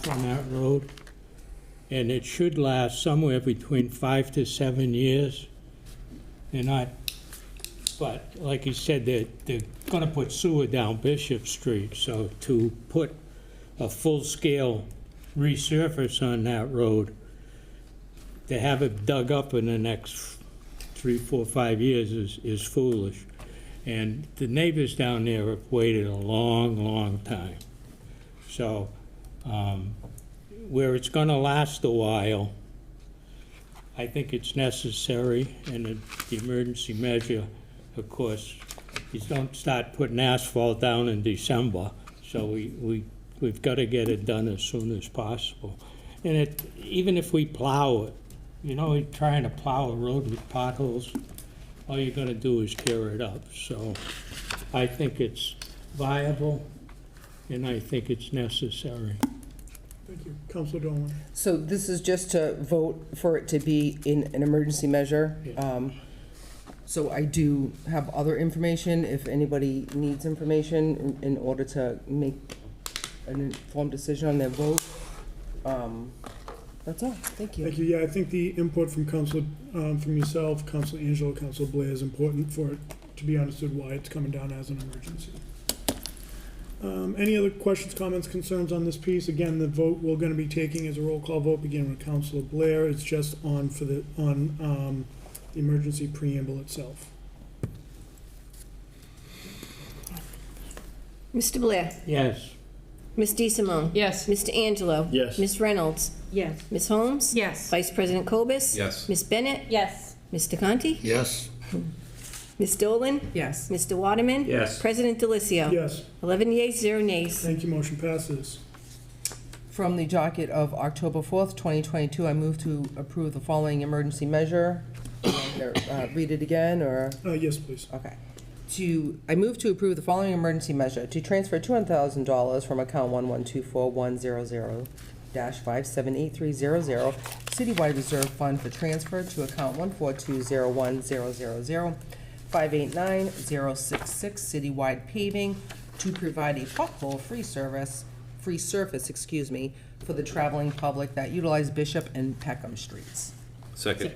on that road, and it should last somewhere between 5 to 7 years. But like he said, they're going to put sewer down Bishop Street, so to put a full-scale resurface on that road, to have it dug up in the next 3, 4, 5 years is foolish. And the neighbors down there have waited a long time. So where it's going to last a while, I think it's necessary. And the emergency measure, of course, is don't start putting asphalt down in December. So we've got to get it done as soon as possible. And even if we plow it, trying to plow a road with potholes, all you're going to do is tear it up. So I think it's viable, and I think it's necessary. Thank you. Councilor Dolan? So this is just to vote for it to be in an emergency measure. Yeah. So I do have other information, if anybody needs information in order to make an informed decision on their vote. That's all. Thank you. Thank you. Yeah, I think the input from from yourself, Councilor Angelo, Councilor Blair is important for it to be understood why it's coming down as an emergency. Any other questions, comments, concerns on this piece? Again, the vote we're going to be taking is a roll call vote, beginning with Councilor Blair. It's just on the emergency preamble itself. Mr. Blair? Yes. Ms. DeSimone? Yes. Mr. Angelo? Yes. Ms. Reynolds? Yes. Ms. Holmes? Yes. Vice President Cobus? Yes. Ms. Bennett? Yes. Mr. Conti? Yes. Ms. Dolan? Yes. Mr. Waterman? Yes. President Delicio? Yes. 11 yeas, 0 nays. Thank you. Motion passes. From the docket of October 4th, 2022, I move to approve the following emergency measure. Read it again, or? Yes, please. Okay. I move to approve the following emergency measure to transfer $200,000 from account 1124100-578300 citywide reserve fund for transfer to account 1420100-589066 citywide paving to provide a pothole-free surface, for the traveling public that utilize Bishop and Peckham Streets. Second.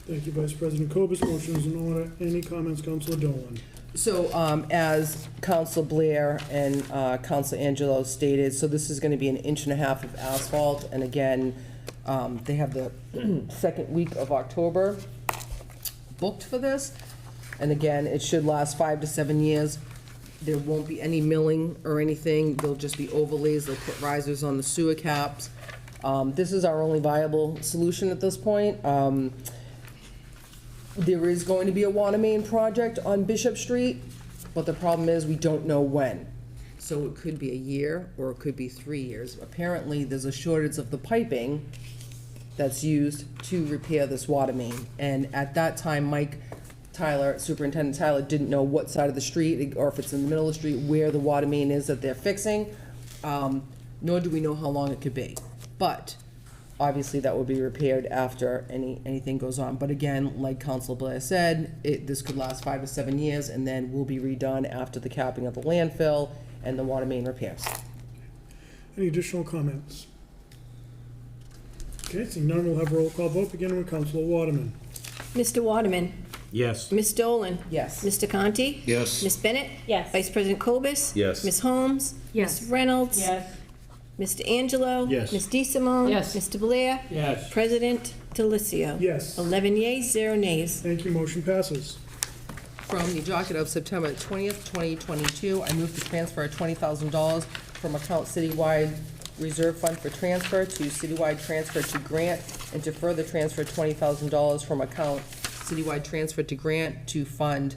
Thank you, Vice President Cobus. Motion is in order. Any comments, Councilor Dolan? So, as Council Blair and Council Angelo stated, so this is gonna be 1.5 inches of asphalt, and again, they have the second week of October booked for this. And again, it should last 5 to 7 years. There won't be any milling or anything, there'll just be overlays, they'll put risers on the sewer caps. This is our only viable solution at this point. There is going to be a water main project on Bishop Street, but the problem is we don't know when. So it could be a year or it could be 3 years. Apparently, there's a shortage of the piping that's used to repair this water main. And at that time, Superintendent Tyler didn't know what side of the street, or if it's in the middle of the street, where the water main is that they're fixing, nor do we know how long it could be. But obviously, that will be repaired after anything goes on. But again, like Council Blair said, this could last 5 to 7 years, and then will be redone after the capping of the landfill and the water main repairs. Any additional comments? Okay, seeing none, we'll have a roll call vote, beginning with Councilor Waterman. Mr. Waterman? Yes. Ms. Dolan? Yes. Mr. Conti? Yes. Ms. Bennett? Yes. Vice President Cobus? Yes. Ms. Holmes? Yes. Ms. Reynolds? Yes. Mr. Angelo? Yes. Ms. DeSimone? Yes. Mr. Blair? Yes. President Delicio? Yes. 11 yeas, 0 nays. Thank you, motion passes. From the docket of September 20th, 2022, I move to transfer $20,000 from account citywide reserve fund for transfer to citywide transfer to grant, and to further transfer $20,000 from account citywide transfer to grant to fund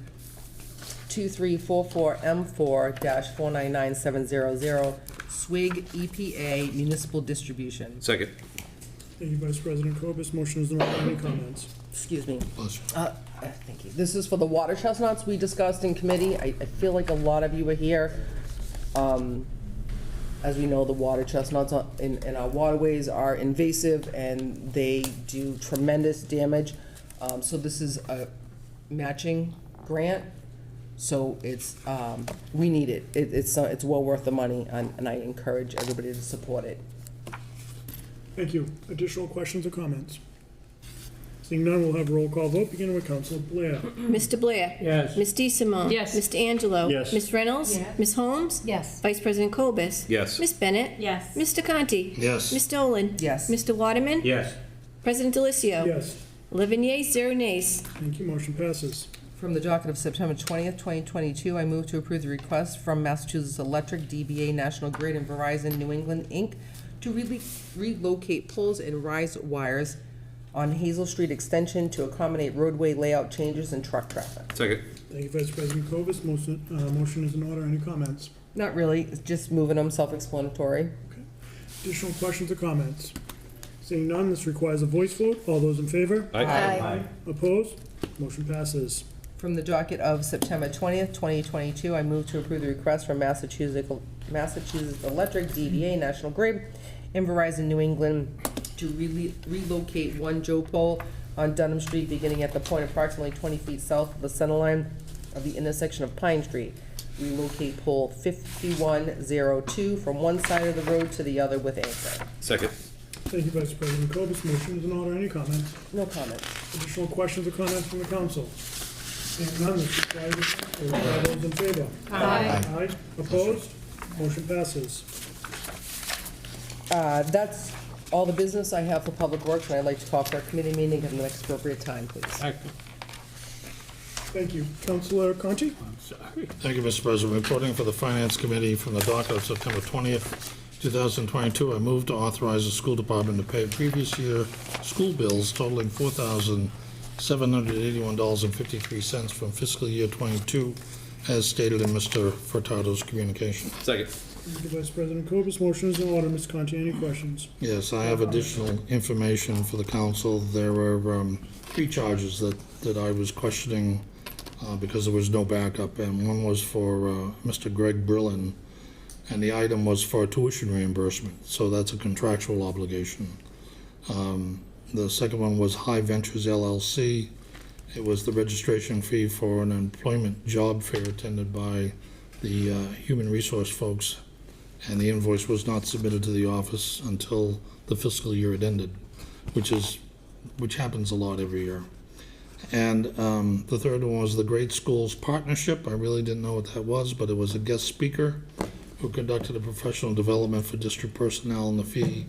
2344M4-499700, SWIG EPA Municipal Distribution. Second. Thank you, Vice President Cobus. Motion is in order. Any comments? Excuse me. Thank you. This is for the water chestnuts we discussed in committee. I feel like a lot of you are here. As we know, the water chestnuts in our waterways are invasive and they do tremendous damage. So this is a matching grant. So it's, we need it. It's well worth the money, and I encourage everybody to support it. Thank you. Additional questions or comments? Seeing none, we'll have a roll call vote, beginning with Councilor Blair. Mr. Blair? Yes. Ms. DeSimone? Yes. Mr. Angelo? Yes. Ms. Reynolds? Yes. Ms. Holmes? Yes. Vice President Cobus? Yes. Ms. Bennett? Yes. Mr. Conti? Yes. Ms. Dolan? Yes. Mr. Waterman? Yes. President Delicio? Yes. 11 yeas, 0 nays. Thank you, motion passes. From the docket of September 20th, 2022, I move to approve the request from Massachusetts Electric, DBA National Grid, and Verizon New England, Inc. to relocate poles and rise wires on Hazel Street Extension to accommodate roadway layout changes and truck traffic. Second. Thank you, Vice President Cobus. Motion is in order. Any comments? Not really, it's just moving them, self-explanatory. Additional questions or comments? Seeing none, this requires a voice vote. All those in favor? Aye. Opposed? Motion passes. From the docket of September 20th, 2022, I move to approve the request from Massachusetts Electric, DBA National Grid, and Verizon New England to relocate one Joe pole on Dunham Street, beginning at the point approximately 20 feet south of the center line of the intersection of Pine Street. Relocate pole 5102 from one side of the road to the other with anchor. Second. Thank you, Vice President Cobus. Motion is in order. Any comments? No comments. Additional questions or comments from the council? Seeing none, this requires a vote. All those in favor? Aye. Aye. Opposed? Motion passes. That's all the business I have for Public Works, and I'd like to call for a committee meeting at the next appropriate time, please. Thank you. Councilor Conti? I'm sorry. Thank you, Mr. President. Reporting for the Finance Committee from the docket of September 20th, 2022, I move to authorize the school department to pay previous year school bills totaling $4,781.53 from fiscal year 22, as stated in Mr. Furtado's communication. Second. Thank you, Vice President Cobus. Motion is in order. Ms. Conti, any questions? Yes, I have additional information for the council. There were 3 charges that I was questioning because there was no backup, and one was for Mr. Greg Brillin, and the item was for tuition reimbursement, so that's a contractual obligation. The second one was High Ventures LLC. It was the registration fee for an employment job fair attended by the human resource folks, and the invoice was not submitted to the office until the fiscal year had ended, which happens a lot every year. And the third one was the Great Schools Partnership. I really didn't know what that was, but it was a guest speaker who conducted a professional development for district personnel, and the fee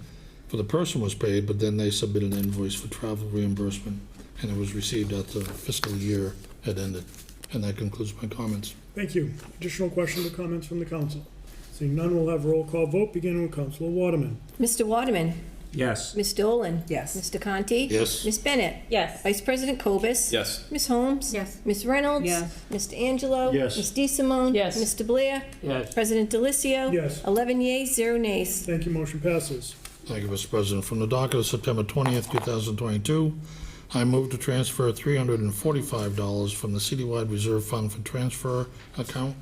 for the person was paid, but then they submitted an invoice for travel reimbursement, and it was received at the fiscal year had ended. And that concludes my comments. Thank you. Additional questions or comments from the council? Seeing none, we'll have a roll call vote, beginning with Councilor Waterman. Mr. Waterman? Yes. Ms. Dolan? Yes. Mr. Conti? Yes. Ms. Bennett? Yes. Vice President Cobus? Yes. Ms. Holmes? Yes. Ms. Reynolds? Yes. Mr. Angelo? Yes. Ms. DeSimone? Yes. Mr. Blair? Yes. President Delicio? Yes. 11 yeas, 0 nays. Thank you, motion passes. Thank you, Mr. President. From the docket of September 20th, 2022, I move to transfer $345 from the Citywide Reserve Fund for Transfer account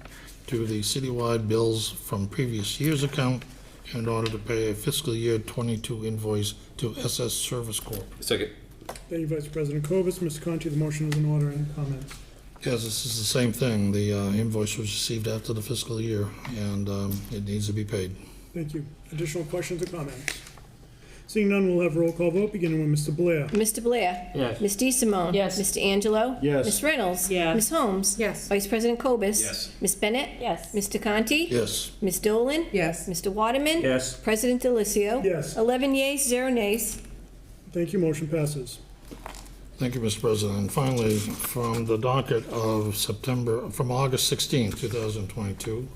to the Citywide Bills from Previous Year's account in order to pay a fiscal year 22 invoice to SS Service Corp. Second. Thank you, Vice President Cobus. Mr. Conti, the motion is in order. Any comments? Yes, this is the same thing. The invoice was received after the fiscal year, and it needs to be paid. Thank you. Additional questions or comments? Seeing none, we'll have a roll call vote, beginning with Mr. Blair. Mr. Blair? Yes. Ms. DeSimone? Yes. Mr. Angelo? Yes. Ms. Reynolds? Yes. Ms. Holmes? Yes. Vice President Cobus? Yes. Ms. Bennett? Yes. Mr. Conti? Yes. Ms. Dolan? Yes. Mr. Waterman? Yes. President Delicio? Yes. 11 yeas, 0 nays. Thank you, motion passes. Thank you, Mr. President. And finally, from the docket of from August 16th, 2022,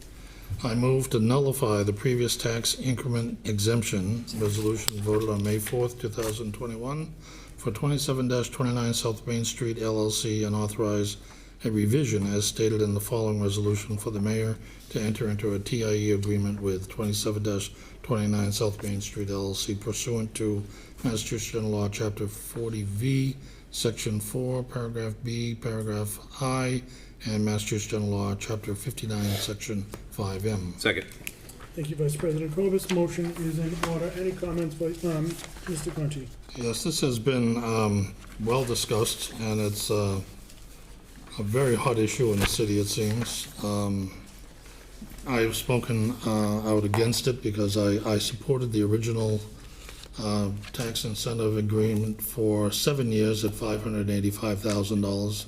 I move to nullify the previous tax increment exemption resolution voted on May 4th, 2021 for 27-29 South Main Street LLC and authorize a revision as stated in the following resolution for the mayor to enter into a TIE agreement with 27-29 South Main Street LLC pursuant to Massachusetts General Law, Chapter 40V, Section 4, Paragraph B, Paragraph I, and Massachusetts General Law, Chapter 59, Section 5M. Second. Thank you, Vice President Cobus. Motion is in order. Any comments by Mr. Conti? Yes, this has been well discussed, and it's a very hot issue in the city, it seems. I've spoken out against it because I supported the original tax incentive agreement for 7 years at $585,000,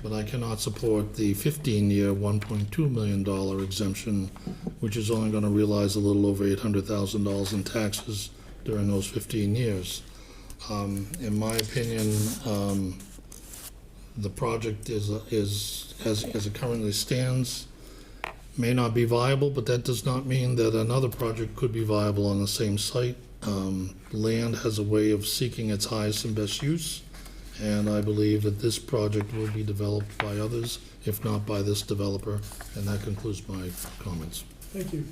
but I cannot support the 15-year, $1.2 million exemption, which is only going to realize a little over $800,000 in taxes during those 15 years. In my opinion, the project is as it currently stands, may not be viable, but that does not mean that another project could be viable on the same site. Land has a way of seeking its highest and best use, and I believe that this project will be developed by others, if not by this developer, and that concludes my comments. Thank you.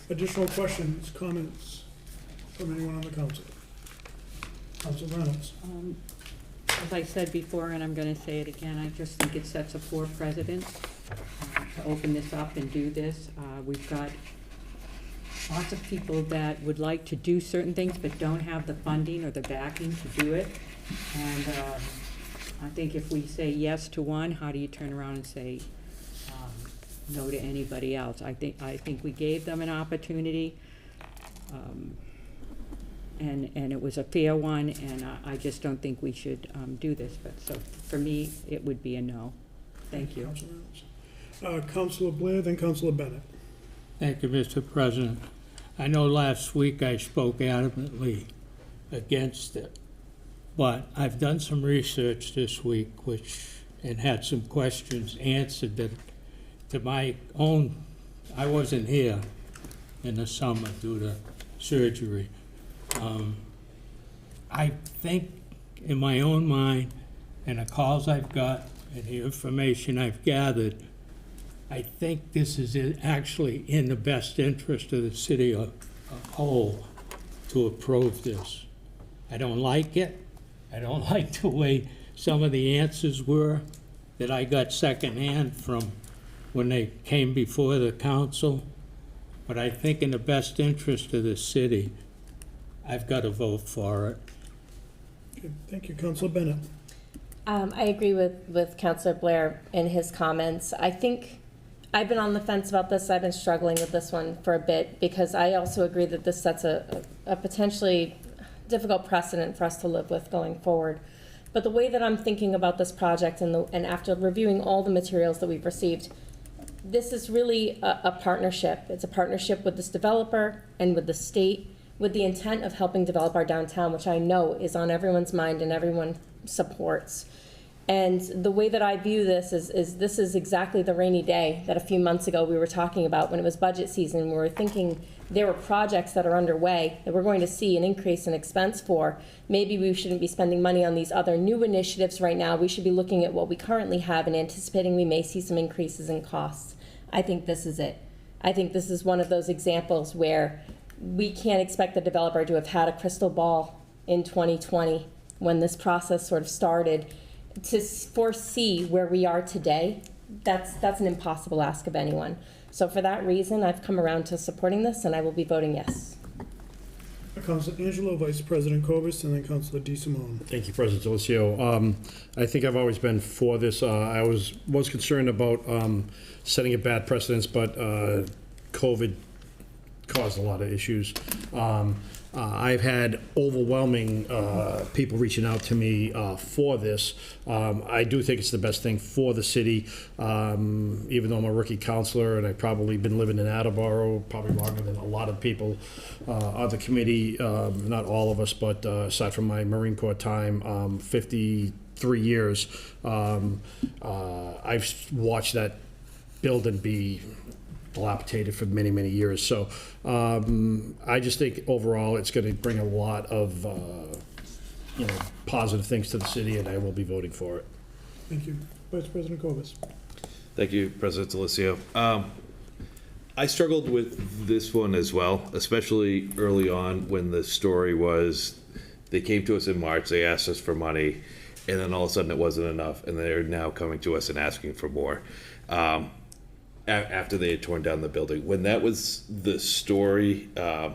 Additional questions, comments from anyone on the council? Council Reynolds. As I said before, and I'm going to say it again, I just think it sets a poor precedent to open this up and do this. We've got lots of people that would like to do certain things but don't have the funding or the backing to do it. And I think if we say yes to one, how do you turn around and say no to anybody else? I think we gave them an opportunity. And it was a fair one, and I just don't think we should do this. But so for me, it would be a no. Thank you. Councilor Blair, then Councilor Bennett. Thank you, Mr. President. I know last week I spoke adamantly against it, but I've done some research this week and had some questions answered that to my own, I wasn't here in the summer due to surgery. I think in my own mind and the calls I've got and the information I've gathered, I think this is actually in the best interest of the city as a whole to approve this. I don't like it. I don't like the way some of the answers were that I got secondhand from when they came before the council. But I think in the best interest of the city, I've got to vote for it. Okay, thank you, Councilor Bennett. I agree with Councilor Blair in his comments. I think I've been on the fence about this. I've been struggling with this one for a bit because I also agree that this sets a potentially difficult precedent for us to live with going forward. But the way that I'm thinking about this project and after reviewing all the materials that we've received, this is really a partnership. It's a partnership with this developer and with the state, with the intent of helping develop our downtown, which I know is on everyone's mind and everyone supports. And the way that I view this is this is exactly the rainy day that a few months ago we were talking about when it was budget season. We were thinking there were projects that are underway that we're going to see an increase in expense for. Maybe we shouldn't be spending money on these other new initiatives right now. We should be looking at what we currently have and anticipating we may see some increases in costs. I think this is it. I think this is one of those examples where we can't expect the developer to have had a crystal ball in 2020 when this process sort of started to foresee where we are today. That's an impossible ask of anyone. So for that reason, I've come around to supporting this, and I will be voting yes. Councilor Angelo, Vice President Cobus, and then Councilor DeSimone. Thank you, President Delicio. I think I've always been for this. I was concerned about setting a bad precedence, but COVID caused a lot of issues. I've had overwhelming people reaching out to me for this. I do think it's the best thing for the city, even though I'm a rookie counselor and I've probably been living in Attleboro probably longer than a lot of people on the committee, not all of us, but aside from my Marine Corps time, 53 years, I've watched that building be dilapidated for many, many years. So I just think overall it's going to bring a lot of positive things to the city, and I will be voting for it. Thank you. Vice President Cobus. Thank you, President Delicio. I struggled with this one as well, especially early on when the story was they came to us in March, they asked us for money, and then all of a sudden it wasn't enough, and they're now coming to us and asking for more. After they had torn down the building. When that was the story, I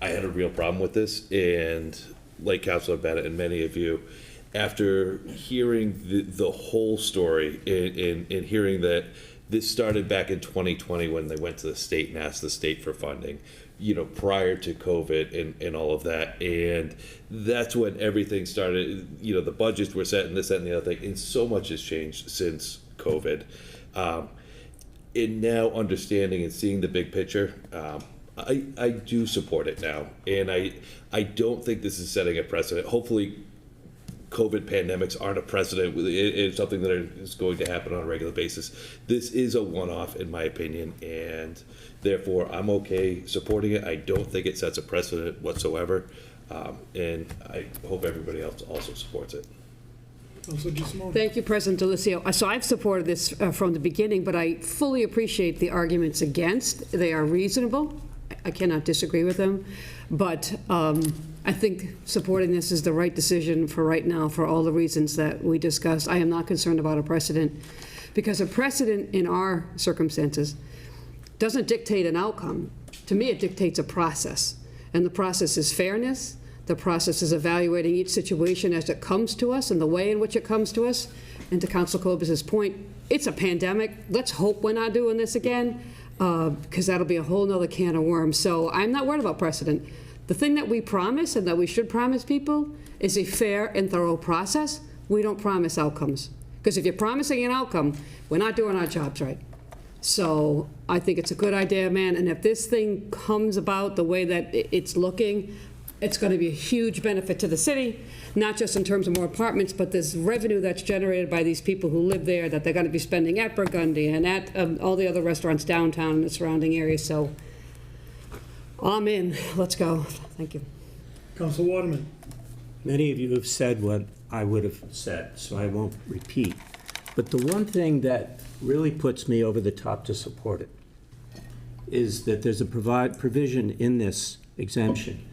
had a real problem with this, and like Councilor Bennett and many of you, after hearing the whole story and hearing that this started back in 2020 when they went to the state and asked the state for funding, prior to COVID and all of that, and that's when everything started, the budgets were set and this, that, and the other thing, and so much has changed since COVID. And now understanding and seeing the big picture, I do support it now. And I don't think this is setting a precedent. Hopefully COVID pandemics aren't a precedent. It's something that is going to happen on a regular basis. This is a one-off in my opinion, and therefore I'm okay supporting it. I don't think it sets a precedent whatsoever. And I hope everybody else also supports it. Thank you, President Delicio. So I've supported this from the beginning, but I fully appreciate the arguments against. They are reasonable. I cannot disagree with them. But I think supporting this is the right decision for right now for all the reasons that we discussed. I am not concerned about a precedent, because a precedent in our circumstances doesn't dictate an outcome. To me, it dictates a process. And the process is fairness. The process is evaluating each situation as it comes to us and the way in which it comes to us. And to Council Cobus's point, it's a pandemic. Let's hope we're not doing this again, because that'll be a whole nother can of worms. So I'm not worried about precedent. The thing that we promise and that we should promise people is a fair and thorough process. We don't promise outcomes. Because if you're promising an outcome, we're not doing our jobs right. So I think it's a good idea, man. And if this thing comes about the way that it's looking, it's going to be a huge benefit to the city, not just in terms of more apartments, but this revenue that's generated by these people who live there that they're going to be spending at Burgundy and at all the other restaurants downtown and the surrounding areas. So I'm in. Let's go. Thank you. Councilor Waterman. Many of you have said what I would have said, so I won't repeat. But the one thing that really puts me over the top to support it is that there's a provision in this exemption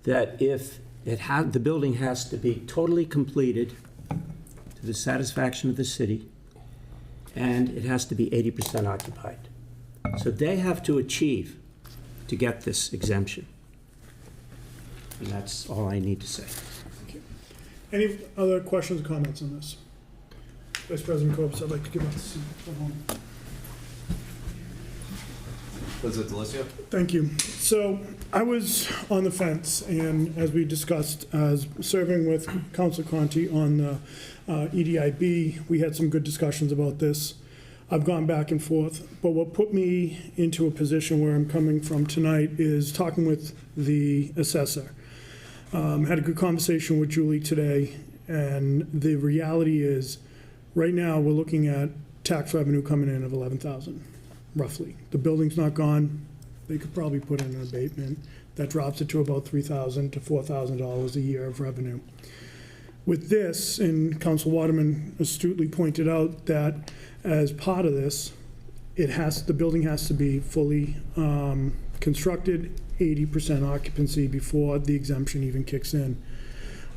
that if the building has to be totally completed to the satisfaction of the city, and it has to be 80% occupied. So they have to achieve to get this exemption. And that's all I need to say. Any other questions or comments on this? Vice President Cobus, I'd like to give up the seat. President Delicio? Thank you. So I was on the fence, and as we discussed, as serving with Council Conti on the EDIB, we had some good discussions about this. I've gone back and forth, but what put me into a position where I'm coming from tonight is talking with the assessor. Had a good conversation with Julie today, and the reality is, right now, we're looking at tax revenue coming in of 11,000, roughly. The building's not gone. They could probably put in an abatement. That drops it to about $3,000 to $4,000 a year of revenue. With this, and Council Waterman astutely pointed out that as part of this, the building has to be fully constructed, 80% occupancy before the exemption even kicks in.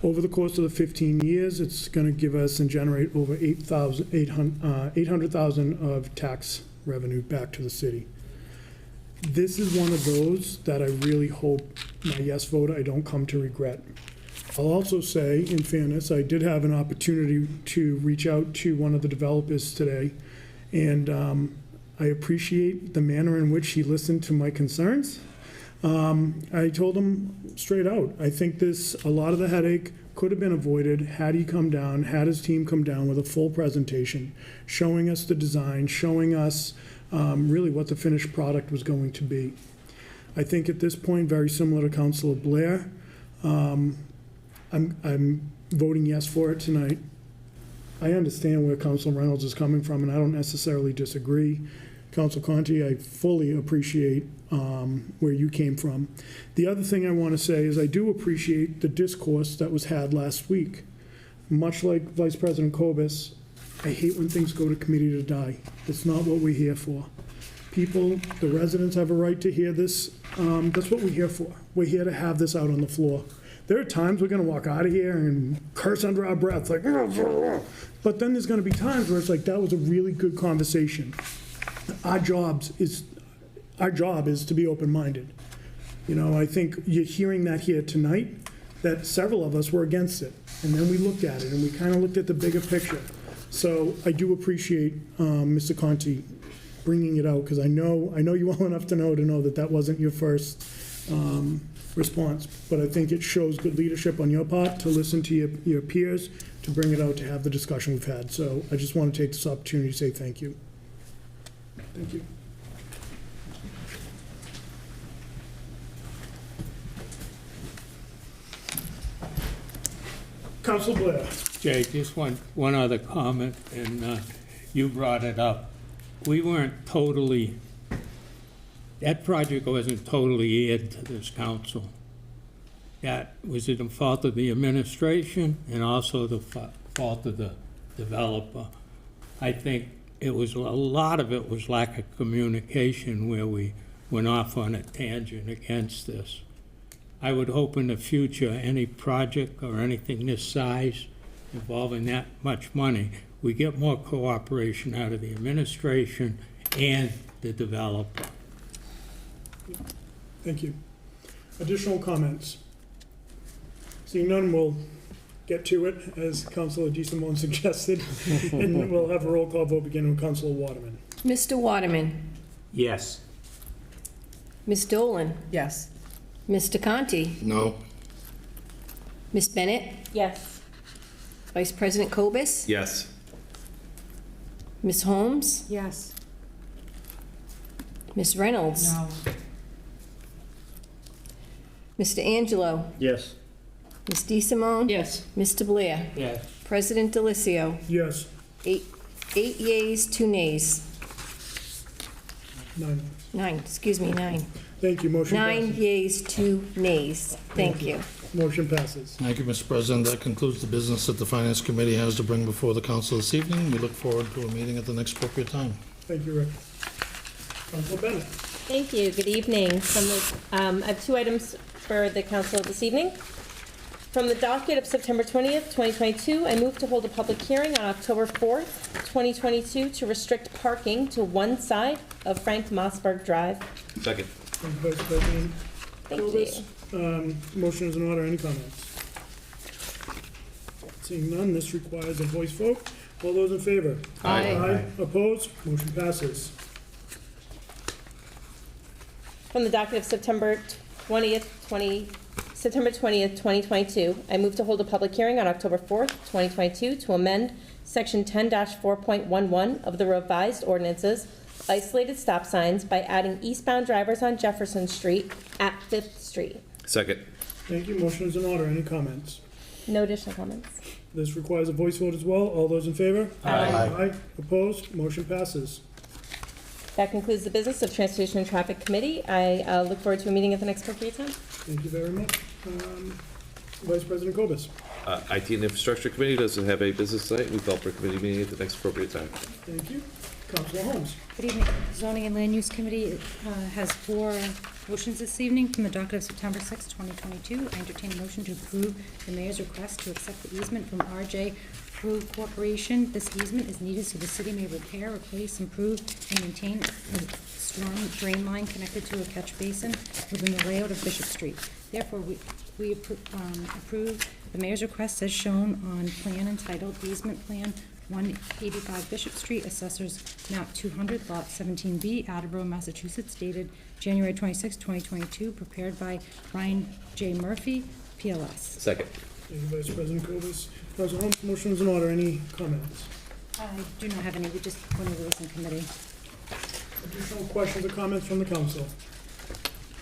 Over the course of the 15 years, it's going to give us and generate over $800,000 of tax revenue back to the city. This is one of those that I really hope my yes vote I don't come to regret. I'll also say, in fairness, I did have an opportunity to reach out to one of the developers today, and I appreciate the manner in which he listened to my concerns. I told him straight out, I think a lot of the headache could have been avoided had he come down, had his team come down with a full presentation, showing us the design, showing us really what the finished product was going to be. I think at this point, very similar to Councilor Blair, I'm voting yes for it tonight. I understand where Councilor Reynolds is coming from, and I don't necessarily disagree. Council Conti, I fully appreciate where you came from. The other thing I want to say is I do appreciate the discourse that was had last week. Much like Vice President Kobus, I hate when things go to committee to die. It's not what we're here for. People, the residents have a right to hear this. That's what we're here for. We're here to have this out on the floor. There are times we're going to walk out of here and curse under our breath, like, but then there's going to be times where it's like, that was a really good conversation. Our job is to be open-minded. You know, I think you're hearing that here tonight, that several of us were against it. And then we looked at it, and we kind of looked at the bigger picture. So I do appreciate Mr. Conti bringing it out, because I know you well enough to know that that wasn't your first response. But I think it shows good leadership on your part to listen to your peers, to bring it out, to have the discussion we've had. So I just want to take this opportunity to say thank you. Thank you. Council Blair. Jay, just one other comment, and you brought it up. We weren't totally, that project wasn't totally aired to this council. That was the fault of the administration and also the fault of the developer. I think a lot of it was lack of communication where we went off on a tangent against this. I would hope in the future, any project or anything this size involving that much money, we get more cooperation out of the administration and the developer. Thank you. Additional comments? Seeing none, we'll get to it, as Councilor DeSimone suggested, and we'll have a roll call vote beginning with Councilor Waterman. Mr. Waterman? Yes. Ms. Dolan? Yes. Mr. Conti? No. Ms. Bennett? Yes. Vice President Kobus? Yes. Ms. Holmes? Yes. Ms. Reynolds? No. Mr. Angelo? Yes. Ms. DeSimone? Yes. Mr. Blair? Yes. President Delicio? Yes. Eight yeas, 2 nays. 9. 9, excuse me, 9. Thank you. Motion 9 passes. yeas, 2 nays. Thank you. Motion passes. Thank you, Mr. President. That concludes the business that the Finance Committee has to bring before the council this evening. We look forward to a meeting at the next appropriate time. Thank you, Rick. Councilor Bennett. Thank you. Good evening. I have 2 items for the council this evening. From the docket of September 20th, 2022, I move to hold a public hearing on October 4th, 2022, to restrict parking to one side of Frank Mossberg Drive. Second. Thank you, Vice President. Thank you. Motion is in order. Any comments? Seeing none, this requires a voice vote. All those in favor? Aye. Aye. Opposed? Motion passes. From the docket of September 20th, 2022, I move to hold a public hearing on October 4th, 2022, to amend Section 10-4.11 of the revised ordinances, isolated stop signs, by adding eastbound drivers on Jefferson Street at 5th Street. Second. Thank you. Motion is in order. Any comments? No additional comments. This requires a voice vote as well. All those in favor? Aye. Aye. Opposed? Motion passes. That concludes the business of Transportation and Traffic Committee. I look forward to a meeting at the next appropriate time. Thank you very much. Vice President Kobus. IT and Infrastructure Committee doesn't have a business tonight. We call for a committee meeting at the next appropriate time. Thank you. Councilor Holmes. Good evening. Zoning and Land Use Committee has 4 motions this evening from the docket of September 6, 2022. I entertain a motion to approve the mayor's request to accept the easement from RJ Prove Corporation. This easement is needed so the city may repair, replace, improve, and maintain a storm drain line connected to a catch basin within the layout of Bishop Street. Therefore, we approve the mayor's request as shown on plan entitled Easement Plan 185 Bishop Street, Assessors Map 200, Lot 17B, Attleboro, Massachusetts, dated January 26, 2022, prepared by Brian J. Murphy, PLS. Second. Thank you, Vice President Kobus. Councilor Holmes, motion is in order. Any comments? I do not have any. We just went over this in committee. Additional questions or comments from the council?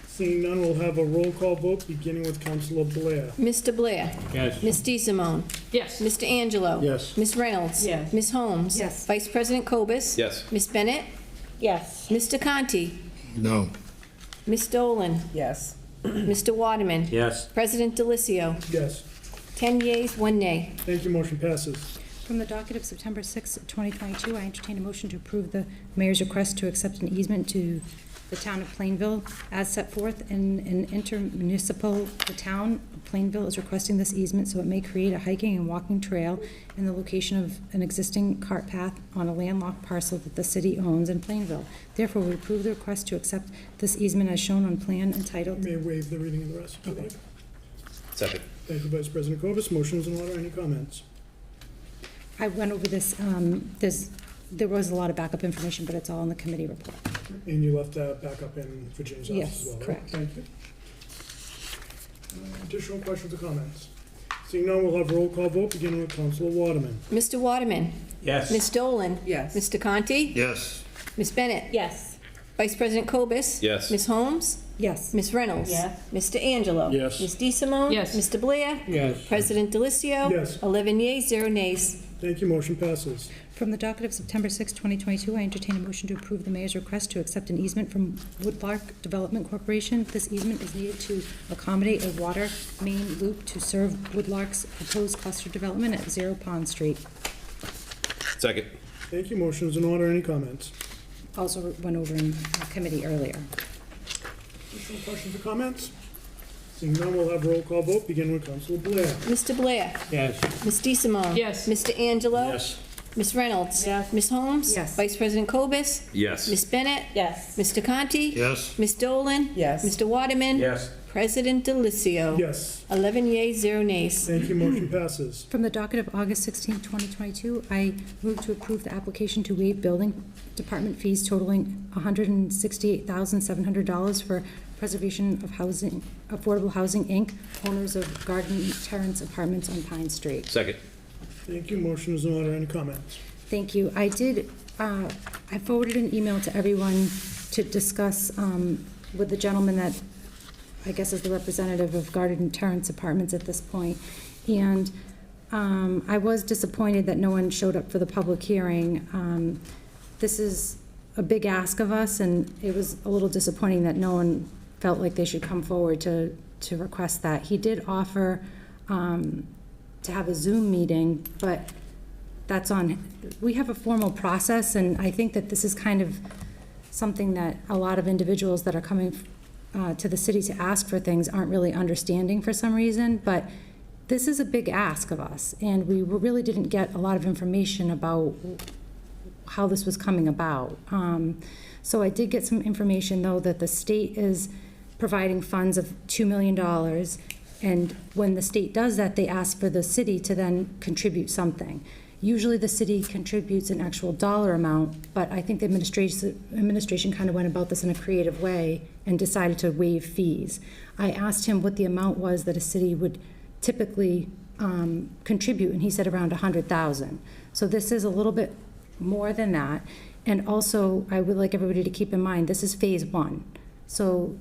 Seeing none, we'll have a roll call vote, beginning with Councilor Blair. Mr. Blair. Yes. Ms. DeSimone. Yes. Mr. Angelo. Yes. Ms. Reynolds. Yes. Ms. Holmes. Yes. Vice President Kobus. Yes. Ms. Bennett. Yes. Mr. Conti. No. Ms. Dolan. Yes. Mr. Waterman. Yes. President Delicio. Yes. 10 yeas, 1 nay. Thank you. Motion passes. From the docket of September 6, 2022, I entertain a motion to approve the mayor's request to accept an easement to the town of Plainville as set forth in an intermunicipal. The town of Plainville is requesting this easement so it may create a hiking and walking trail in the location of an existing cart path on a landlocked parcel that the city owns in Plainville. Therefore, we approve the request to accept this easement as shown on plan entitled. May I waive the reading of the rest? Okay. Second. Thank you, Vice President Kobus. Motion is in order. Any comments? I went over this. There was a lot of backup information, but it's all in the committee report. And you left that back up in Virginia's office Yes, as well, right? correct. Thank you. Additional questions or comments? Seeing none, we'll have a roll call vote, beginning with Councilor Waterman. Mr. Waterman. Yes. Ms. Dolan. Yes. Mr. Conti. Yes. Ms. Bennett. Yes. Vice President Kobus. Yes. Ms. Holmes. Yes. Ms. Reynolds. Yes. Mr. Angelo. Yes. Ms. DeSimone. Yes. Mr. Blair. Yes. President Delicio. Yes. 11 yeas, 0 nays. Thank you. Motion passes. From the docket of September 6, 2022, I entertain a motion to approve the mayor's request to accept an easement from Woodlark Development Corporation. This easement is needed to accommodate a water main loop to serve Woodlark's proposed cluster development at 0 Pond Street. Second. Thank you. Motion is in order. Any comments? Also went over in committee earlier. Additional questions or comments? Seeing none, we'll have a roll call vote, beginning with Councilor Blair. Mr. Blair. Yes. Ms. DeSimone. Yes. Mr. Angelo. Yes. Ms. Reynolds. Yes. Ms. Holmes. Yes. Vice President Kobus. Yes. Ms. Bennett. Yes. Mr. Conti. Yes. Ms. Dolan. Yes. Mr. Waterman. Yes. President Delicio. Yes. 11 yeas, 0 nays. Thank you. Motion passes. From the docket of August 16, 2022, I move to approve the application to waive building department fees totaling $168,700 for Preservation of Housing, Affordable Housing, Inc., owners of Garden Terrace Apartments on Pine Street. Second. Thank you. Motion is in order. Any comments? Thank you. I forwarded an email to everyone to discuss with the gentleman that I guess is the representative of Garden Terrace Apartments at this point. And I was disappointed that no one showed up for the public hearing. This is a big ask of us, and it was a little disappointing that no one felt like they should come forward to request that. He did offer to have a Zoom meeting, but that's on, we have a formal process, and I think that this is kind of something that a lot of individuals that are coming to the city to ask for things aren't really understanding for some reason, but this is a big ask of us, and we really didn't get a lot of information about how this was coming about. So I did get some information, though, that the state is providing funds of $2 million, and when the state does that, they ask for the city to then contribute something. Usually the city contributes an actual dollar amount, but I think the administration kind of went about this in a creative way and decided to waive fees. I asked him what the amount was that a city would typically contribute, and he said around 100,000. So this is a little bit more than that. And also, I would like everybody to keep in mind, this is phase 1. So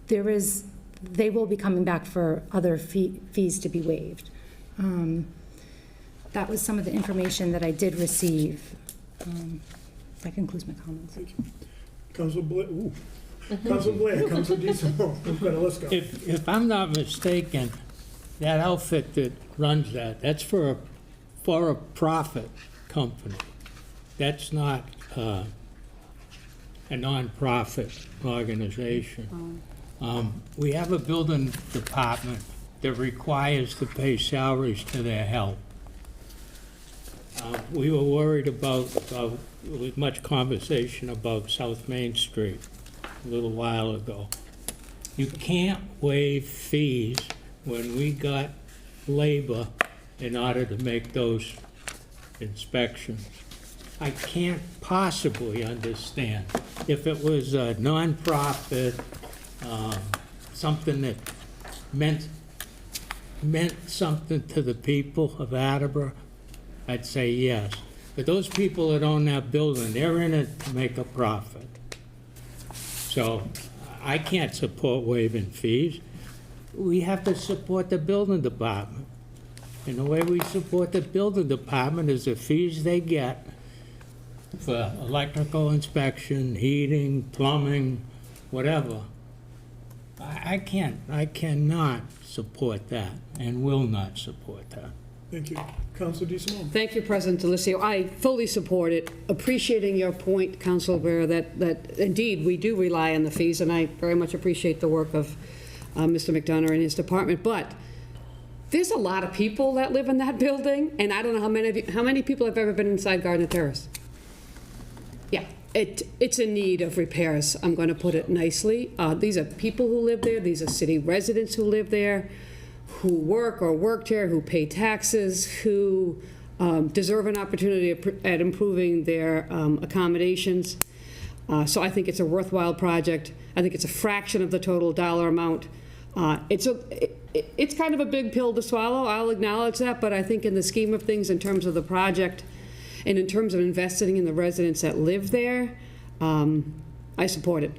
they will be coming back for other fees to be waived. That was some of the information that I did receive. That concludes my comments. Thank you. Councilor Blair, Councilor Blair, Councilor Diesel. Let's go. If I'm not mistaken, that outfit that runs that's for a profit company. That's not a non-profit organization. We have a building department that requires to pay salaries to their help. We were worried about, there was much conversation about South Main Street a little while ago. You can't waive fees when we got labor in order to make those inspections. I can't possibly understand. If it was a nonprofit, something that meant something to the people of Attleboro, I'd say yes. But those people that own that building, they're in it to make a profit. So I can't support waiving fees. We have to support the building department. And the way we support the building department is the fees they get for electrical inspection, heating, plumbing, whatever. I cannot support that and will not support that. Thank you. Councilor DeSimone. Thank you, President Delicio. I fully support it, appreciating your point, Councilor Vera, that indeed we do rely on the fees, and I very much appreciate the work of Mr. McDonough and his department. But there's a lot of people that live in that building, and I don't know how many people have ever been inside Gardner Terrace. Yeah, it's in need of repairs, I'm going to put it nicely. These are people who live there. These are city residents who live there, who work or worked here, who pay taxes, who deserve an opportunity at improving their accommodations. So I think it's a worthwhile project. I think it's a fraction of the total dollar amount. It's kind of a big pill to swallow, I'll acknowledge that, but I think in the scheme of things, in terms of the project, and in terms of investing in the residents that live there, I support it.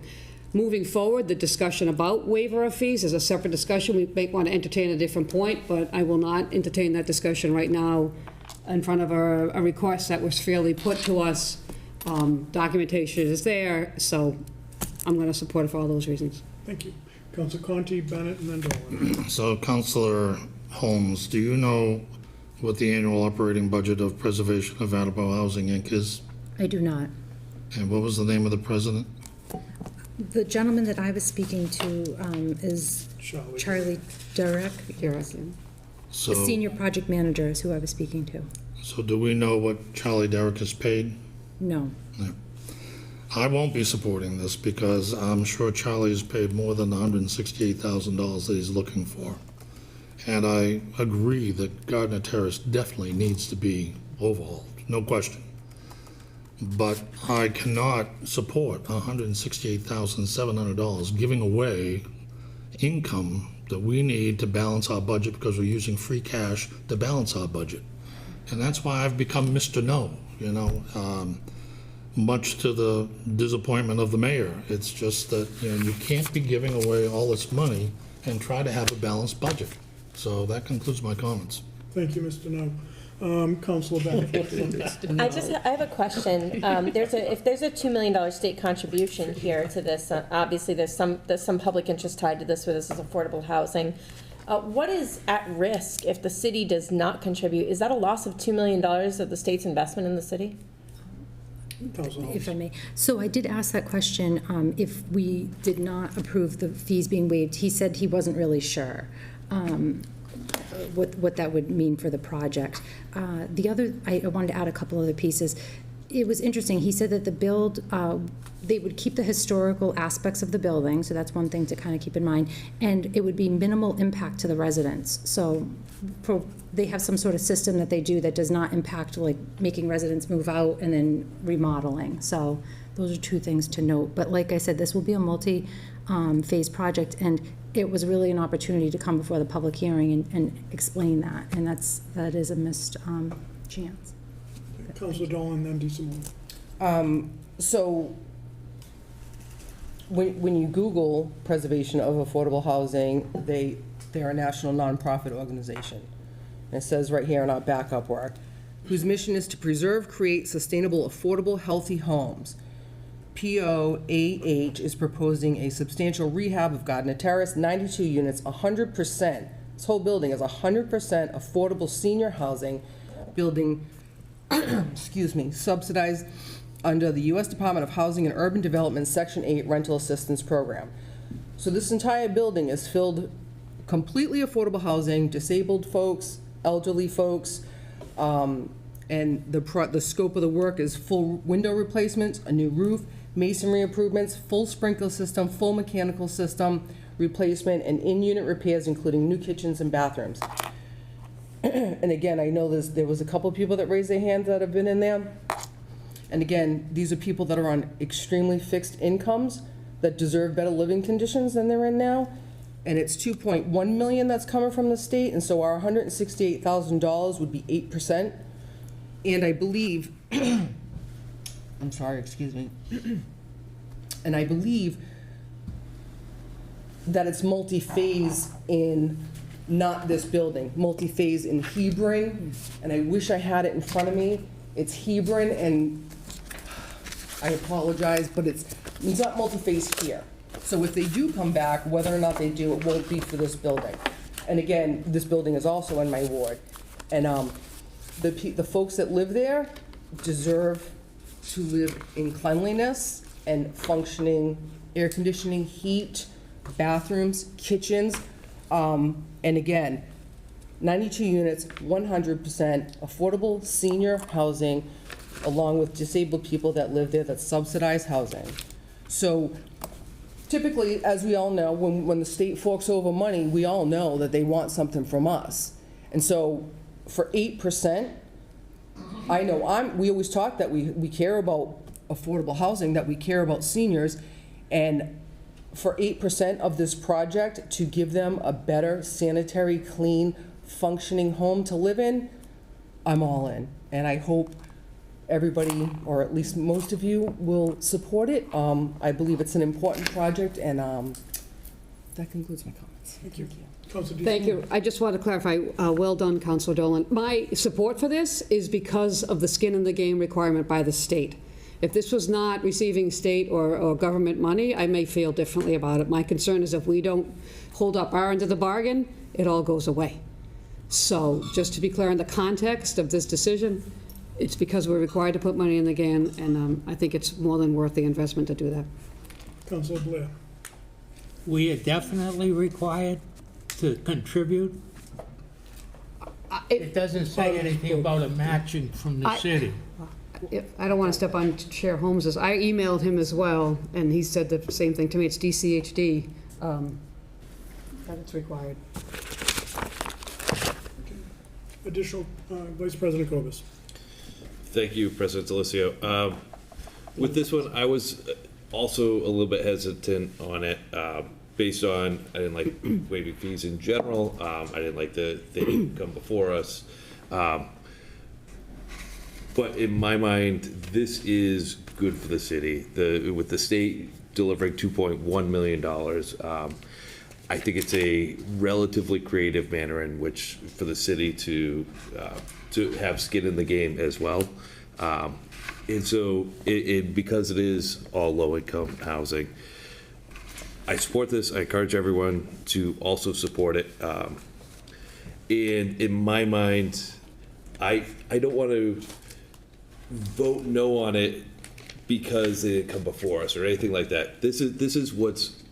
Moving forward, the discussion about waiver of fees is a separate discussion. We may want to entertain a different point, but I will not entertain that discussion right now in front of a request that was fairly put to us. Documentation is there, so I'm going to support it for all those reasons. Thank you. Councilor Conti, Bennett, and then Dolan. So, Councilor Holmes, do you know what the annual operating budget of Preservation of Attleboro Housing, Inc. is? I do not. And what was the name of the president? The gentleman that I was speaking to is Charlie Durek. So, The senior project manager is who I was speaking to. So do we know what Charlie Derrick is paid? No. No. I won't be supporting this because I'm sure Charlie is paid more than the $168,000 that he's looking for. And I agree that Gardner Terrace definitely needs to be overhauled, no question. But I cannot support $168,700 giving away income that we need to balance our budget because we're using free cash to balance our budget. And that's why I've become Mr. No, much to the disappointment of the mayor. It's just that you can't be giving away all this money and try to have a balanced budget. So that concludes my comments. Thank you, Mr. No. Councilor Bennett. I have a question. If there's a $2 million state contribution here to this, obviously there's some public interest tied to this, where this is affordable housing. What is at risk if the city does not contribute? Is that a loss of $2 million of the state's investment in the city? If I may. So I did ask that question, if we did not approve the fees being waived. He said he wasn't really sure what that would mean for the project. I wanted to add a couple other pieces. it was interesting. He said that they would keep the historical aspects of the building, so that's one thing to kind of keep in mind, and it would be minimal impact to the residents. So they have some sort of system that they do that does not impact, like, making residents move out and then remodeling. So those are two things to note. But like I said, this will be a multi-phase project, and it was really an opportunity to come before the public hearing and explain that, and that is a missed chance. Councilor Dolan, then DeSimone. So when you Google preservation of affordable housing, they're a national nonprofit organization. And it says right here in our backup work, whose mission is to preserve, create sustainable, affordable, healthy homes. POAH is proposing a substantial rehab of Gardner Terrace, 92 units, 100%. This whole building is 100% affordable senior housing building, excuse me, subsidized under the U.S. Department of Housing and Urban Development Section 8 Rental Assistance Program. So this entire building is filled completely affordable housing, disabled folks, elderly folks, and the scope of the work is full window replacements, a new roof, masonry improvements, full sprinkler system, full mechanical system replacement, and in-unit repairs, including new kitchens and bathrooms. And again, I know there was a couple of people that raised their hands that have been in there. And again, these are people that are on extremely fixed incomes that deserve better living conditions than they're in now. And it's $2.1 million that's coming from the state, and so our $168,000 would be 8%. And I believe, I'm sorry, excuse me. And I believe that it's multi-phase in not this building, multi-phase in Hebron, and I wish I had it in front of me. It's Hebron, and I apologize, but it's not multi-phase here. So if they do come back, whether or not they do, it won't be for this building. And again, this building is also in my ward. And the folks that live there deserve to live in cleanliness and functioning air conditioning, heat, bathrooms, kitchens. And again, 92 units, 100% affordable senior housing, along with disabled people that live there, that's subsidized housing. So typically, as we all know, when the state forks over money, we all know that they want something from us. And so for 8%, I know we always talk that we care about affordable housing, that we care about seniors, and for 8% of this project to give them a better sanitary, clean, functioning home to live in, I'm all in. And I hope everybody, or at least most of you, will support it. I believe it's an important project, and that concludes my comments. Thank you. Thank you. I just want to clarify, well done, Councilor Dolan. My support for this is because of the skin in the game requirement by the state. If this was not receiving state or government money, I may feel differently about it. My concern is if we don't hold up our end of the bargain, it all goes away. So just to be clear in the context of this decision, it's because we're required to put money in the game, and I think it's more than worth the investment to do that. Councilor Blair. We are definitely required to contribute. It doesn't say anything about a matching from the city. I don't want to step on Chair Holmes's. I emailed him as well, and he said the same thing to me. It's DCHD that it's required. Additional, Vice President Cobus. Thank you, President Delicio. With this one, I was also a little bit hesitant on it, based on I didn't like waiving fees in general. I didn't like they didn't come before us. But in my mind, this is good for the city. With the state delivering $2.1 million, I think it's a relatively creative manner in which for the city to have skin in the game as well. And so because it is all low-income housing, I support this. I encourage everyone to also support it. And in my mind, I don't want to vote no on it because they didn't come before us or anything like that. This is what's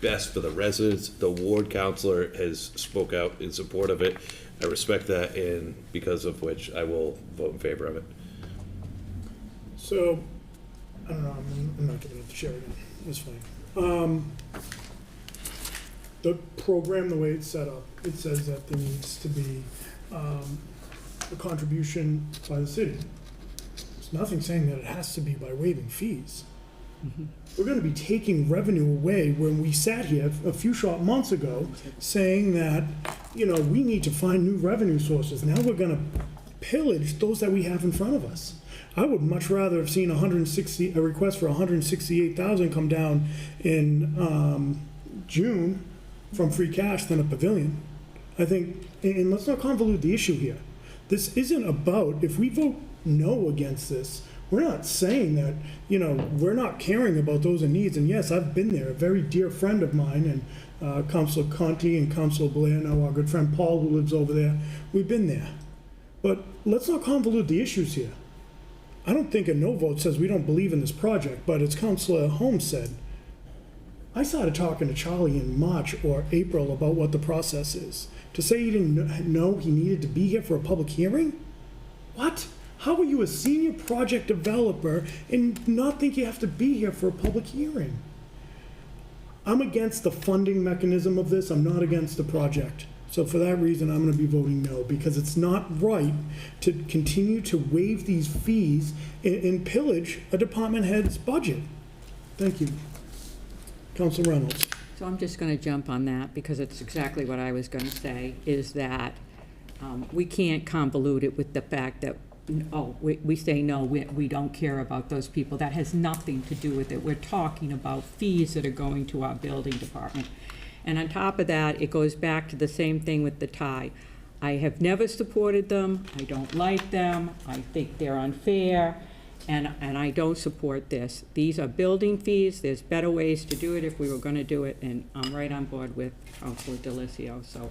best for the residents. The ward councilor has spoke out in support of it. I respect that, and because of which I will vote in favor of it. So, I don't know, I'm not giving it to Sheridan, that's fine. The program, the way it's set up, it says that there needs to be a contribution by the city. There's nothing saying that it has to be by waiving fees. We're gonna be taking revenue away when we sat here a few short months ago saying that, you know, we need to find new revenue sources. Now we're gonna pillage those that we have in front of us. I would much rather have seen a request for 168,000 come down in June from free cash than a pavilion. I think, and let's not convolute the issue here. This isn't about, if we vote no against this, we're not saying that, you know, we're not caring about those in needs. And yes, I've been there. A very dear friend of mine, and Councilor Conti and Councilor Blair, now our good friend Paul, who lives over there, we've been there. But let's not convolute the issues here. I don't think a no vote says we don't believe in this project, but as Councilor Holmes said, I started talking to Charlie in March or April about what the process is. To say he didn't know he needed to be here for a public hearing? What? How are you a senior project developer and not think you have to be here for a public hearing? I'm against the funding mechanism of this. I'm not against the project. So for that reason, I'm going to be voting no, because it's not right to continue to waive these fees and pillage a department head's budget. Thank you. Council Reynolds. So I'm just going to jump on that because it's exactly what I was going to say, is that we can't convolute it with the fact that, oh, we say no, we don't care about those people. That has nothing to do with it. We're talking about fees that are going to our building department. And on top of that, it goes back to the same thing with the tie. I have never supported them. I don't like them. I think they're unfair. And I don't support this. These are building fees. There's better ways to do it if we were going to do it. And I'm right on board with Councilor Delicio. So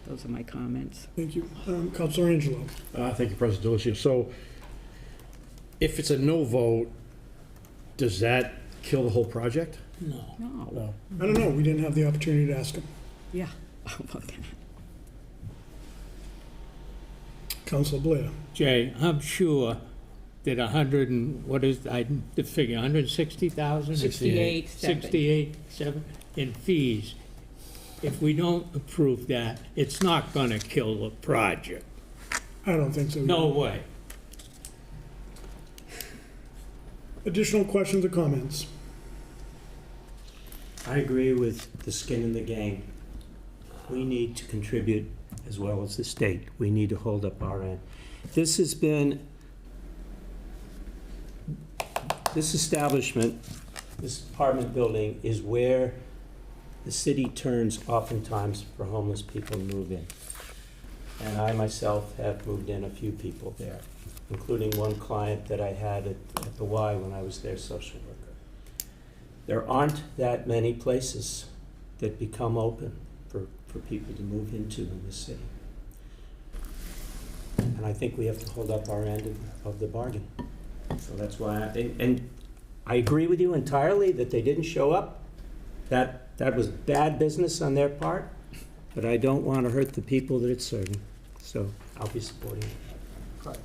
those are my comments. Thank you. Councilor Angelo. Thank you, President Delicio. So if it's a no vote, does that kill the whole project? No. No. I don't know. We didn't have the opportunity to ask him. Yeah. How about that? Councilor Blair. Jay, I'm sure that 100 and, what is, the figure, 160,000? 68,700 in fees. If we don't approve that, it's not gonna kill the project. I don't think so. No way. Additional questions or comments? I agree with the skin in the game. We need to contribute as well as the state. We need to hold up our end. This establishment, this apartment building is where the city turns oftentimes for homeless people to move in. And I myself have moved in a few people there, including one client that I had at the Y when I was their social worker. There aren't that many places that become open for people to move into in this city. And I think we have to hold up our end of the bargain. So that's why, and I agree with you entirely that they didn't show up. That was bad business on their part, but I don't want to hurt the people that it's serving. So I'll be supporting it. All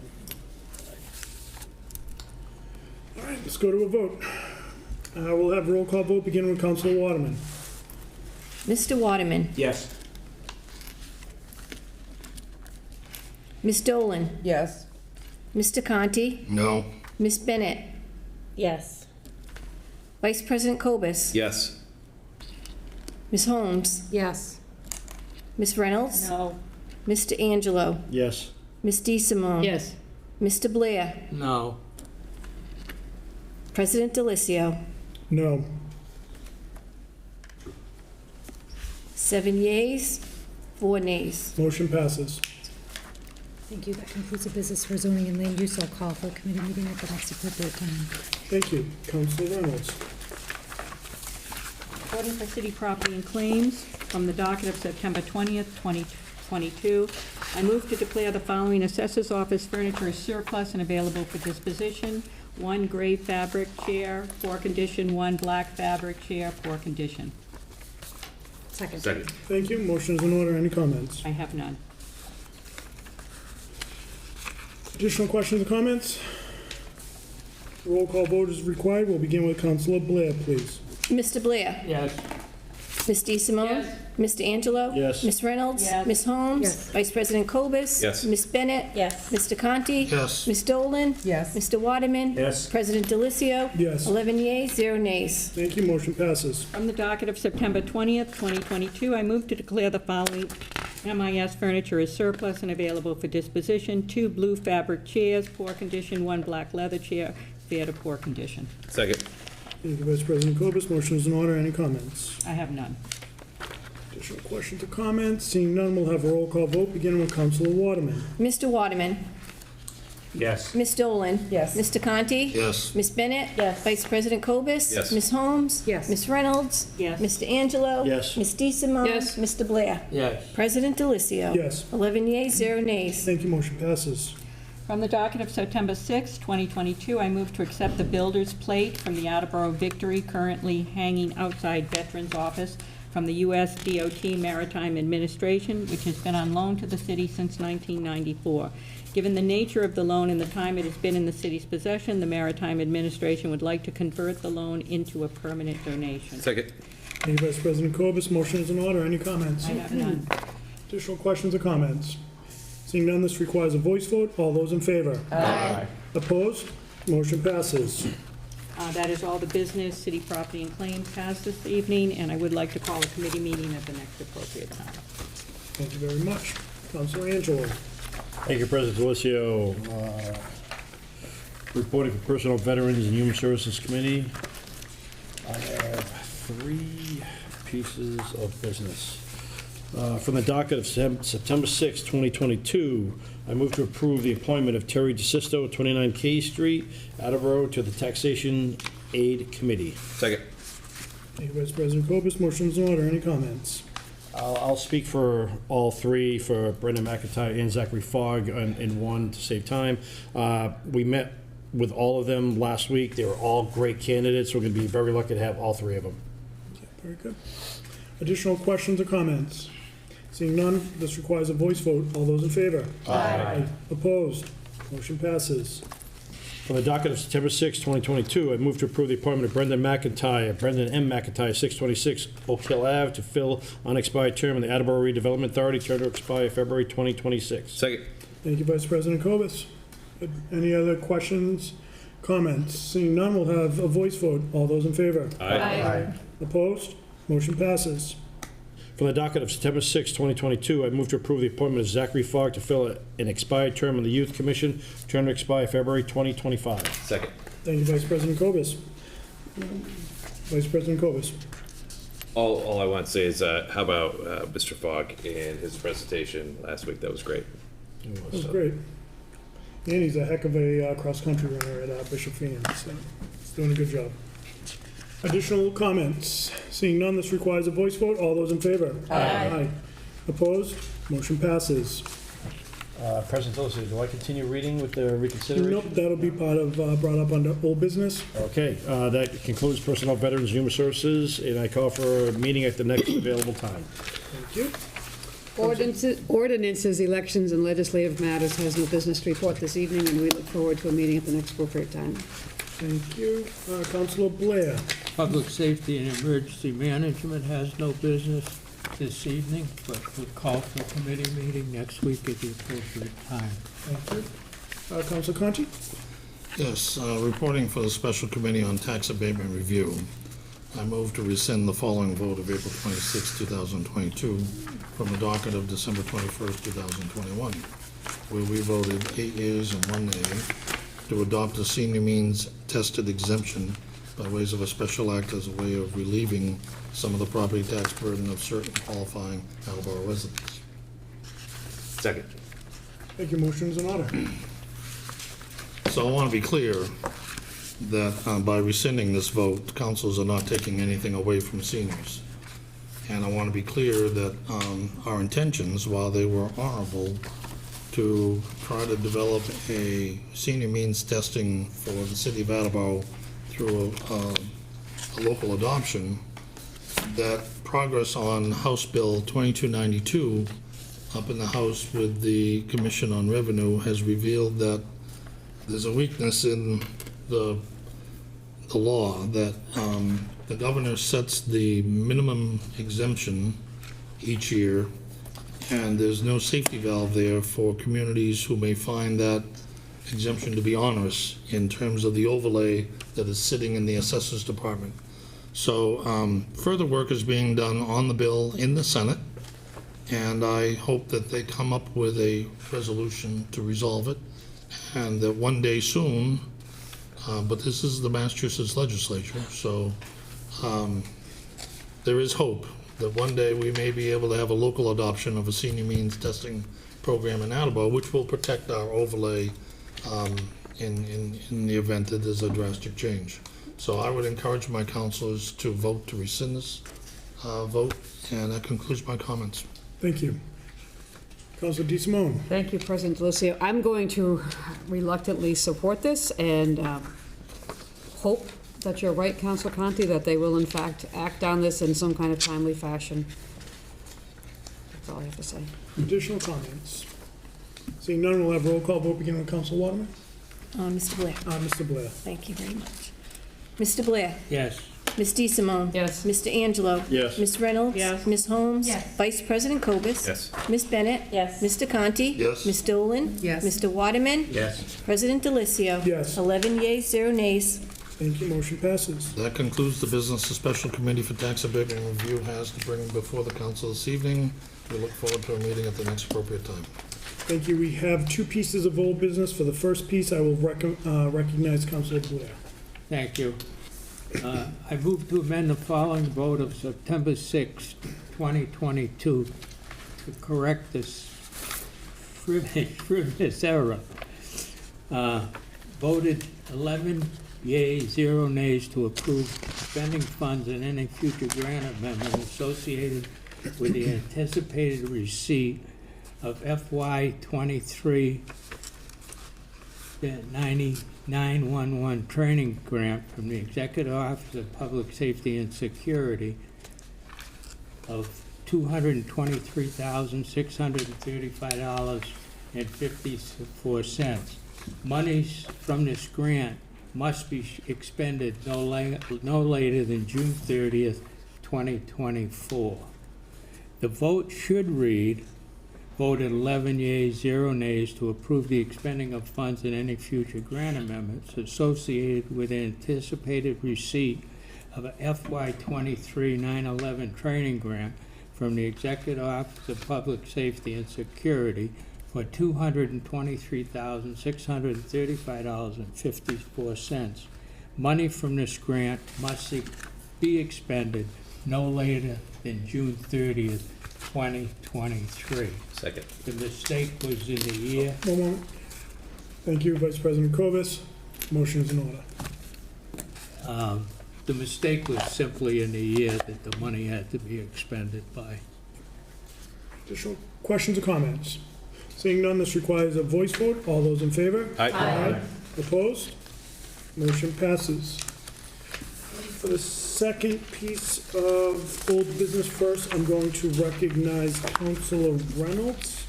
right, let's go to a vote. We'll have a roll call vote beginning with Councilor Waterman. Mr. Waterman. Yes. Ms. Dolan. Yes. Mr. Conti. No. Ms. Bennett. Yes. Vice President Kobus. Yes. Ms. Holmes. Yes. Ms. Reynolds. No. Mr. Angelo. Yes. Ms. DeSimone. Yes. Mr. Blair. No. President Delicio. No. 7 yeas, 4 nays. Motion passes. Thank you. That concludes the business for zoning and land use. I'll call for a committee meeting at the next appropriate time. Thank you. Councilor Reynolds. According for city property and claims from the docket of September 20th, 2022, I move to declare the following assessor's office furniture as surplus and available for disposition. 1 gray fabric chair, poor condition. 1 black fabric chair, poor condition. Second. Thank you. Motion is in order. Any comments? I have none. Additional questions or comments? Roll call vote is required. We'll begin with Councilor Blair, please. Mr. Blair? Yes. Ms. DeSimone? Mr. Angelo? Yes. Ms. Reynolds? Ms. Holmes? Yes. Vice President Cobus? Yes. Ms. Bennett? Yes. Mr. Conti? Yes. Ms. Dolan? Yes. Mr. Waterman? Yes. President Delicio? Yes. 11 yeas, 0 nays. Thank you, motion passes. From the docket of September 20th, 2022, I move to declare the following MIS furniture is surplus and available for disposition: 2 blue fabric chairs, poor condition, 1 black leather chair, fair to poor condition. Second. Thank you, Vice President Cobus. Motion is in order. Any comments? I have none. Additional questions or comments? Seeing none, we'll have a roll call vote, beginning with Councilor Waterman. Mr. Waterman? Yes. Ms. Dolan? Yes. Mr. Conti? Yes. Ms. Bennett? Yes. Vice President Cobus? Yes. Ms. Holmes? Yes. Ms. Reynolds? Yes. Mr. Angelo? Yes. Ms. DeSimone? Yes. Mr. Blair? Yes. President Delicio? Yes. 11 yeas, 0 nays. Thank you, motion passes. From the docket of September 6, 2022, I move to accept the builder's plate from the Attleboro Victory currently hanging outside Veterans Office from the U.S. DOT Maritime Administration, which has been on loan to the city since 1994. Given the nature of the loan and the time it has been in the city's possession, the Maritime Administration would like to convert the loan into a permanent donation. Second. Thank you, Vice President Cobus. Motion is in order. Any comments? I have none. Additional questions or comments? Seeing none, this requires a voice vote. All those in favor? Aye. Opposed? Motion passes. That is all the business City Property and Claims has this evening, and I would like to call a committee meeting at the next appropriate time. Thank you very much. Councilor Angelo. Thank you, President Delicio. Reporting for Personnel, Veterans, and Human Services Committee. I have 3 pieces of business. From the docket of September 6, 2022, I move to approve the appointment of Terry DeSisto, 29 K Street, Attleboro, to the Taxation Aid Committee. Second. Thank you, Vice President Cobus. Motion is in order. Any comments? I'll speak for all 3, for Brendan McIntyre and Zachary Fogg in one to save time. We met with all of them last week. They were all great candidates. We're going to be very lucky to have all 3 of them. Very good. Additional questions or comments? Seeing none, this requires a voice vote. All those in favor? Aye. Opposed? Motion passes. From the docket of September 6, 2022, I move to approve the appointment of Brendan M. McIntyre, 626 Oak Hill Ave, to fill unexpired term in the Attleboro Redevelopment Authority, term to expire February 2026. Second. Thank you, Vice President Cobus. Any other questions, comments? Seeing none, we'll have a voice vote. All those in favor? Aye. Opposed? Motion passes. From the docket of September 6, 2022, I move to approve the appointment of Zachary Fogg to fill an expired term on the Youth Commission, term to expire February 2025. Second. Thank you, Vice President Cobus. Vice President Cobus. All I want to say is, how about Mr. Fogg and his presentation last week? That was great. That was great. And he's a heck of a cross-country runner at Bishop Feenan, so he's doing a good job. Additional comments? Seeing none, this requires a voice vote. All those in favor? Aye. Opposed? Motion passes. President Delicio, do I continue reading with the reconsideration? Nope, that'll be part of, brought up under old business. Okay, that concludes Personnel, Veterans, and Human Services, and I call for a meeting at the next available time. Thank you. Ordinances, elections, and legislative matters has no business to report this evening, and we look forward to a meeting at the next appropriate time. Thank you. Councilor Blair. Public Safety and Emergency Management has no business this evening, but we'll call for a committee meeting next week at the appropriate time. Thank you. Councilor Conti. Yes, reporting for the Special Committee on Tax Abatement Review. I move to rescind the following vote of April 26, 2022, from the docket of December 21st, 2021, where we voted 8 yeas and 1 nay to adopt a senior means tested exemption by ways of a special act as a way of relieving some of the property tax burden of certain qualifying Attleboro residents. Second. Thank you. Motion is in order. So I want to be clear that by rescinding this vote, councils are not taking anything away from seniors. And I want to be clear that our intentions, while they were honorable, to try to develop a senior means testing for the city of Attleboro through a local adoption, that progress on House Bill 2292 up in the House with the Commission on Revenue has revealed that there's a weakness in the law that the governor sets the minimum exemption each year, and there's no safety valve there for communities who may find that exemption to be onerous in terms of the overlay that is sitting in the assessors department. So further work is being done on the bill in the Senate, and I hope that they come up with a resolution to resolve it, and that one day soon, but this is the Massachusetts legislature, so there is hope that one day we may be able to have a local adoption of a senior means testing program in Attleboro, which will protect our overlay in the event that there's a drastic change. So I would encourage my councilors to vote to rescind this vote, and that concludes my comments. Thank you. Councilor DeSimone. Thank you, President Delicio. I'm going to reluctantly support this and hope that you're right, Councilor Conti, that they will in fact act on this in some kind of timely fashion. That's all I have to say. Additional comments? Seeing none, we'll have roll call vote beginning with Councilor Waterman. Mr. Blair. Mr. Blair. Thank you very much. Mr. Blair. Yes. Ms. DeSimone. Yes. Mr. Angelo. Yes. Ms. Reynolds. Yes. Ms. Holmes. Yes. Vice President Cobus. Yes. Ms. Bennett. Yes. Mr. Conti. Yes. Ms. Dolan. Yes. Mr. Waterman. Yes. President Delicio. Yes. 11 yeas, 0 nays. Thank you, motion passes. That concludes the business the Special Committee for Tax Abatement Review has to bring before the council this evening. We look forward to a meeting at the next appropriate time. Thank you. We have two pieces of old business. For the first piece, I will recognize Councilor Blair. Thank you. I move to amend the following vote of September 6, 2022 to correct this frivolous error. Voted 11 yeas, 0 nays to approve spending funds and any future grant amendment associated with the anticipated receipt of FY 23 911 training grant from the Executive Office of Public Safety and Security of $223,635.54. Monies from this grant must be expended no later than June 30th, 2024. The vote should read, voted 11 yeas, 0 nays to approve the expending of funds in any future grant amendments associated with anticipated receipt of a FY 23 9/11 training grant from the Executive Office of Public Safety and Security for $223,635.54. Money from this grant must be expended no later than June 30th, 2023. Second. The mistake was in the year. One moment. Thank you, Vice President Cobus. Motion is in order. The mistake was simply in the year that the money had to be expended by. Additional questions or comments? Seeing none, this requires a voice vote. All those in favor? Aye. Opposed? Motion passes. For the second piece of old business first, I'm going to recognize Councilor Reynolds.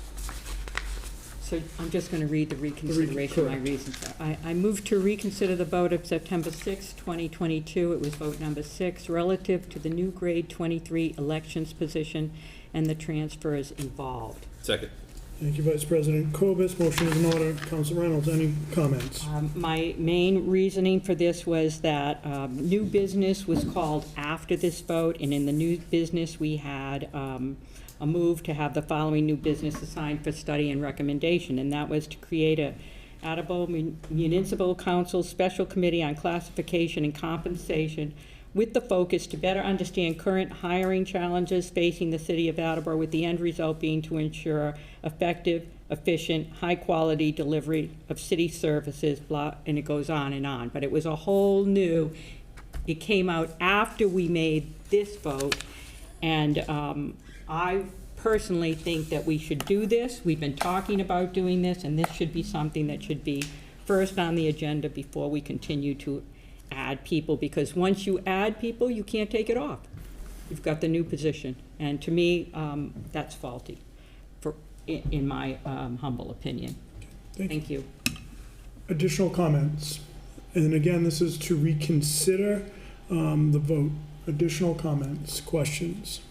So I'm just going to read the reconsideration, my reasons. I move to reconsider the vote of September 6, 2022. It was vote number 6, relative to the new grade 23 elections position and the transfers involved. Second. Thank you, Vice President Cobus. Motion is in order. Councilor Reynolds, any comments? My main reasoning for this was that new business was called after this vote, and in the new business, we had a move to have the following new business assigned for study and recommendation, and that was to create a Attleboro Municipal Council Special Committee on Classification and Compensation with the focus to better understand current hiring challenges facing the city of Attleboro, with the end result being to ensure effective, efficient, high-quality delivery of city services, blah, and it goes on and on. But it was a whole new, it came out after we made this vote, and I personally think that we should do this. We've been talking about doing this, and this should be something that should be first on the agenda before we continue to add people, because once you add people, you can't take it off. You've got the new position, and to me, that's faulty, in my humble opinion. Thank you. Additional comments? And again, this is to reconsider the vote. Additional comments, questions?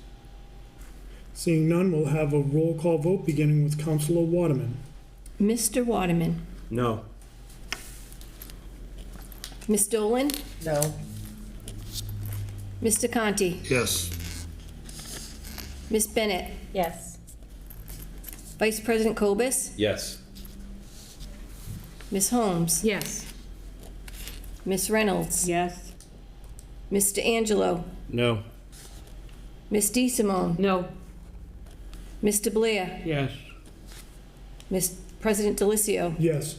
Seeing none, we'll have a roll call vote beginning with Councilor Waterman. Mr. Waterman. No. Ms. Dolan. No. Mr. Conti. Yes. Ms. Bennett. Yes. Vice President Kobus. Yes. Ms. Holmes. Yes. Ms. Reynolds. Yes. Mr. Angelo. No. Ms. DeSimone. No. Mr. Blair. Yes. Ms. President Delicio. Yes.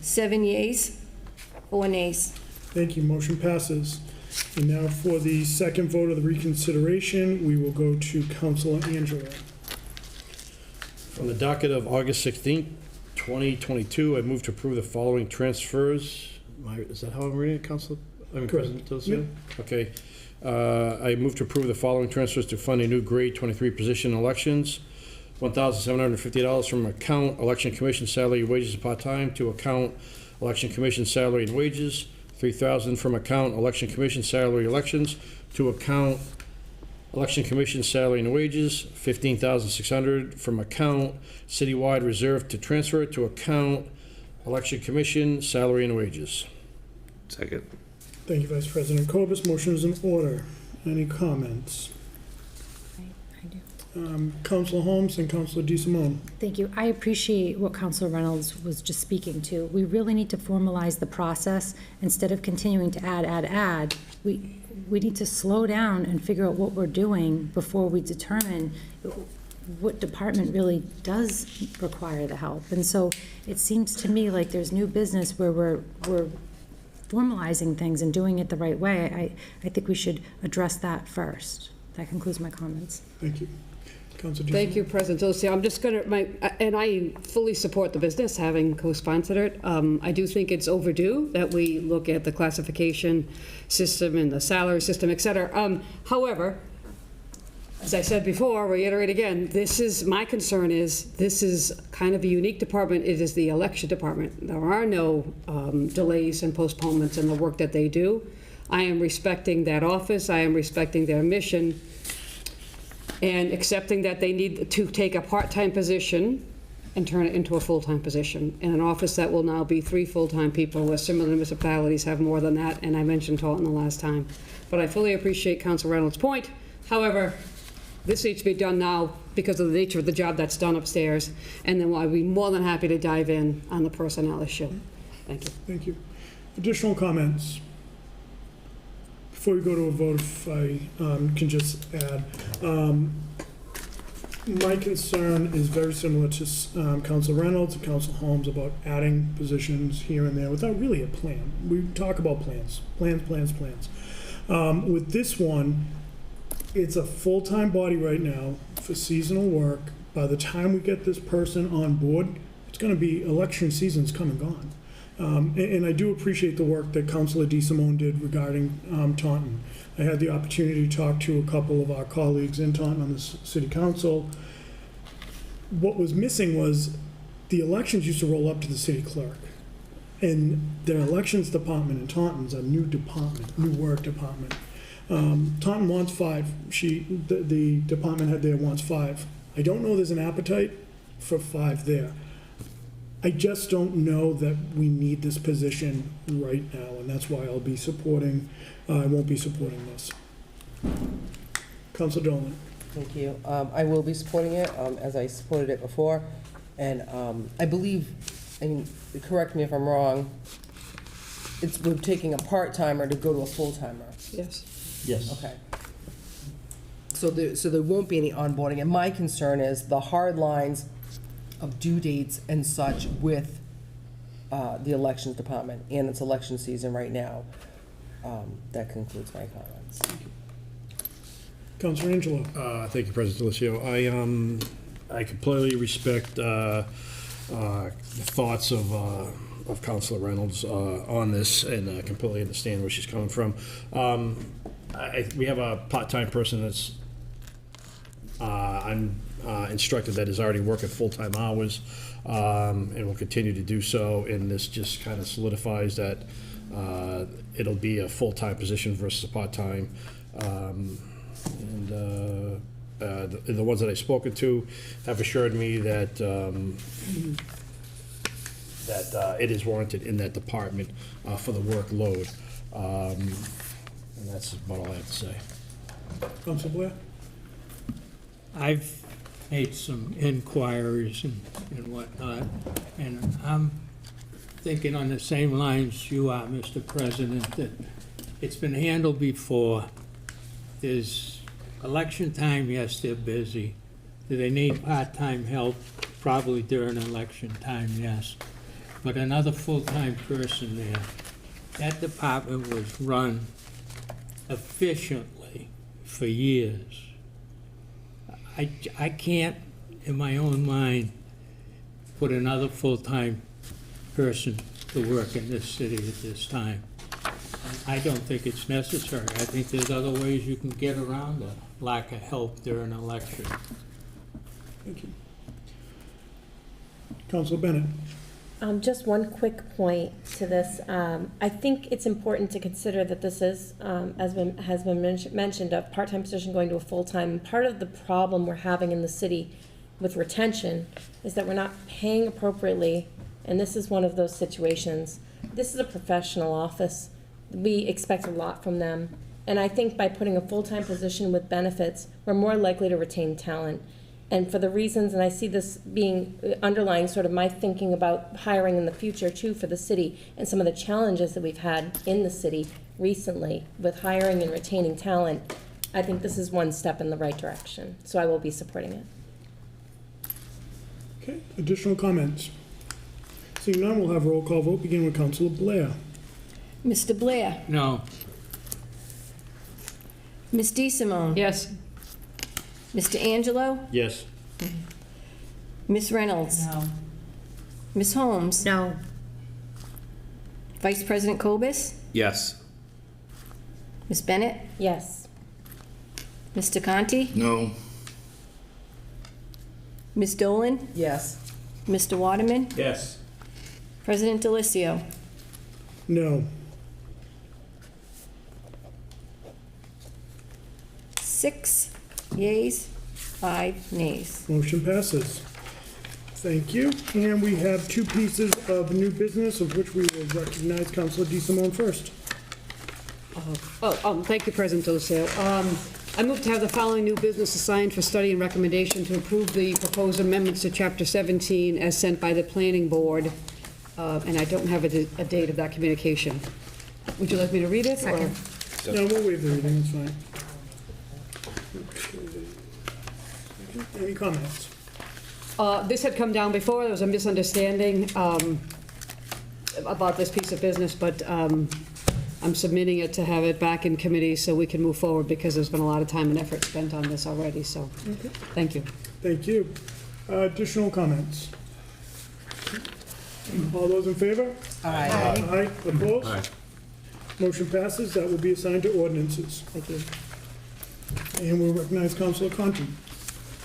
7 yeas, 4 nays. Thank you. Motion passes. And now for the second vote of the reconsideration, we will go to Councilor Angelo. From the docket of August 16th, 2022, I move to approve the following transfers. Is that how I'm reading it, Councilor? President Delicio? Okay. I move to approve the following transfers to fund a new grade 23 position in elections. $1,750 from account election commission salary, wages, and part-time to account election commission salary and wages. $3,000 from account election commission salary elections to account election commission salary and wages. $15,600 from account citywide reserve to transfer to account election commission salary and wages. Second. Thank you, Vice President Kobus. Motion is in order. Any comments? I do. Councilor Holmes and Councilor DeSimone. Thank you. I appreciate what Councilor Reynolds was just speaking to. We really need to formalize the process instead of continuing to add. We need to slow down and figure out what we're doing before we determine what department really does require the help. And so it seems to me like there's new business where we're formalizing things and doing it the right way. I think we should address that first. That concludes my comments. Thank you. Councilor DeSimone. Thank you, President Delicio. I'm just going to, and I fully support the business, having co-sponsored it. I do think it's overdue that we look at the classification system and the salary system, et cetera. However, as I said before, reiterate again, my concern is this is kind of a unique department. It is the election department. There are no delays and postponements in the work that they do. I am respecting that office. I am respecting their mission and accepting that they need to take a part-time position and turn it into a full-time position in an office that will now be 3 full-time people, where similar municipalities have more than that, and I mentioned Taunton the last time. But I fully appreciate Council Reynolds' point. However, this needs to be done now because of the nature of the job that's done upstairs, and then I'll be more than happy to dive in on the personnel issue. Thank you. Thank you. Additional comments? Before we go to a vote, if I can just add, my concern is very similar to Councilor Reynolds and Councilor Holmes about adding positions here and there without really a plan. We talk about plans. With this one, it's a full-time body right now for seasonal work. By the time we get this person on board, it's going to be election season's come and gone. And I do appreciate the work that Councilor DeSimone did regarding Taunton. I had the opportunity to talk to a couple of our colleagues in Taunton on the city council. What was missing was the elections used to roll up to the city clerk. And their elections department in Taunton's a new department, new work department. Taunton wants 5. The department head there wants 5. I don't know there's an appetite for 5 there. I just don't know that we need this position right now, and that's why I'll be supporting, I won't be supporting this. Councilor Dolan. Thank you. I will be supporting it, as I supported it before. And I believe, and correct me if I'm wrong, we're taking a part-timer to go to a full-timer. Yes. Yes. Okay. So there won't be any onboarding, and my concern is the hard lines of due dates and such with the elections department, and it's election season right now. That concludes my comments. Councilor Angelo. Thank you, President Delicio. I completely respect the thoughts of Councilor Reynolds on this, and I completely understand where she's coming from. We have a part-time person that's, I'm instructor that is already working full-time hours and will continue to do so, and this just kind of solidifies that it'll be a full-time position versus a part-time. The ones that I've spoken to have assured me that it is warranted in that department for the workload. And that's about all I have to say. Council Blair? I've made some inquiries and whatnot, and I'm thinking on the same lines you are, Mr. President, that it's been handled before. There's election time, yes, they're busy. Do they need part-time help? Probably during election time, yes. But another full-time person there, that department was run efficiently for years. I can't, in my own mind, put another full-time person to work in this city at this time. I don't think it's necessary. I think there's other ways you can get around the lack of help during an election. Thank you. Council Bennett? Just one quick point to this. I think it's important to consider that this is, has been mentioned, a part-time position going to a full-time. Part of the problem we're having in the city with retention is that we're not paying appropriately, and this is one of those situations. This is a professional office. We expect a lot from them. And I think by putting a full-time position with benefits, we're more likely to retain talent. And for the reasons, and I see this being underlying sort of my thinking about hiring in the future too for the city and some of the challenges that we've had in the city recently with hiring and retaining talent, I think this is one step in the right direction. So I will be supporting it. Okay, additional comments? Seeing none, we'll have a roll call vote, beginning with Councilor Blair. Mr. Blair? No. Ms. DeSimone? Yes. Mr. Angelo? Yes. Ms. Reynolds? No. Ms. Holmes? No. Vice President Kobus? Yes. Ms. Bennett? Yes. Mr. Conti? No. Ms. Dolan? Yes. Mr. Waterman? Yes. President Delicio? No. 6 yeas, 5 nays. Motion passes. Thank you. And we have two pieces of new business, of which we will recognize Councilor DeSimone first. Thank you, President Delicio. I move to have the following new business assigned for study and recommendation to approve the proposed amendments to Chapter 17 as sent by the Planning Board, and I don't have a date of that communication. Would you like me to read it? Second. No, we'll waive the reading, it's fine. Any comments? This had come down before. There was a misunderstanding about this piece of business, but I'm submitting it to have it back in committee so we can move forward because there's been a lot of time and effort spent on this already, so thank you. Thank you. Additional comments? All those in favor? Aye. Aye. Opposed? Motion passes. That will be assigned to ordinances. Thank you. And we'll recognize Councilor Conti.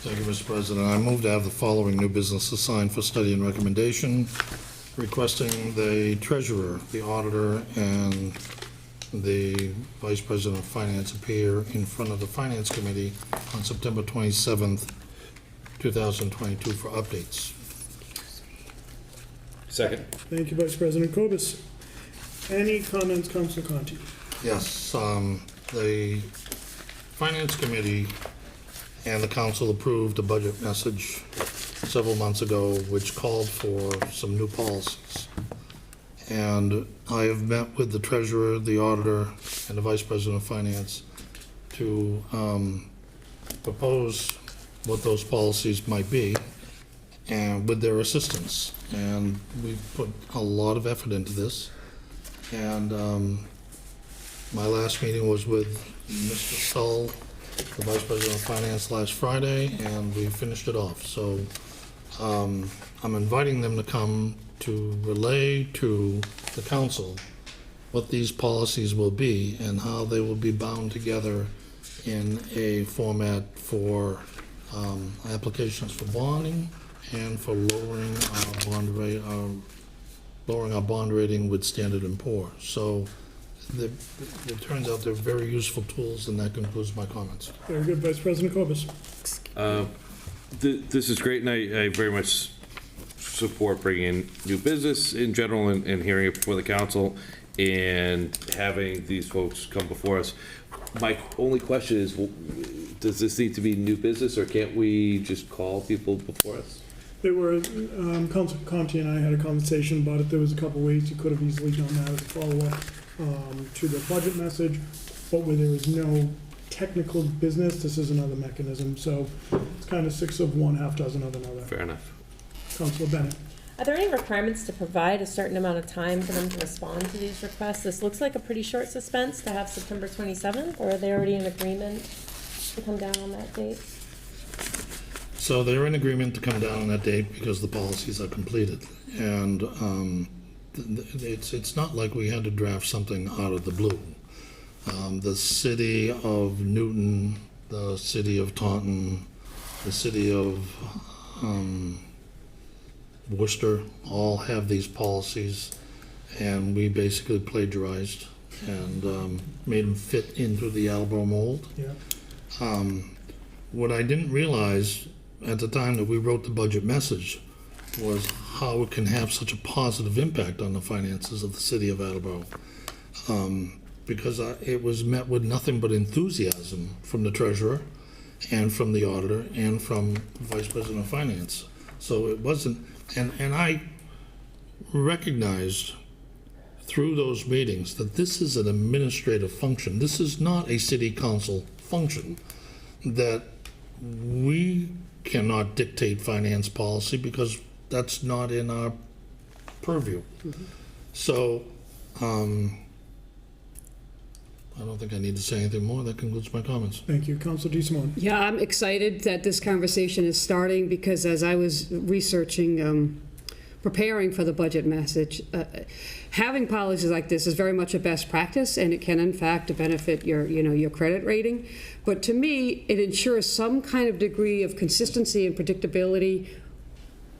Thank you, Mr. President. I move to have the following new business assigned for study and recommendation, requesting the treasurer, the auditor, and the vice president of finance appear in front of the finance committee on September 27th, 2022 for updates. Second. Thank you, Vice President Kobus. Any comments, Councilor Conti? Yes, the finance committee and the council approved a budget message several months ago which called for some new policies. And I have met with the treasurer, the auditor, and the vice president of finance to propose what those policies might be and with their assistance. And we've put a lot of effort into this. And my last meeting was with Mr. Stull, the Vice President of Finance, last Friday, and we finished it off. So I'm inviting them to come to relay to the council what these policies will be and how they will be bound together in a format for applications for bonding and for lowering our bond rate, lowering our bond rating with Standard & Poor. So it turns out they're very useful tools, and that concludes my comments. Very good, Vice President Corbus. This is great, and I very much support bringing in new business in general and hearing it before the council and having these folks come before us. My only question is, does this need to be new business, or can't we just call people before us? They were, Council Conti and I had a conversation about it. There was a couple ways you could have easily done that as a follow-up to the budget message, but where there was no technical business, this is another mechanism. So it's kind of 6 of one, half dozen of another. Fair enough. Councilor Bennett. Are there any requirements to provide a certain amount of time for them to respond to these requests? This looks like a pretty short suspense to have September 27th, or are they already in agreement to come down on that date? So they're in agreement to come down on that date because the policies are completed. And it's not like we had to draft something out of the blue. The city of Newton, the city of Taunton, the city of Worcester all have these policies, and we basically plagiarized and made them fit into the Attleboro mold. Yeah. What I didn't realize at the time that we wrote the budget message was how it can have such a positive impact on the finances of the city of Attleboro. Because it was met with nothing but enthusiasm from the treasurer and from the auditor and from the vice president of finance. So it wasn't, and I recognized through those meetings that this is an administrative function. This is not a city council function, that we cannot dictate finance policy because that's not in our purview. Mm-hmm. So I don't think I need to say anything more. That concludes my comments. Thank you. Councilor DeSimone. Yeah, I'm excited that this conversation is starting because as I was researching, preparing for the budget message, having policies like this is very much a best practice, and it can in fact benefit your credit rating. But to me, it ensures some kind of degree of consistency and predictability,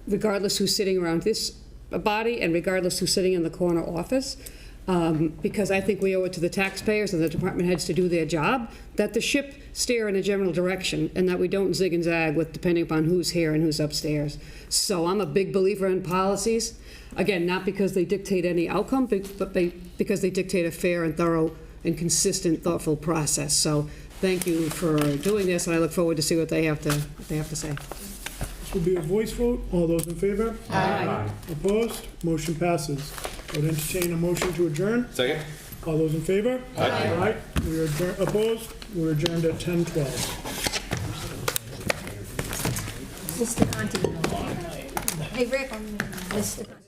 regardless who's sitting around this body and regardless who's sitting in the corner office. Because I think we owe it to the taxpayers and the department heads to do their job, that the ship steer in a general direction and that we don't zig and zag with depending upon who's here and who's upstairs. So I'm a big believer in policies. Again, not because they dictate any outcome, but because they dictate a fair and thorough and consistent, thoughtful process. So thank you for doing this, and I look forward to see what they have to say. This will be a voice vote. All those in favor? Aye. Opposed? Motion passes. I would entertain a motion to adjourn. Second. All those in favor? Aye. All right, we are opposed. We're adjourned at 10:12. Mr. Conti. Hey, Rick, Mr. Conti.